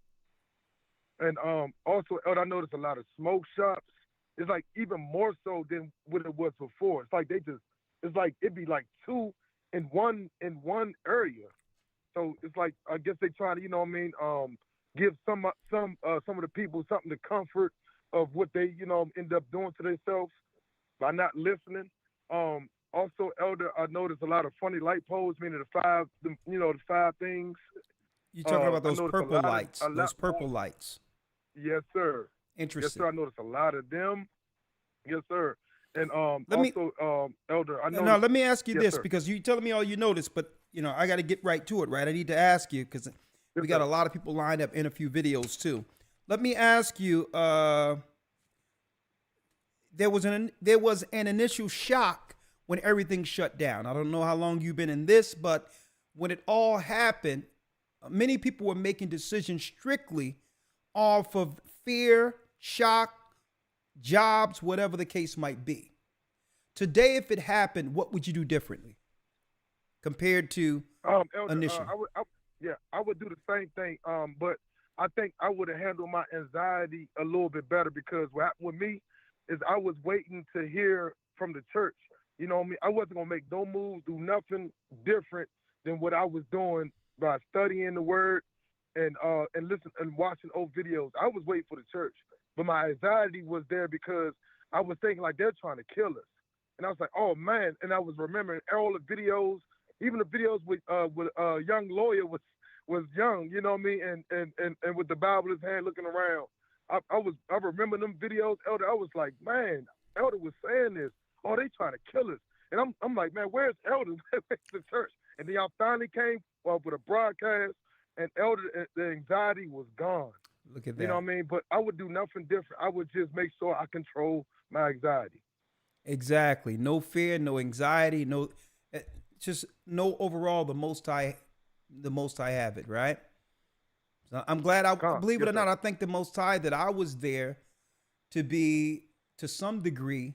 And also, I noticed a lot of smoke shops. It's like even more so than what it was before. It's like it'd be like two in one area. So it's like I guess they try to give some of the people something to comfort of what they end up doing to themselves by not listening. Also, Elder, I noticed a lot of funny light poles, meaning the five things. You're talking about those purple lights. Those purple lights. Yes, sir. Interesting. Yes, sir. I noticed a lot of them. Yes, sir. And Elder, I know. No, let me ask you yes, this, sir. because you telling me all you noticed, but I got to get right to it, right? I need to ask you because we got a lot of people lined up in a few videos too. Let me ask you. There was an initial shock when everything shut down. I don't know how long you've been in this, but when it all happened, many people were making decisions strictly off of fear, shock, jobs, whatever the case might be. Today, if it happened, what would you do differently compared to Elder, initially? I would do the same thing. But I think I would have handled my anxiety a little bit better, because what happened with me is I was waiting to hear from the church. You know what I mean? I wasn't gonna make no moves, do nothing different than what I was doing by studying the word and listen and watching old videos. I was waiting for the church, but my anxiety was there because I was thinking like they're trying to kill us, and I was like, oh man! And I was remembering all the videos, even the videos with young Lawya was young, you know what I mean, and with the Bible in his hand looking around. I remember them videos, Elder. I was like, man, Elder was saying this. Oh, they trying to kill us. And I'm like, man, where's Elder? Where's the church? And then y'all finally came with a broadcast, and Elder, the anxiety was gone. Look at that. You know what I mean? But I would do nothing different. I would just make sure I control my anxiety. Exactly. No fear, no anxiety, just know overall the Most High have it, right? So I'm glad. Believe it or not, I think the Most High that I was there to be, to some degree,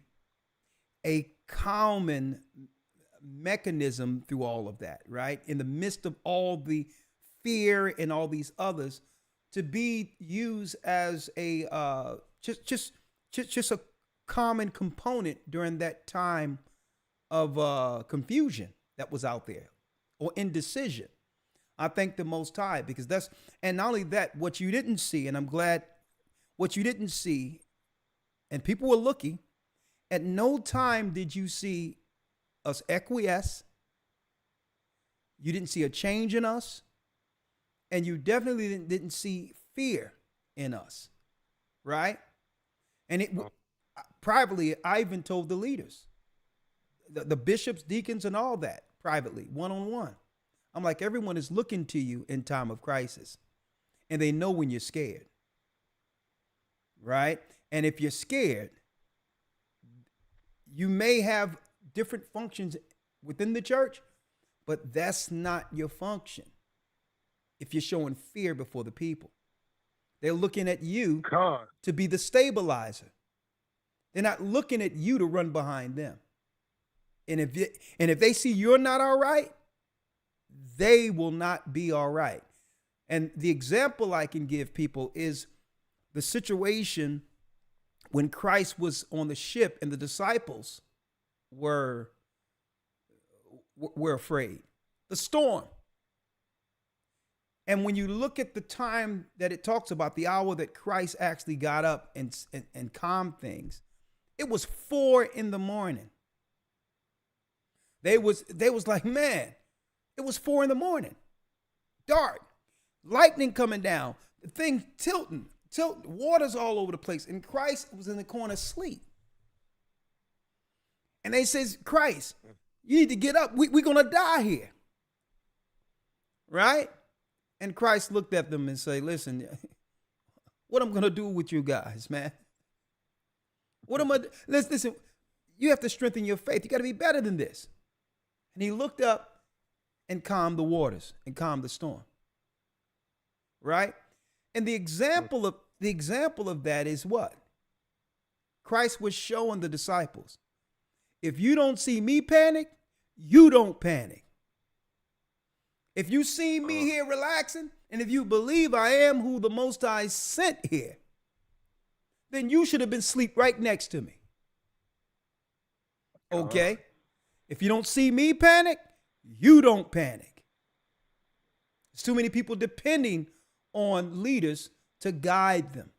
a calming mechanism through all of that, right? In the midst of all the fear and all these others, to be used as a just a common component during that time of confusion that was out there, or indecision. I thank the Most High, because and not only that, what you didn't see, and I'm glad what you didn't see, and people were looking, at no time did you see us acquiesce. You didn't see a change in us, and you definitely didn't see fear in us, right? And privately, I even told the leaders, the bishops, deacons, and all that, privately, one-on-one. I'm like, everyone is looking to you in time of crisis, and they know when you're scared, right? And if you're scared, you may have different functions within the church, but that's not your function. If you're showing fear before the people, they're looking at you to be the stabilizer. They're not looking at you to run behind them. And if they see you're not all right, they will not be all right. And the example I can give people is the situation when Christ was on the ship and the disciples were afraid. The storm. And when you look at the time that it talks about, the hour that Christ actually got up and calmed things, it was 4 a.m. They was like, man, it was 4 a.m. Dark, lightning coming down, the thing tilting, water's all over the place. And Christ was in the corner asleep. And they says, Christ, you need to get up. We're going to die here. Right? And Christ looked at them and said, listen, what I'm going to do with you guys, man? What am I? Listen, you have to strengthen your faith. You got to be better than this. And he looked up and calmed the waters and calmed the storm. Right? And the example of that is what? Christ was showing the disciples, if you don't see me panic, you don't panic. If you see me here relaxing, and if you believe I am who the Most High sent here, then you should have been asleep right next to me. Okay? If you don't see me panic, you don't panic. There's too many people depending on leaders to guide them.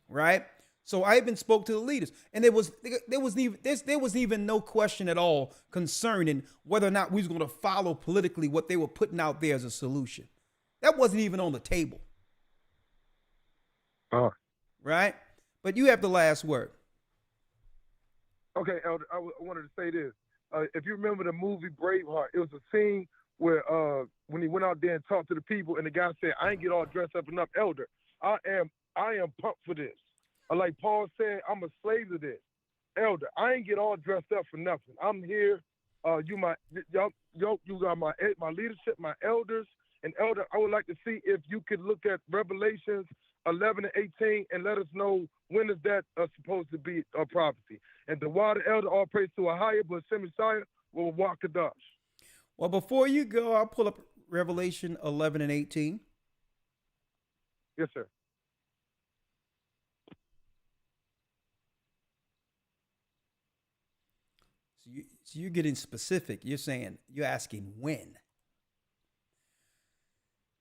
Right? So I even spoke to the leaders, and there was even no question at all concerning whether or not we was going to follow politically what they were putting out there as a solution. That wasn't even on the table. Right? But you have the last word. Okay, Elder, I wanted to say this. If you remember the movie Braveheart, it was a scene where when he went out there and talked to the people, and the guy said, "I ain't get all dressed up enough, Elder. I am pumped for this." Like Paul said, I'm a slave to this, Elder. I ain't get all dressed up for nothing. I'm here. You got my leadership, my elders, and Elder. I would like to see if you could look at Revelations 11 and 18 and let us know when is that supposed to be a prophecy. And the water, Elder, all praise to a higher, but Messiah will walk the dash. Well, before you go, I'll pull up Revelation 11 and 18. Yes, sir. So you're getting specific. You're asking when.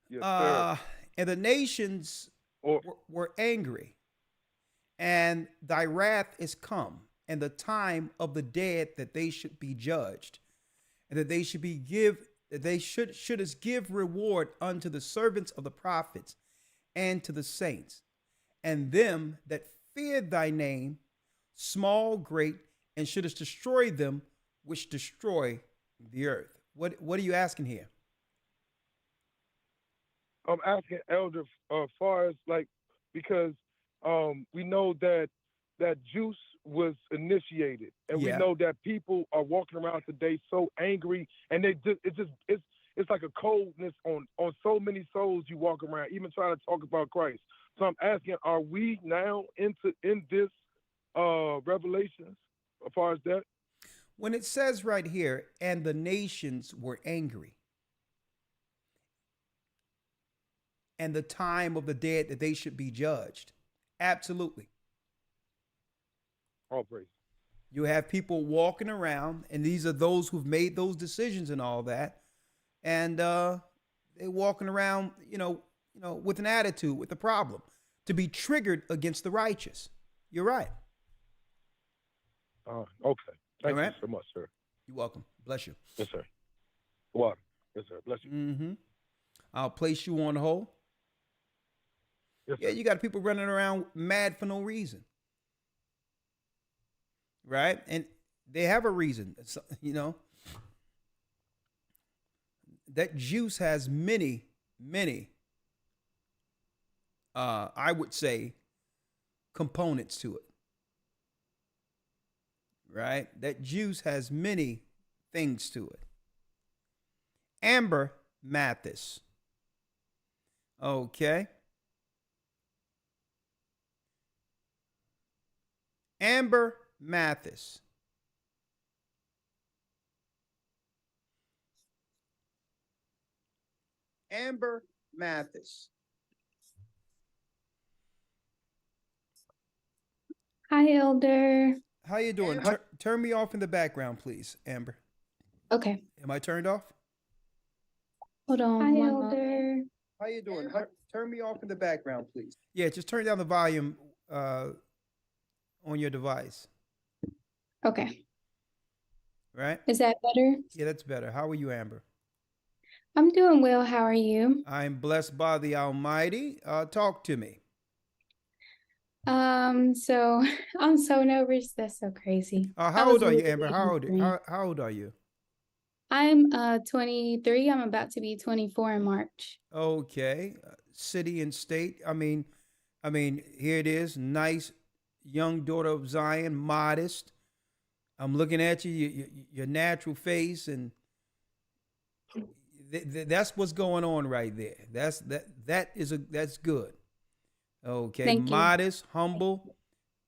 Yes, sir. And the nations were angry, and thy wrath is come, and the time of the dead that they should be judged, and that they should give reward unto the servants of the prophets and to the saints, and them that fear thy name, small, great, and shouldest destroy them which destroy the earth. What are you asking here? I'm asking Elder as far as because we know that juice was initiated, and we know that people are walking around today so angry, and it's like a coldness on so many souls you walk around, even trying to talk about Christ. So I'm asking, are we now in this Revelations as far as that? When it says right here, and the nations were angry, and the time of the dead that they should be judged. Absolutely. All praise. You have people walking around, and these are those who've made those decisions and all that, and they're walking around, with an attitude, with a problem, to be triggered against the righteous. You're right. Okay. Thank you so much, sir. You're welcome. Bless you. Yes, sir. Water. Yes, sir. Bless you. Mm-hmm. I'll place you on hold. Yes, yeah, sir. You got people running around mad for no reason. Right? And they have a reason, That juice has many, I would say, components to it. Right? That juice has many things to it. Amber Mathis. Okay. Amber Mathis. Amber Mathis. Hi, Elder. How you doing? Turn me off in the background, please, Amber. Okay. Am I turned off? Hold on. Hi, Elder. How you doing? Turn me off in the background, please. Yeah, just turn down the volume on your device. Okay. Right? Is that better? Yeah, that's better. How are you, Amber? I'm doing well. How are you? I'm blessed by the Almighty. Talk to me. So I'm so nervous. That's so crazy. How old are you, Amber? How old are you? I'm 23. I'm about to be 24 in March. Okay. City and state. I mean, here it is. Nice young daughter of Zion, modest. I'm looking at you, your natural face, and that's what's going on right there. That's good. Okay. Thank you. Modest, humble.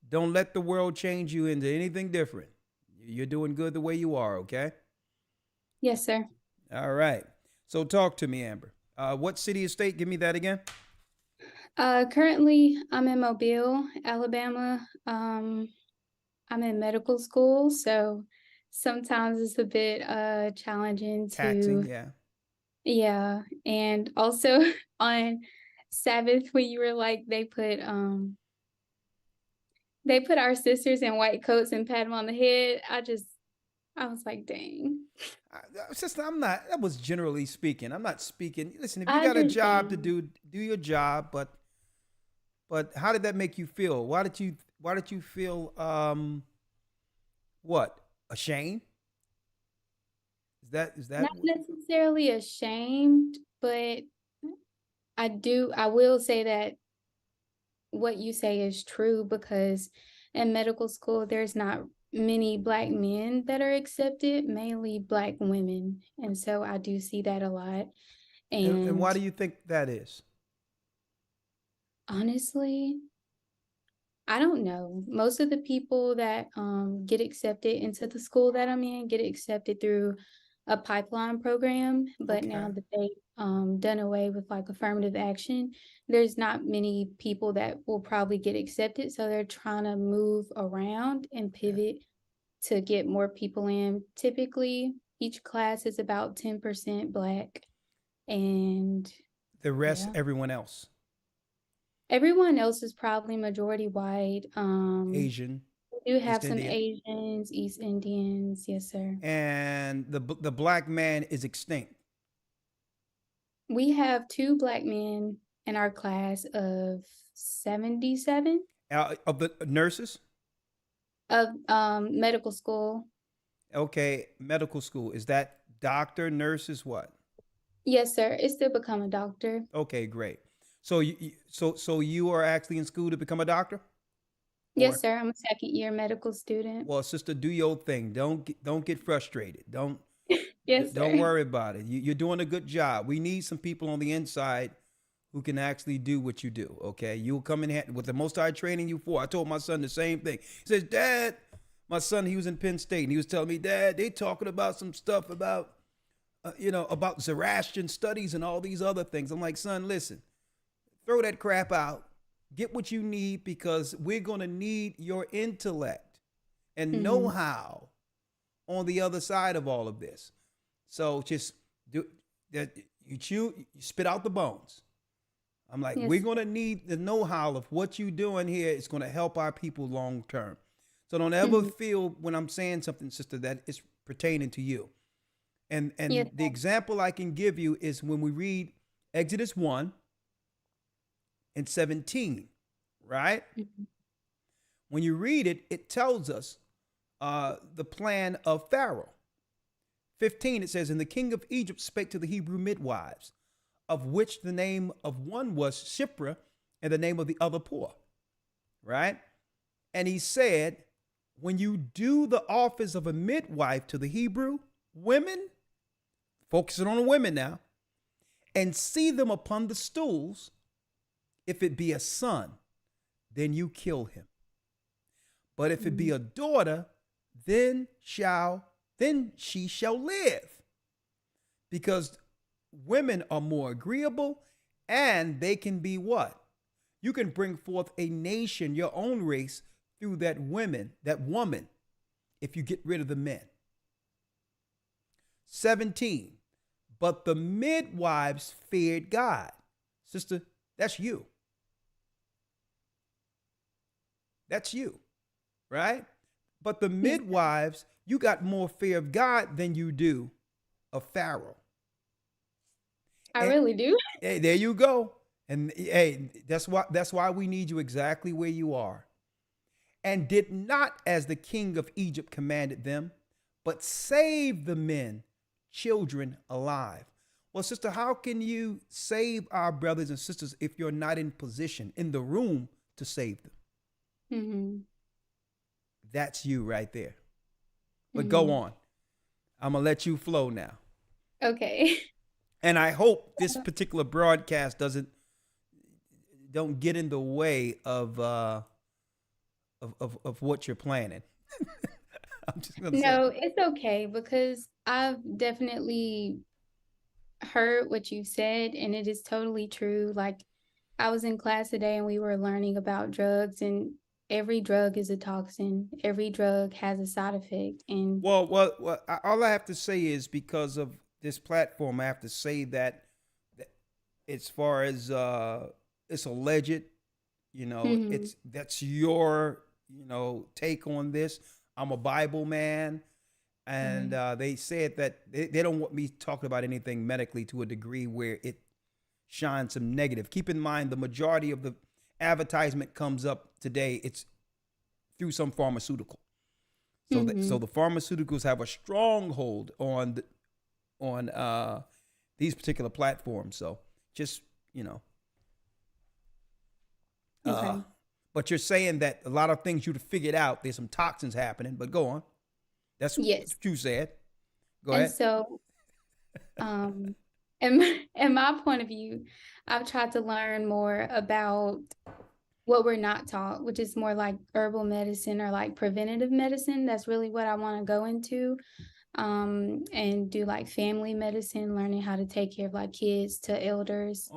Don't let the world change you into anything different. You're doing good the way you are, okay? Yes, sir. All right. So talk to me, Amber. What city or state? Give me that again. Currently, I'm in Mobile, Alabama. I'm in medical school, so sometimes it's a bit challenging to Taxing, yeah. Yeah, and also on Sabbath when you were like they put our sisters in white coats and pat them on the head. I was like, dang. Sister, that was generally speaking. I'm not speaking. Listen, if you got a job to do your job, but But how did that make you feel? Why did you feel what? Ashamed? Is that Not necessarily ashamed, but I will say that what you say is true, because in medical school there's not many Black men that are accepted, mainly Black women. And so I do see that a lot. and why And do you think that is? honestly, I don't know. Most of the people that get accepted into the school that I'm in get accepted through a pipeline program, but now Okay. that they done away with like affirmative action, there's not many people that will probably get accepted. So they're trying to move around and pivot to get more people in. Typically, each class is about 10% Black, and The rest, yeah, everyone else, everyone else is probably majority white. Asian, We do have East some Indian, Asians, East Indians, yes, sir. and the Black man is extinct. We have 2 Black men in our class of 77 Of the nurses. of medical school. Okay, medical school, is that doctor, nurses, what? Yes, sir. It's to become a doctor. Okay, great. So so you are actually in school to become a doctor? Yes, Or, sir. I'm a second year medical student. well, sister, do your thing. Don't get frustrated. Yes, Don't sir. worry about it. You're doing a good job. We need some people on the inside who can actually do what you do. Okay, you'll come in with the most I training you for. I told my son the same thing. He says, "Dad," my son, he was in Penn State, and he was telling me, "Dad, they talking about some stuff about about Zoroastrian studies and all these other things." I'm like, "Son, listen, throw that crap out. Get what you need, because we're gonna need your intellect and know-how on the other side of all of this. So just do that. You spit out the bones." I'm like, Yes. we're gonna need the know-how of what you're doing here. It's gonna help our people long term. So don't ever feel when I'm saying something, sister, that it's pertaining to you. And Yes. the example I can give you is when we read Exodus 1 and 17, right? When you read it, it tells us the plan of Pharaoh. 15, it says, "And the king of Egypt spake to the Hebrew midwives, of which the name of one was Shiphrah, and the name of the other Puah." Right? And he said, "When you do the office of a midwife to the Hebrew women," focusing on the women now, "and see them upon the stools, if it be a son, then you kill him. But if it be a daughter, then she shall live, because women are more agreeable, and they can be what? You can bring forth a nation, your own race, through that woman, if you get rid of the men." 17, "But the midwives feared God." Sister, that's you. That's you, right? But the midwives, you got more fear of God than you do of Pharaoh. I really do. Hey, there you go. And hey, that's why we need you exactly where you are. "And did not as the king of Egypt commanded them, but saved the men, children alive." Well, sister, how can you save our brothers and sisters if you're not in position, in the room, to save them? That's you right there. But go on. I'm going to let you flow now. Okay. And I hope this particular broadcast don't get in the way of what you're planning. I'm just gonna No, say. it's okay, because I've definitely heard what you said, and it is totally true. Like, I was in class today and we were learning about drugs, and every drug is a toxin. Every drug has a side effect. And Well, all I have to say is, because of this platform, I have to say that as far as it's alleged, that's your take on this. I'm a Bible man, and they said that they don't want me talking about anything medically to a degree where it shines some negative. Keep in mind, the majority of the advertisement comes up today, it's through some pharmaceutical. So, so the pharmaceuticals have a stronghold on these particular platforms. So just, Okay. But you're saying that a lot of things you've figured out, there's some toxins happening, but go on. That's what you said. Go ahead. So, in my point of view, I've tried to learn more about what we're not taught, which is more like herbal medicine or like preventative medicine. That's really what I want to go into, and do like family medicine, learning how to take care of like kids to elders,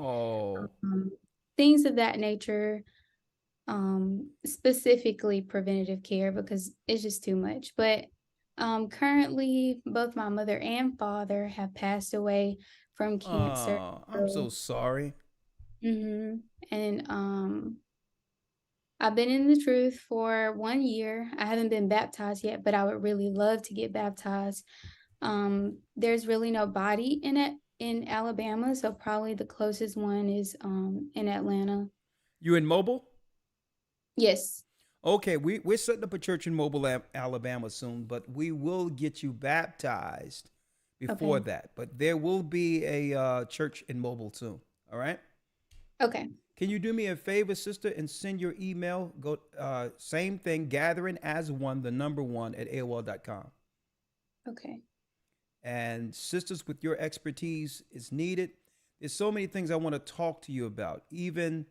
things of that nature. Specifically preventative care, because it's just too much. But currently both my mother and father have passed away from cancer. I'm so sorry. And I've been in the truth for 1 year. I haven't been baptized yet, but I would really love to get baptized. There's really no body in Alabama, so probably the closest one is in Atlanta. You in Mobile? Yes. Okay, we're setting up a church in Mobile, Alabama soon, but we will get you baptized before that. But there will be a church in Mobile soon. All right? Okay. Can you do me a favor, sister, and send your email? Go same thing, gatheringas1, @AOL.com. Okay. And sisters with your expertise is needed. There's so many things I want to talk to you about, even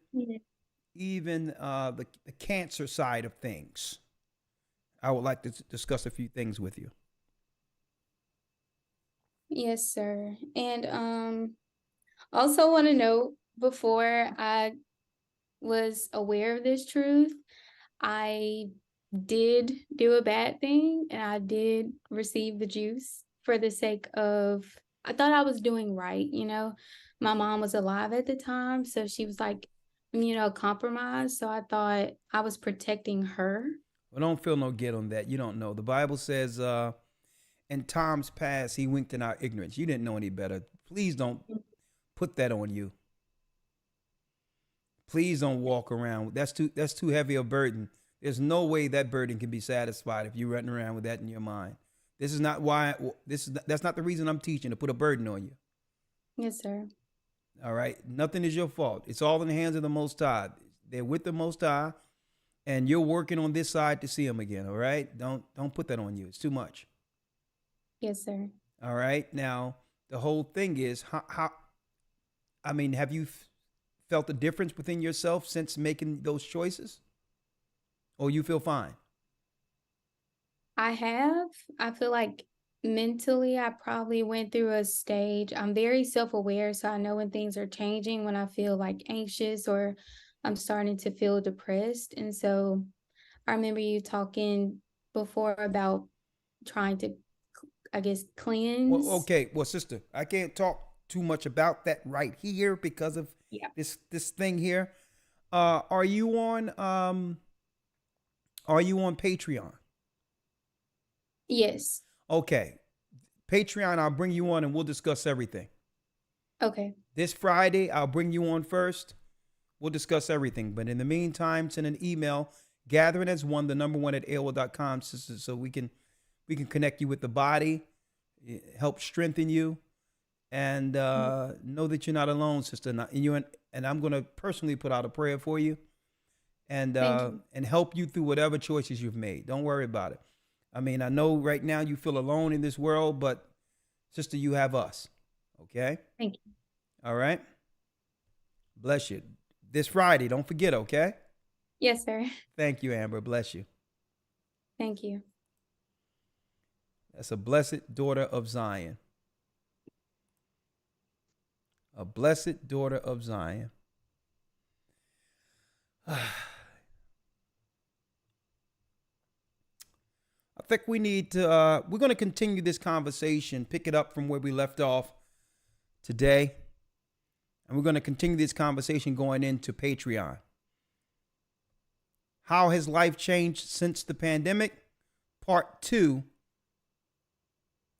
the cancer side of things. I would like to discuss a few things with you. Yes, sir. And also want to note, before I was aware of this truth, I did do a bad thing, and I did receive the juice for the sake of, I thought I was doing right. My mom was alive at the time, so she was like, compromised. So I thought I was protecting her. Well, don't feel no guilt on that. You don't know. The Bible says, in times past, he winked in our ignorance. You didn't know any better. Please don't put that on you. Please don't walk around. That's too heavy a burden. There's no way that burden can be satisfied if you're running around with that in your mind. This is not why. That's not the reason I'm teaching, to put a burden on you. Yes, sir. All right. Nothing is your fault. It's all in the hands of the Most High. They're with the Most High, and you're working on this side to see him again. All right. Don't put that on you. It's too much. Yes, sir. All right. Now, the whole thing is have you felt a difference within yourself since making those choices? Or you feel fine? I have. I feel like mentally, I probably went through a stage. I'm very self-aware, so I know when things are changing, when I feel like anxious or I'm starting to feel depressed. And so I remember you talking before about trying to, I guess, cleanse. Well, okay. Well, sister, I can't talk too much about that right here because of this thing here. Are you on Patreon? Yes. Okay. Patreon, I'll bring you on and we'll discuss everything. Okay. This Friday, I'll bring you on first. We'll discuss everything. But in the meantime, send an email, gatheringas1, @AOL.com, sisters, so we can connect you with the body, help strengthen you, and know that you're not alone, sister. And I'm going to personally put out a prayer for you and help you through whatever choices you've made. Don't worry about it. I mean, I know right now you feel alone in this world, but sister, you have us. Okay? Thank you. All right? Bless you. This Friday, don't forget, okay? Yes, sir. Thank you, Amber. Bless you. Thank you. That's a blessed daughter of Zion. A blessed daughter of Zion. I think we need to, we're going to continue this conversation, pick it up from where we left off today. And we're going to continue this conversation going into Patreon. How has life changed since the pandemic? Part 2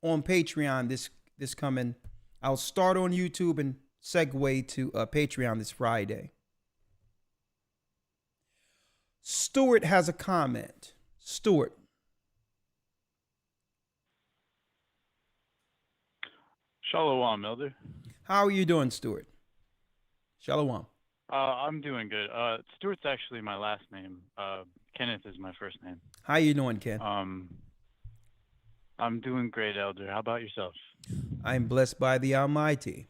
on Patreon this coming. I'll start on YouTube and segue to Patreon this Friday. Stuart has a comment. Stuart. Shalom, Elder. How are you doing, Stuart? Shalom. I'm doing good. Stuart's actually my last name. Kenneth is my first name. How you doing, Ken? I'm doing great, Elder. How about yourself? I'm blessed by the Almighty.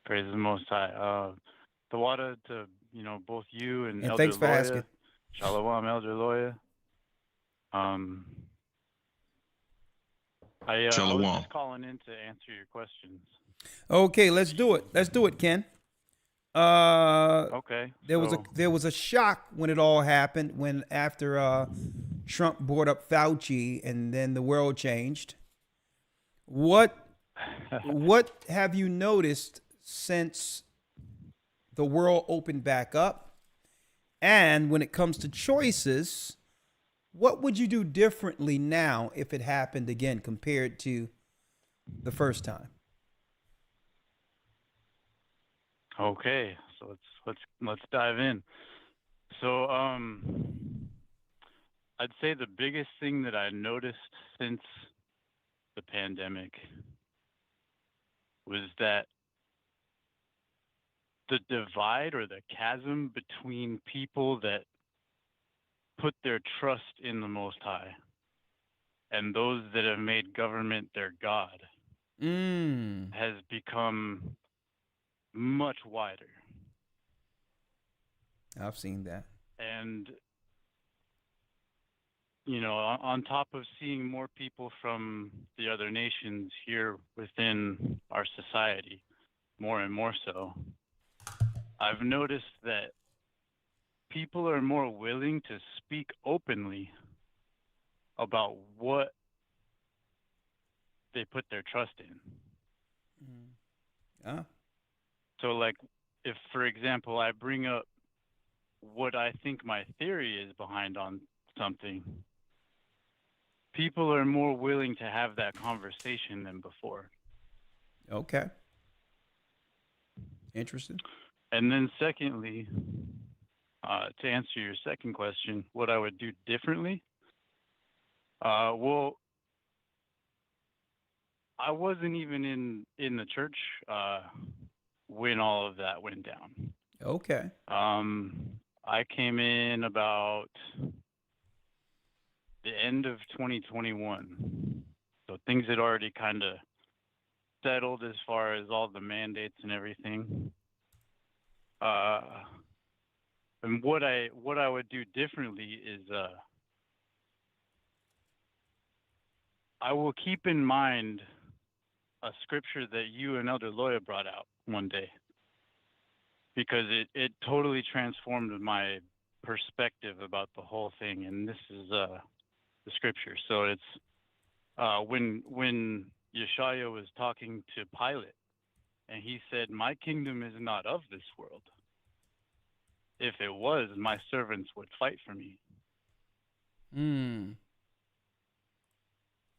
Praise the Most High. The water to both you and Elder thanks for Lawya. asking. Shalom, Elder Lawya. I was just calling in to answer your questions. Okay, let's do it. Let's do it, Ken. Okay. There was a shock when it all happened. When after Trump brought up Fauci, and then the world changed. What have you noticed since the world opened back up? And when it comes to choices, what would you do differently now if it happened again compared to the first time? Okay, so let's dive in. So I'd say the biggest thing that I noticed since the pandemic was that the divide or the chasm between people that put their trust in the Most High and those that have made government their God has become much wider. I've seen that. And, on top of seeing more people from the other nations here within our society, more and more so, I've noticed that people are more willing to speak openly about what they put their trust in. So, like, if, for example, I bring up what I think my theory is behind on something, people are more willing to have that conversation than before. Okay. Interesting. And then secondly, to answer your second question, what I would do differently? Well, I wasn't even in the church when all of that went down. Okay. I came in about the end of 2021. So things had already kind of settled as far as all the mandates and everything. And what I would do differently is I will keep in mind a scripture that you and Elder Lawya brought out one day, because it totally transformed my perspective about the whole thing. And this is the scripture. So it's when Yeshua was talking to Pilate, and he said, "My kingdom is not of this world. If it was, my servants would fight for me."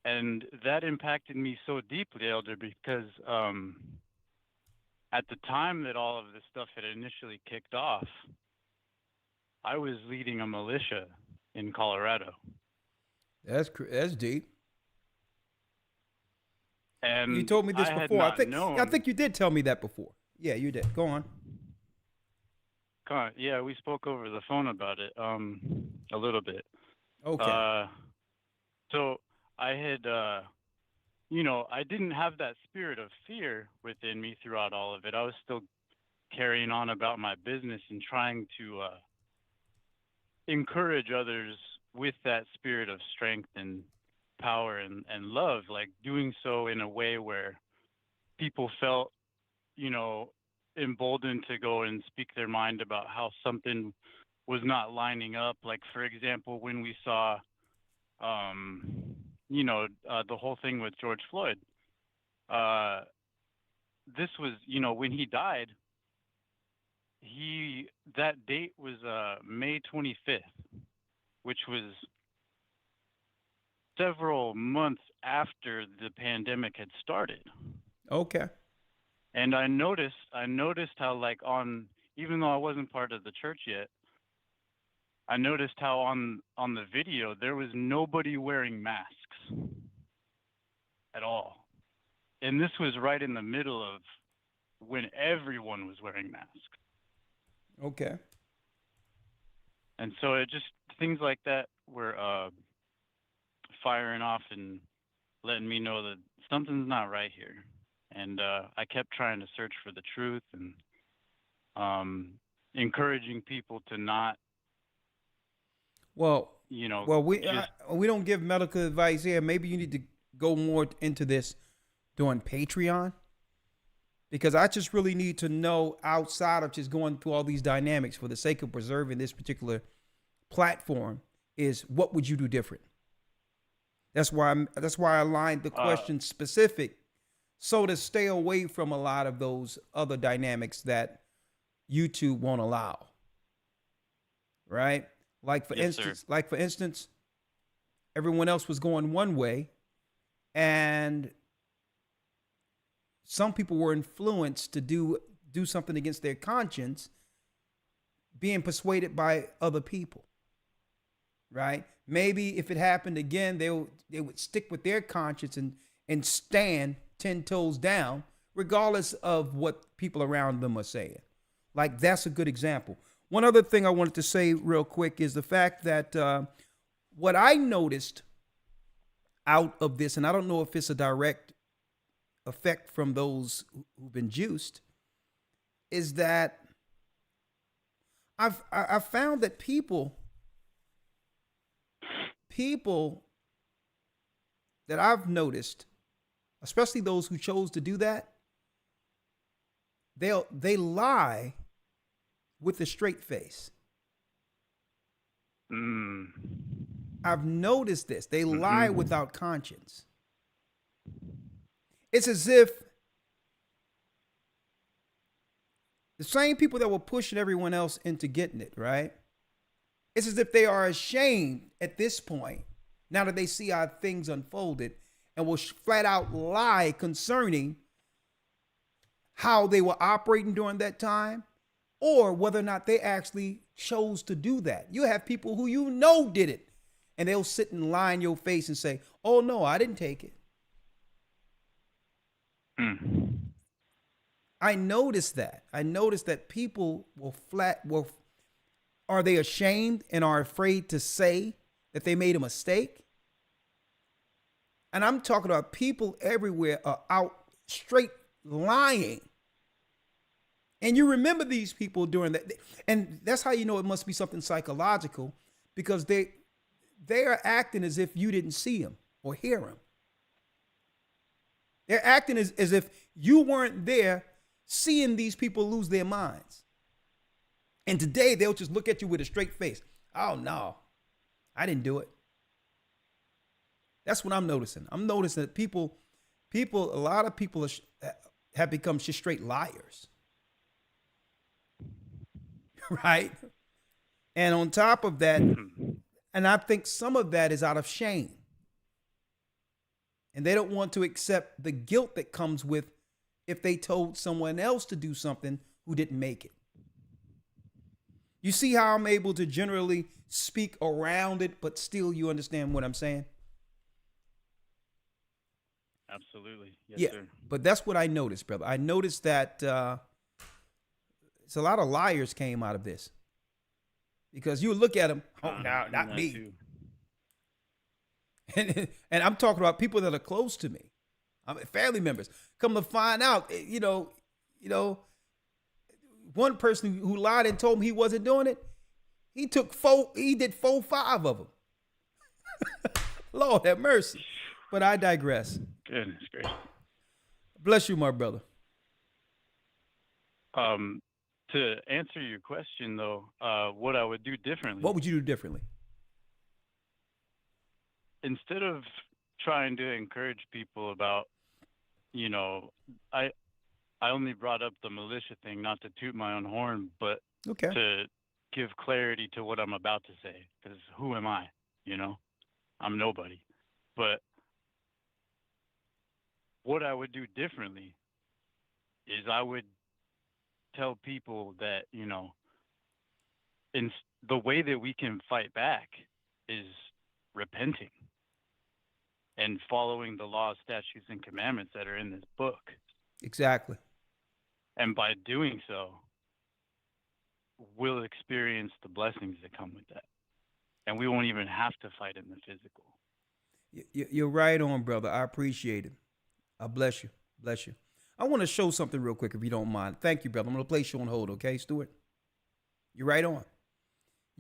And that impacted me so deeply, Elder, because at the time that all of this stuff had initially kicked off, I was leading a militia in Colorado. That's deep. And you told me this before. I think you did tell me that before. Yeah, you did. Go on. Yeah, we spoke over the phone about it a little bit. Okay. So I had, I didn't have that spirit of fear within me throughout all of it. I was still carrying on about my business and trying to encourage others with that spirit of strength and power and love, like doing so in a way where people felt, emboldened to go and speak their mind about how something was not lining up. Like, for example, when we saw, the whole thing with George Floyd, this was, when he died, that date was May 25th, which was several months after the pandemic had started. Okay. And I noticed how, like, even though I wasn't part of the church yet, I noticed how on the video there was nobody wearing masks at all. And this was right in the middle of when everyone was wearing masks. Okay. And so it just, things like that were firing off and letting me know that something's not right here. And I kept trying to search for the truth and encouraging people to not, well, we just, we don't give medical advice here. Maybe you need to go more into this doing Patreon, because I just really need to know, outside of just going through all these dynamics for the sake of preserving this particular platform, is what would you do different? That's why I aligned the question specific, so to stay away from a lot of those other dynamics that YouTube won't allow. Right? Like for instance, everyone else was going one way, and some people were influenced to do something against their conscience, being persuaded by other people. Right? Maybe if it happened again, they would stick with their conscience and stand 10 toes down, regardless of what people around them are saying. Like, that's a good example. One other thing I wanted to say real quick is the fact that what I noticed out of this, and I don't know if it's a direct effect from those who've been juiced, is that I've found that people that I've noticed, especially those who chose to do that, they lie with a straight face. I've noticed this. They lie without conscience. It's as if the same people that were pushing everyone else into getting it, right? It's as if they are ashamed at this point, now that they see how things unfolded, and will flat out lie concerning how they were operating during that time, or whether or not they actually chose to do that. You have people who you know did it, and they'll sit and lie in your face and say, "Oh no, I didn't take it." I noticed that. I noticed that people are they ashamed and are afraid to say that they made a mistake? And I'm talking about people everywhere are out straight lying. And you remember these people during that. And that's how you know it must be something psychological, because they are acting as if you didn't see them or hear them. They're acting as if you weren't there seeing these people lose their minds. And today they'll just look at you with a straight face. "Oh no, I didn't do it." That's what I'm noticing. I'm noticing that a lot of people have become just straight liars. Right? And on top of that, and I think some of that is out of shame. And they don't want to accept the guilt that comes with if they told someone else to do something who didn't make it. You see how I'm able to generally speak around it, but still you understand what I'm saying? Absolutely. Yes, sir. But that's what I noticed, brother. I noticed that it's a lot of liars came out of this. Because you look at them, "Oh, no, not me." Too. And I'm talking about people that are close to me. I mean, family members. Come to find out, one person who lied and told me he wasn't doing it, he did 4, 5 of them. Lord have mercy. But I digress. Goodness gracious. Bless you, my brother. To answer your question, though, what I would do differently. What would you do differently? Instead of trying to encourage people about, I only brought up the militia thing, not to toot my own horn, but to give clarity to what I'm about to say. Because who am I? I'm nobody. But what I would do differently is I would tell people that, the way that we can fight back is repenting and following the laws, statutes, and commandments that are in this book. Exactly. And by doing so, we'll experience the blessings that come with that. And we won't even have to fight in the physical. You're right on, brother. I appreciate it. I bless you. Bless you. I want to show something real quick, if you don't mind. Thank you, brother. I'm going to place you on hold, okay, Stuart? You're right on.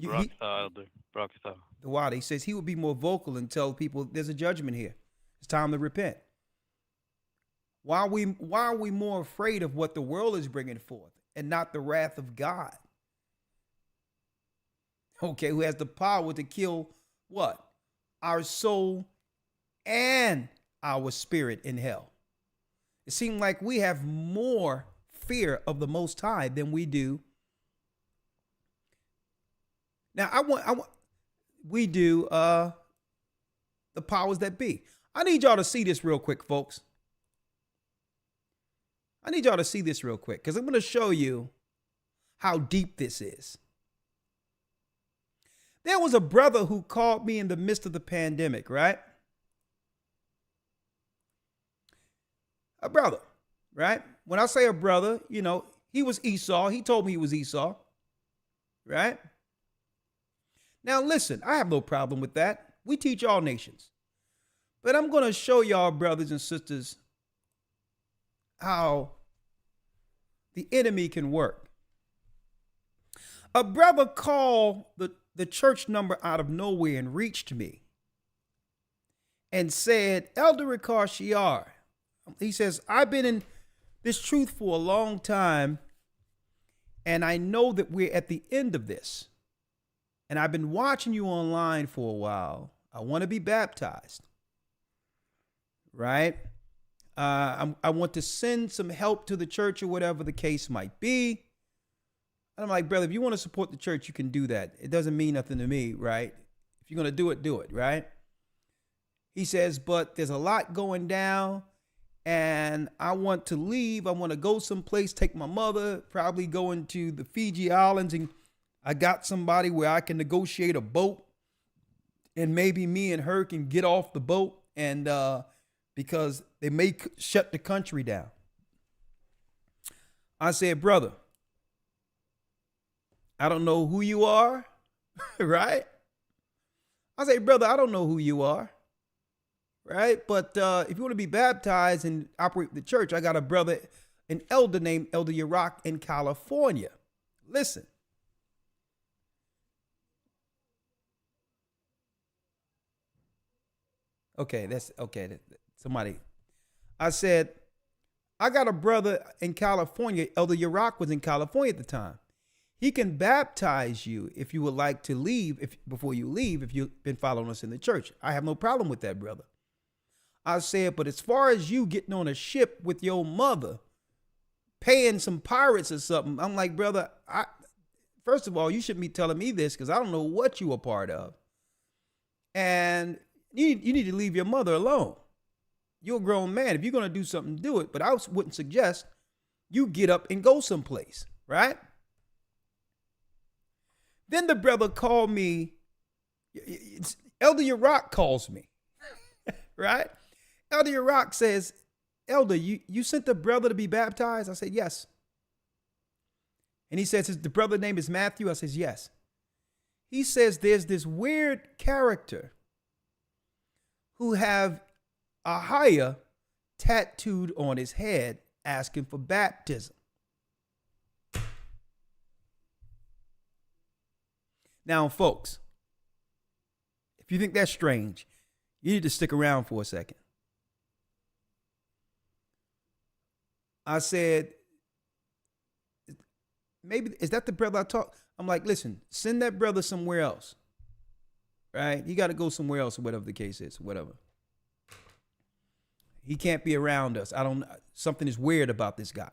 Rawchaa, Elder Rawchaa. The Wadi says he would be more vocal and tell people there's a judgment here. It's time to repent. Why are we more afraid of what the world is bringing forth and not the wrath of God? Okay, who has the power to kill what? Our soul and our spirit in hell. It seems like we have more fear of the Most High than we do. Now, we do the powers that be. I need y'all to see this real quick, folks. I need y'all to see this real quick because I'm going to show you how deep this is. There was a brother who called me in the midst of the pandemic, right? A brother, right? When I say a brother, you know, he was Esau. He told me he was Esau, right? Now, listen, I have no problem with that. We teach all nations. But I'm going to show y'all, brothers and sisters, how the enemy can work. A brother called the church number out of nowhere and reached me and said, Elder Rawchaa, he says, I've been in this truth for a long time, and I know that we're at the end of this. And I've been watching you online for a while. I want to be baptized, right? I want to send some help to the church or whatever the case might be. And I'm like, brother, if you want to support the church, you can do that. It doesn't mean nothing to me, right? If you're going to do it, right? He says, but there's a lot going down and I want to leave. I want to go someplace, take my mother, probably go into the Fiji Islands, and I got somebody where I can negotiate a boat and maybe me and her can get off the boat and because they may shut the country down. I said, brother, I don't know who you are, right? I say, brother, I don't know who you are, right? But if you want to be baptized and operate the church, I got a brother, an elder named Elder Rawchaa in California. Listen. Okay, that's okay. Somebody. I said, I got a brother in California. Elder Rawchaa was in California at the time. He can baptize you if you would like to leave, before you leave, if you've been following us in the church. I have no problem with that, brother. I said, but as far as you getting on a ship with your mother, paying some pirates or something, I'm like, brother, first of all, you shouldn't be telling me this because I don't know what you are part of. And you need to leave your mother alone. You're a grown man. If you're going to do something, do it. But I wouldn't suggest you get up and go someplace, right? Then the brother called me. Elder Rawchaa calls me, right? Elder Rawchaa says, Elder, you sent the brother to be baptized? I said, yes. And he says, the brother's name is Matthew? I says, yes. He says, there's this weird character who have a higher tattooed on his head asking for baptism. Now, folks, if you think that's strange, you need to stick around for a second. I said, maybe, is that the brother I talked? I'm like, listen, send that brother somewhere else, right? You got to go somewhere else or whatever the case is, whatever. He can't be around us. Something is weird about this guy.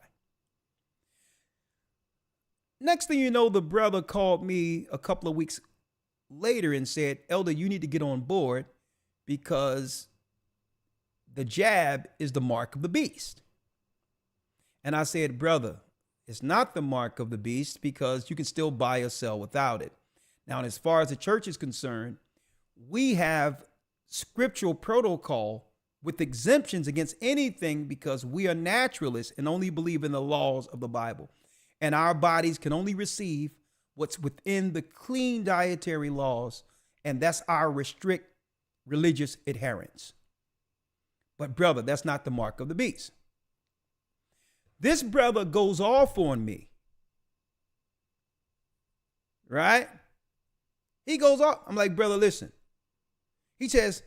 Next thing you know, the brother called me a couple of weeks later and said, Elder, you need to get on board because the jab is the mark of the beast. And I said, brother, it's not the mark of the beast because you can still buy or sell without it. Now, as far as the church is concerned, we have scriptural protocol with exemptions against anything because we are naturalists and only believe in the laws of the Bible. And our bodies can only receive what's within the clean dietary laws, and that's our strict religious adherence. But brother, that's not the mark of the beast. This brother goes off on me. Right? He goes off. I'm like, brother, listen. He says,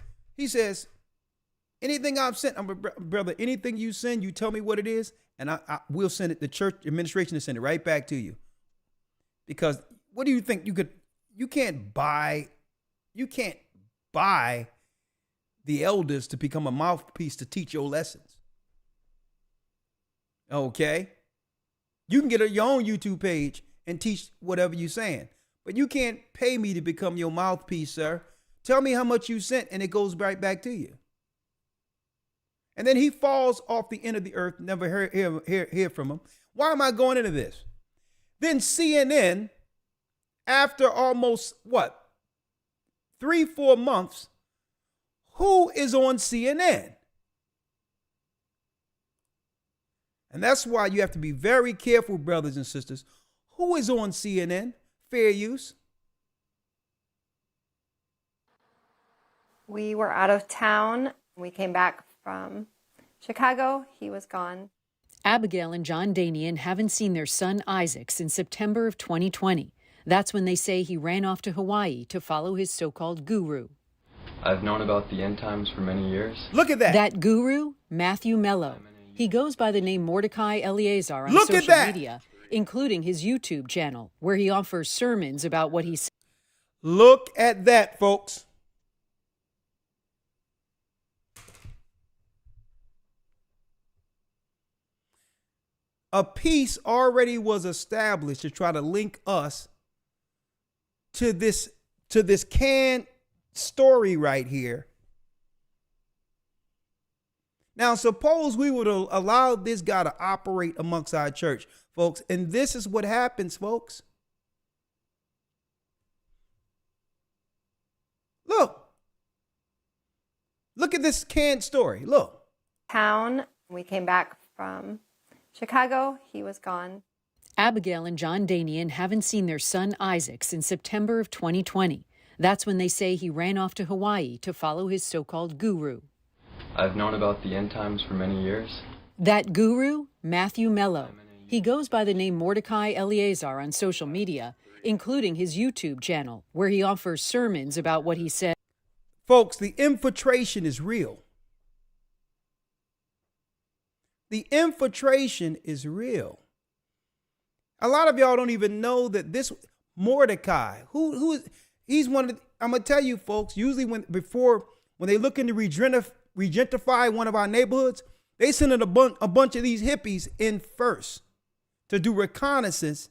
anything I've sent, brother, anything you send, you tell me what it is, and I will send it. The church administration to send it right back to you. Because what do you think you can't buy the elders to become a mouthpiece to teach your lessons. Okay? You can get your own YouTube page and teach whatever you're saying, but you can't pay me to become your mouthpiece, sir. Tell me how much you sent and it goes right back to you. And then he falls off the end of the earth, never hear from him. Why am I going into this? Then CNN, after almost 3-4 months, who is on CNN? And that's why you have to be very careful, brothers and sisters. Who is on CNN? Fair use. We were out of town. We came back from Chicago. He was gone. Abigail and John Danian haven't seen their son Isaac since September of 2020. That's when they say he ran off to Hawaii to follow his so-called guru. I've known about the end times for many years. Look at that. That guru, Matthew Mello. He goes by the name Mordecai Eleazar on social media, including his YouTube channel, where he offers sermons about what he said. Look at that, folks. A peace already was established to try to link us to this canned story right here. Now, suppose we would allow this guy to operate amongst our church, folks, and this is what happens, folks. Look at this canned story. Look. Town. We came back from Chicago. He was gone. Abigail and John Danian haven't seen their son Isaac since September of 2020. That's when they say he ran off to Hawaii to follow his so-called guru. I've known about the end times for many years. That guru, Matthew Mello. He goes by the name Mordecai Eleazar on social media, including his YouTube channel, where he offers sermons about what he said. Folks, the infiltration is real. The infiltration is real. A lot of y'all don't even know that this Mordecai, he's one of the, I'm going to tell you, folks, usually when they look into regentrify one of our neighborhoods, they send in a bunch of these hippies in first to do reconnaissance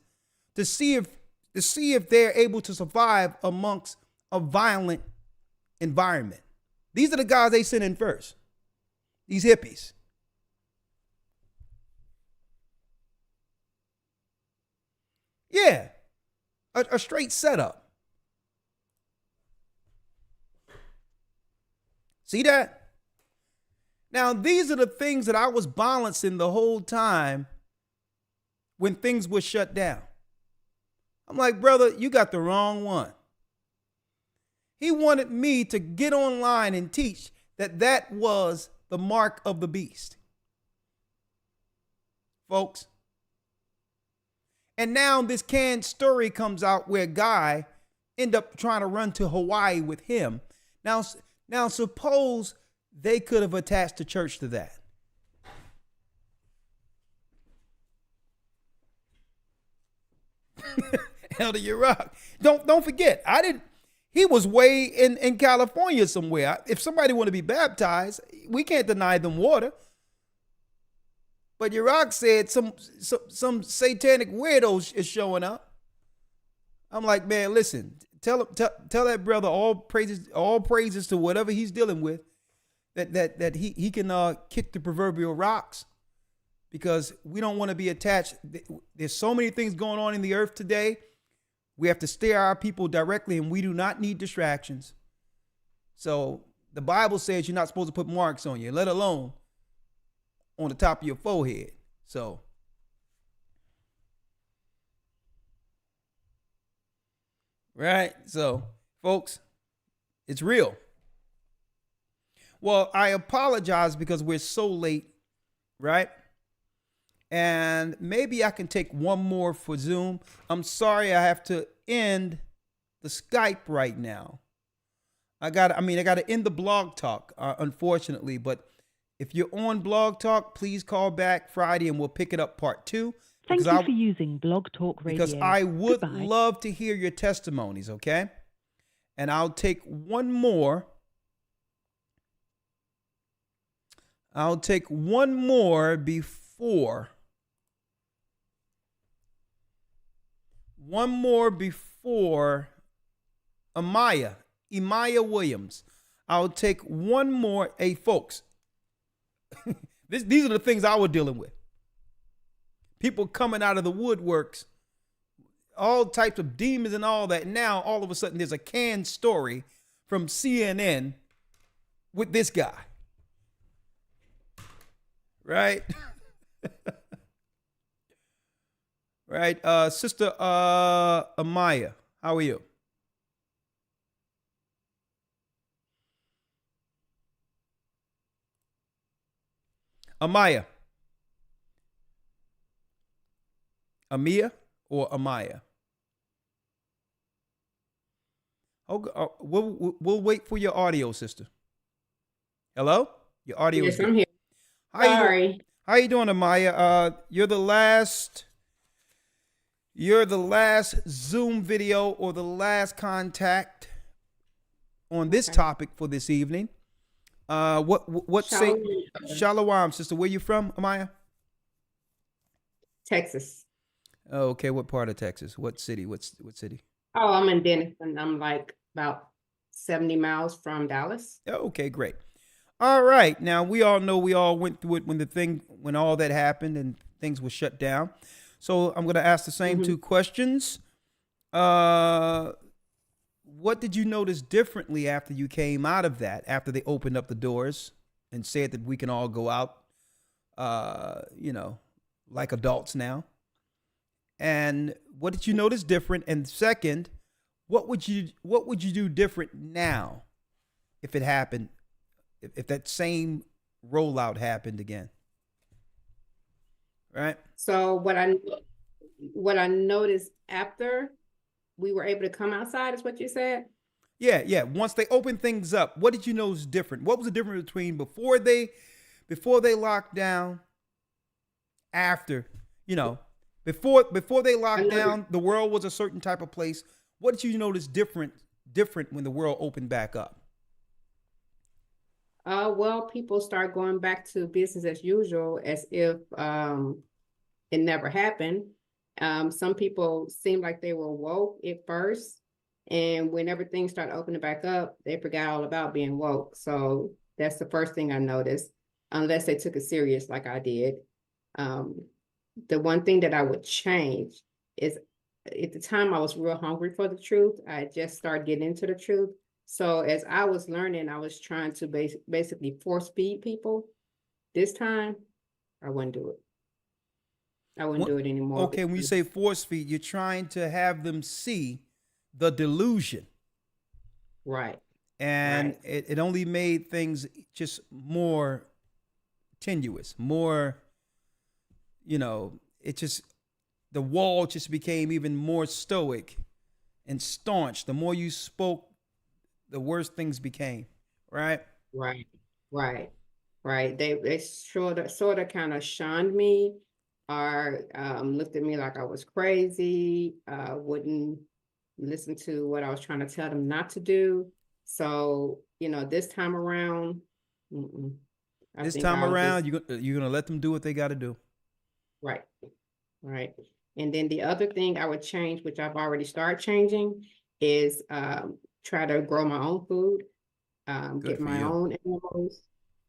to see if they're able to survive amongst a violent environment. These are the guys they send in first. These hippies. Yeah, a straight setup. See that? Now, these are the things that I was balancing the whole time when things were shut down. I'm like, brother, you got the wrong one. He wanted me to get online and teach that was the mark of the beast. Folks. And now this canned story comes out where a guy ended up trying to run to Hawaii with him. Now suppose they could have attached the church to that. Elder Rawchaa. Don't forget, he was way in California somewhere. If somebody want to be baptized, we can't deny them water. But Rawchaa said some satanic weirdos is showing up. I'm like, man, listen, tell that brother all praises to whatever he's dealing with, that he can kick the proverbial rocks, because we don't want to be attached. There's so many things going on in the earth today. We have to steer our people directly, and we do not need distractions. So the Bible says you're not supposed to put marks on you, let alone on the top of your forehead. So right. So folks, it's real. Well, I apologize because we're so late, right? And maybe I can take one more for Zoom. I'm sorry I have to end the Skype right now. I got to end the Blog Talk, unfortunately. But if you're on Blog Talk, please call back Friday and we'll pick it up part 2. Thank you for using Blog Talk Radio. Because I would love to hear your testimonies, okay? And I'll take one more. Before Amaya Williams. I'll take one more. Hey, folks, these are the things I was dealing with. People coming out of the woodworks, all types of demons and all that. Now, all of a sudden, there's a canned story from CNN with this guy. Right? Right. Sister Amaya, how are you? Amaya. Amia or Amaya? Okay, we'll wait for your audio, sister. Hello? Your audio is good. I'm here. Sorry. How you doing, Amaya? You're the last Zoom video or the last contact on this topic for this evening. What say Shalom, sister? Where you from, Amaya? Texas. Oh, okay. What part of Texas? What city? What city? Oh, I'm in Denison. I'm like about 70 miles from Dallas. Oh, okay, great. All right. Now we all know we all went through it when all that happened and things were shut down. So I'm going to ask the same two questions. What did you notice differently after you came out of that, after they opened up the doors and said that we can all go out, like adults now? And what did you notice different? And second, what would you do different now if it happened, if that same rollout happened again? Right. So what I noticed after we were able to come outside is what you said? Yeah. Once they opened things up, what did you know was different? What was the difference between before they locked down, after, before they locked down, the world was a certain type of place. What did you notice different when the world opened back up? Well, people start going back to business as usual as if it never happened. Some people seemed like they were woke at first, and when everything started opening back up, they forgot all about being woke. So that's the first thing I noticed, unless they took it serious like I did. The one thing that I would change is at the time I was real hungry for the truth. I just started getting into the truth. So as I was learning, I was trying to basically force feed people. This time, I wouldn't do it. I wouldn't do it anymore. Okay, when you say force feed, you're trying to have them see the delusion. Right. And right. It only made things just more tenuous, more, the wall just became even more stoic and staunch. The more you spoke, the worse things became, right? Right. They sort of kind of shunned me, or looked at me like I was crazy, wouldn't listen to what I was trying to tell them not to do. So, this time around, you're gonna let them do what they got to do. Right. And then the other thing I would change, which I've already started changing, is try to grow my own food, get my own animals.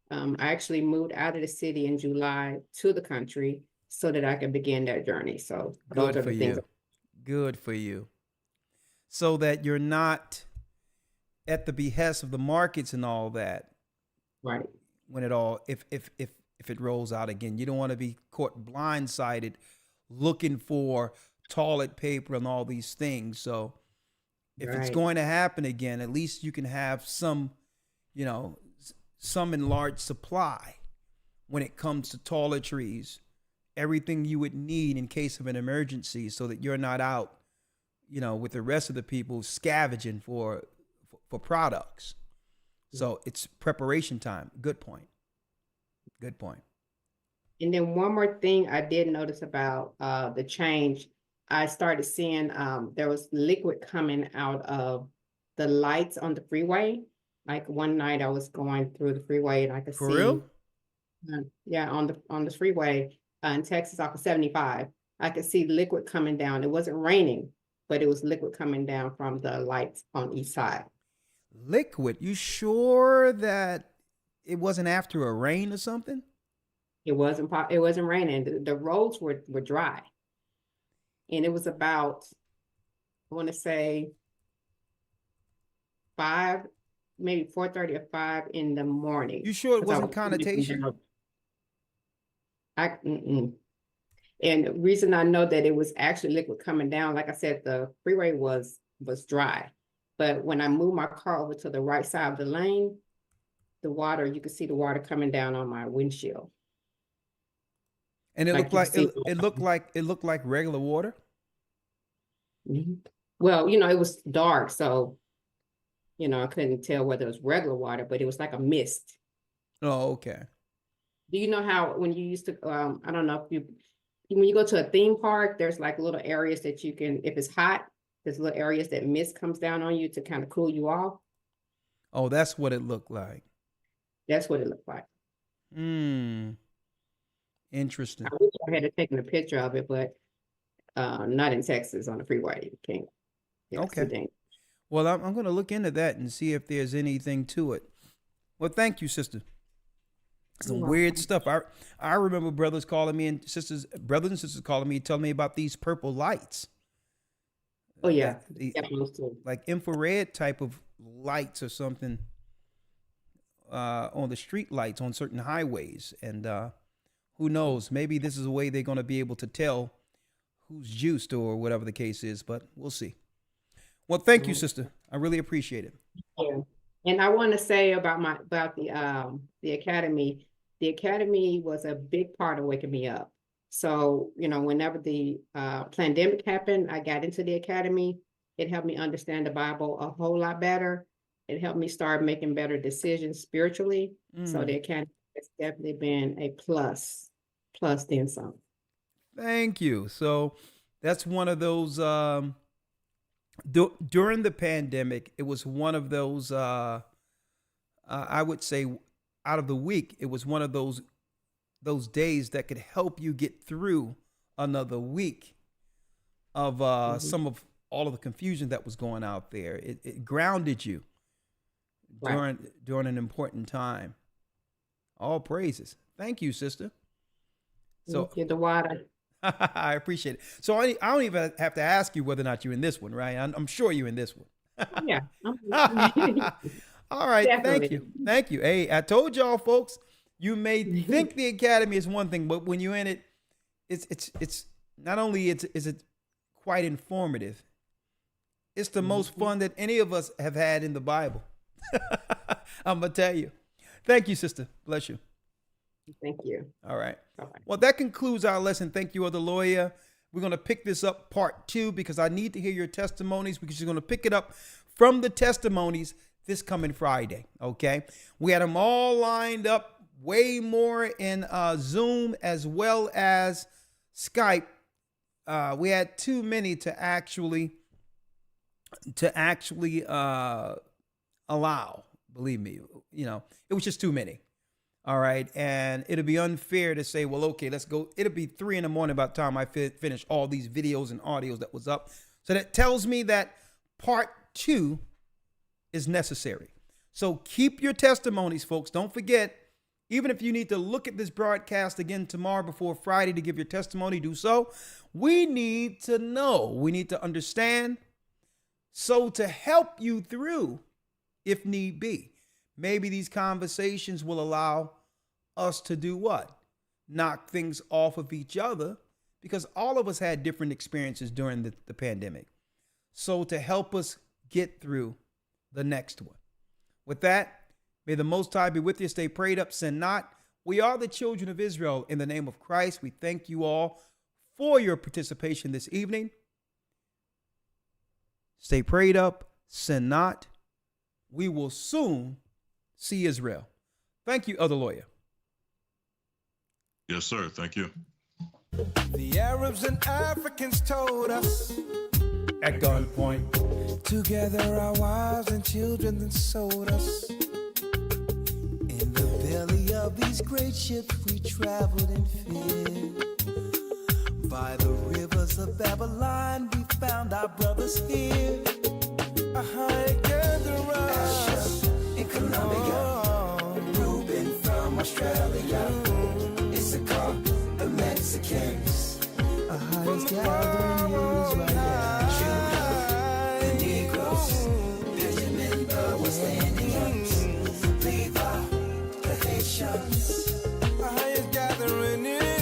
I actually moved out of the city in July to the country so that I could begin that journey. So those are the things. Good for you. so that you're not at the behest of the markets and all that. Right. When it all, if it rolls out again, you don't want to be caught blindsided looking for toilet paper and all these things. So if it's going to happen again, at least you can have some, some enlarged supply when it comes to toiletries, everything you would need in case of an emergency, so that you're not out, with the rest of the people scavenging for products. So it's preparation time. Good point. Good point. And then one more thing I did notice about the change, I started seeing there was liquid coming out of the lights on the freeway. Like one night I was going through the freeway and I could see. For real? Yeah, on the freeway in Texas off of 75, I could see liquid coming down. It wasn't raining, but it was liquid coming down from the lights on each side. Liquid? You sure that it wasn't after a rain or something? It wasn't raining. The roads were dry. And it was about, I want to say 5, maybe 4:30 or 5 in the morning. You sure it wasn't connotation? And the reason I know that it was actually liquid coming down, like I said, the freeway was dry. But when I moved my car over to the right side of the lane, the water, you could see the water coming down on my windshield. And it looked like regular water. Mm-hmm. Well, it was dark, so I couldn't tell whether it was regular water, but it was like a mist. Oh, okay. Do you know how when you used to I don't know if when you go to a theme park, there's like little areas that you can, if it's hot, there's little areas that mist comes down on you to kind of cool you off. Oh, that's what it looked like. That's what it looked like. Interesting. I wish I had taken a picture of it, but not in Texas on the freeway. You can't. Okay. Well, I'm going to look into that and see if there's anything to it. Well, thank you, sister. Some weird stuff. I remember brothers and sisters calling me, telling me about these purple lights. Oh yeah, like infrared type of lights or something on the street lights on certain highways, and who knows? Maybe this is a way they're going to be able to tell who's juiced or whatever the case is. But we'll see. Well, thank you, sister. I really appreciate it. Yeah. And I want to say about the academy. The academy was a big part of waking me up. So, whenever the pandemic happened, I got into the academy. It helped me understand the Bible a whole lot better. It helped me start making better decisions spiritually. So the academy has definitely been a plus then some. Thank you. So that's one of those, during the pandemic, it was one of those, I would say out of the week, it was one of those days that could help you get through another week of some of all of the confusion that was going out there. It grounded you during an important time. All praises. Thank you, sister. So get the water. I appreciate it. So I don't even have to ask you whether or not you're in this one, right? I'm sure you're in this one. Yeah. All right. Definitely. Thank you. Hey, I told y'all, folks, you may think the academy is one thing, but when you're in it, it's not only is it quite informative, it's the most fun that any of us have had in the Bible. I'm gonna tell you. Thank you, sister. Bless you. Thank you. All right. Bye-bye. Well, that concludes our lesson. Thank you, Elder Lawya. We're going to pick this up part 2 because I need to hear your testimonies, because you're going to pick it up from the testimonies this coming Friday. Okay. We had them all lined up, way more in Zoom as well as Skype. We had too many to actually allow. Believe me, it was just too many. All right. And it'll be unfair to say, well, okay, let's go. It'll be 3 a.m. by the time I finish all these videos and audios that was up. So that tells me that part 2 is necessary. So keep your testimonies, folks. Don't forget, even if you need to look at this broadcast again tomorrow before Friday to give your testimony, do so. We need to know. We need to understand So to help you through, if need be, maybe these conversations will allow us to do what? Knock things off of each other, because all of us had different experiences during the pandemic. So to help us get through the next one. With that, may the Most High be with you. Stay prayed up, sin not. We are the children of Israel. In the name of Christ, we thank you all for your participation this evening. Stay prayed up, sin not. We will soon see Israel. Thank you, Elder Lawya. Yes, sir. Thank you. The Arabs and Africans told us at gunpoint, together our wives and children then sold us. In the belly of these great ships we traveled in fear. By the rivers of Babylon we found our brothers here. Together us in Colombia, Reuben from Australia, Issachar, the Mexicans, a highest gathering in Israel, the Negroes, Benjamin, the West Indians, Levi, the Haitians, a highest gathering in Israel.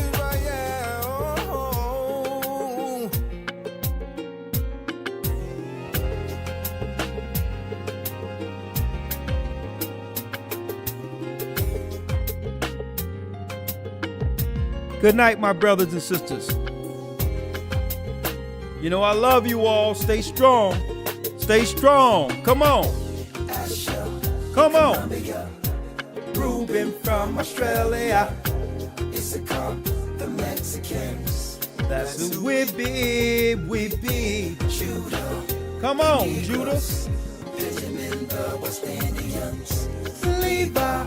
Good night, my brothers and sisters. You know I love you all. Stay strong. Stay strong. Come on. Come on. Reuben from Australia, Issachar, the Mexicans. That's who we be. Judah. Come on, Judah. Benjamin, the West Indians. Levi,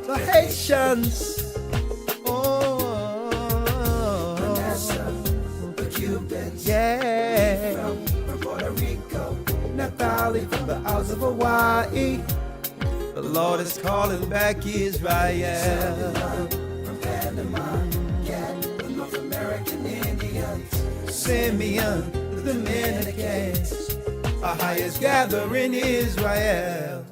the Haitians. Yeah, from Puerto Rico, Naphtali from the Isles of Hawaii. The Lord is calling back Israel. From Panama, Cat, the North American Indians. Simeon, the Dominicans. Our highest gathering Israel.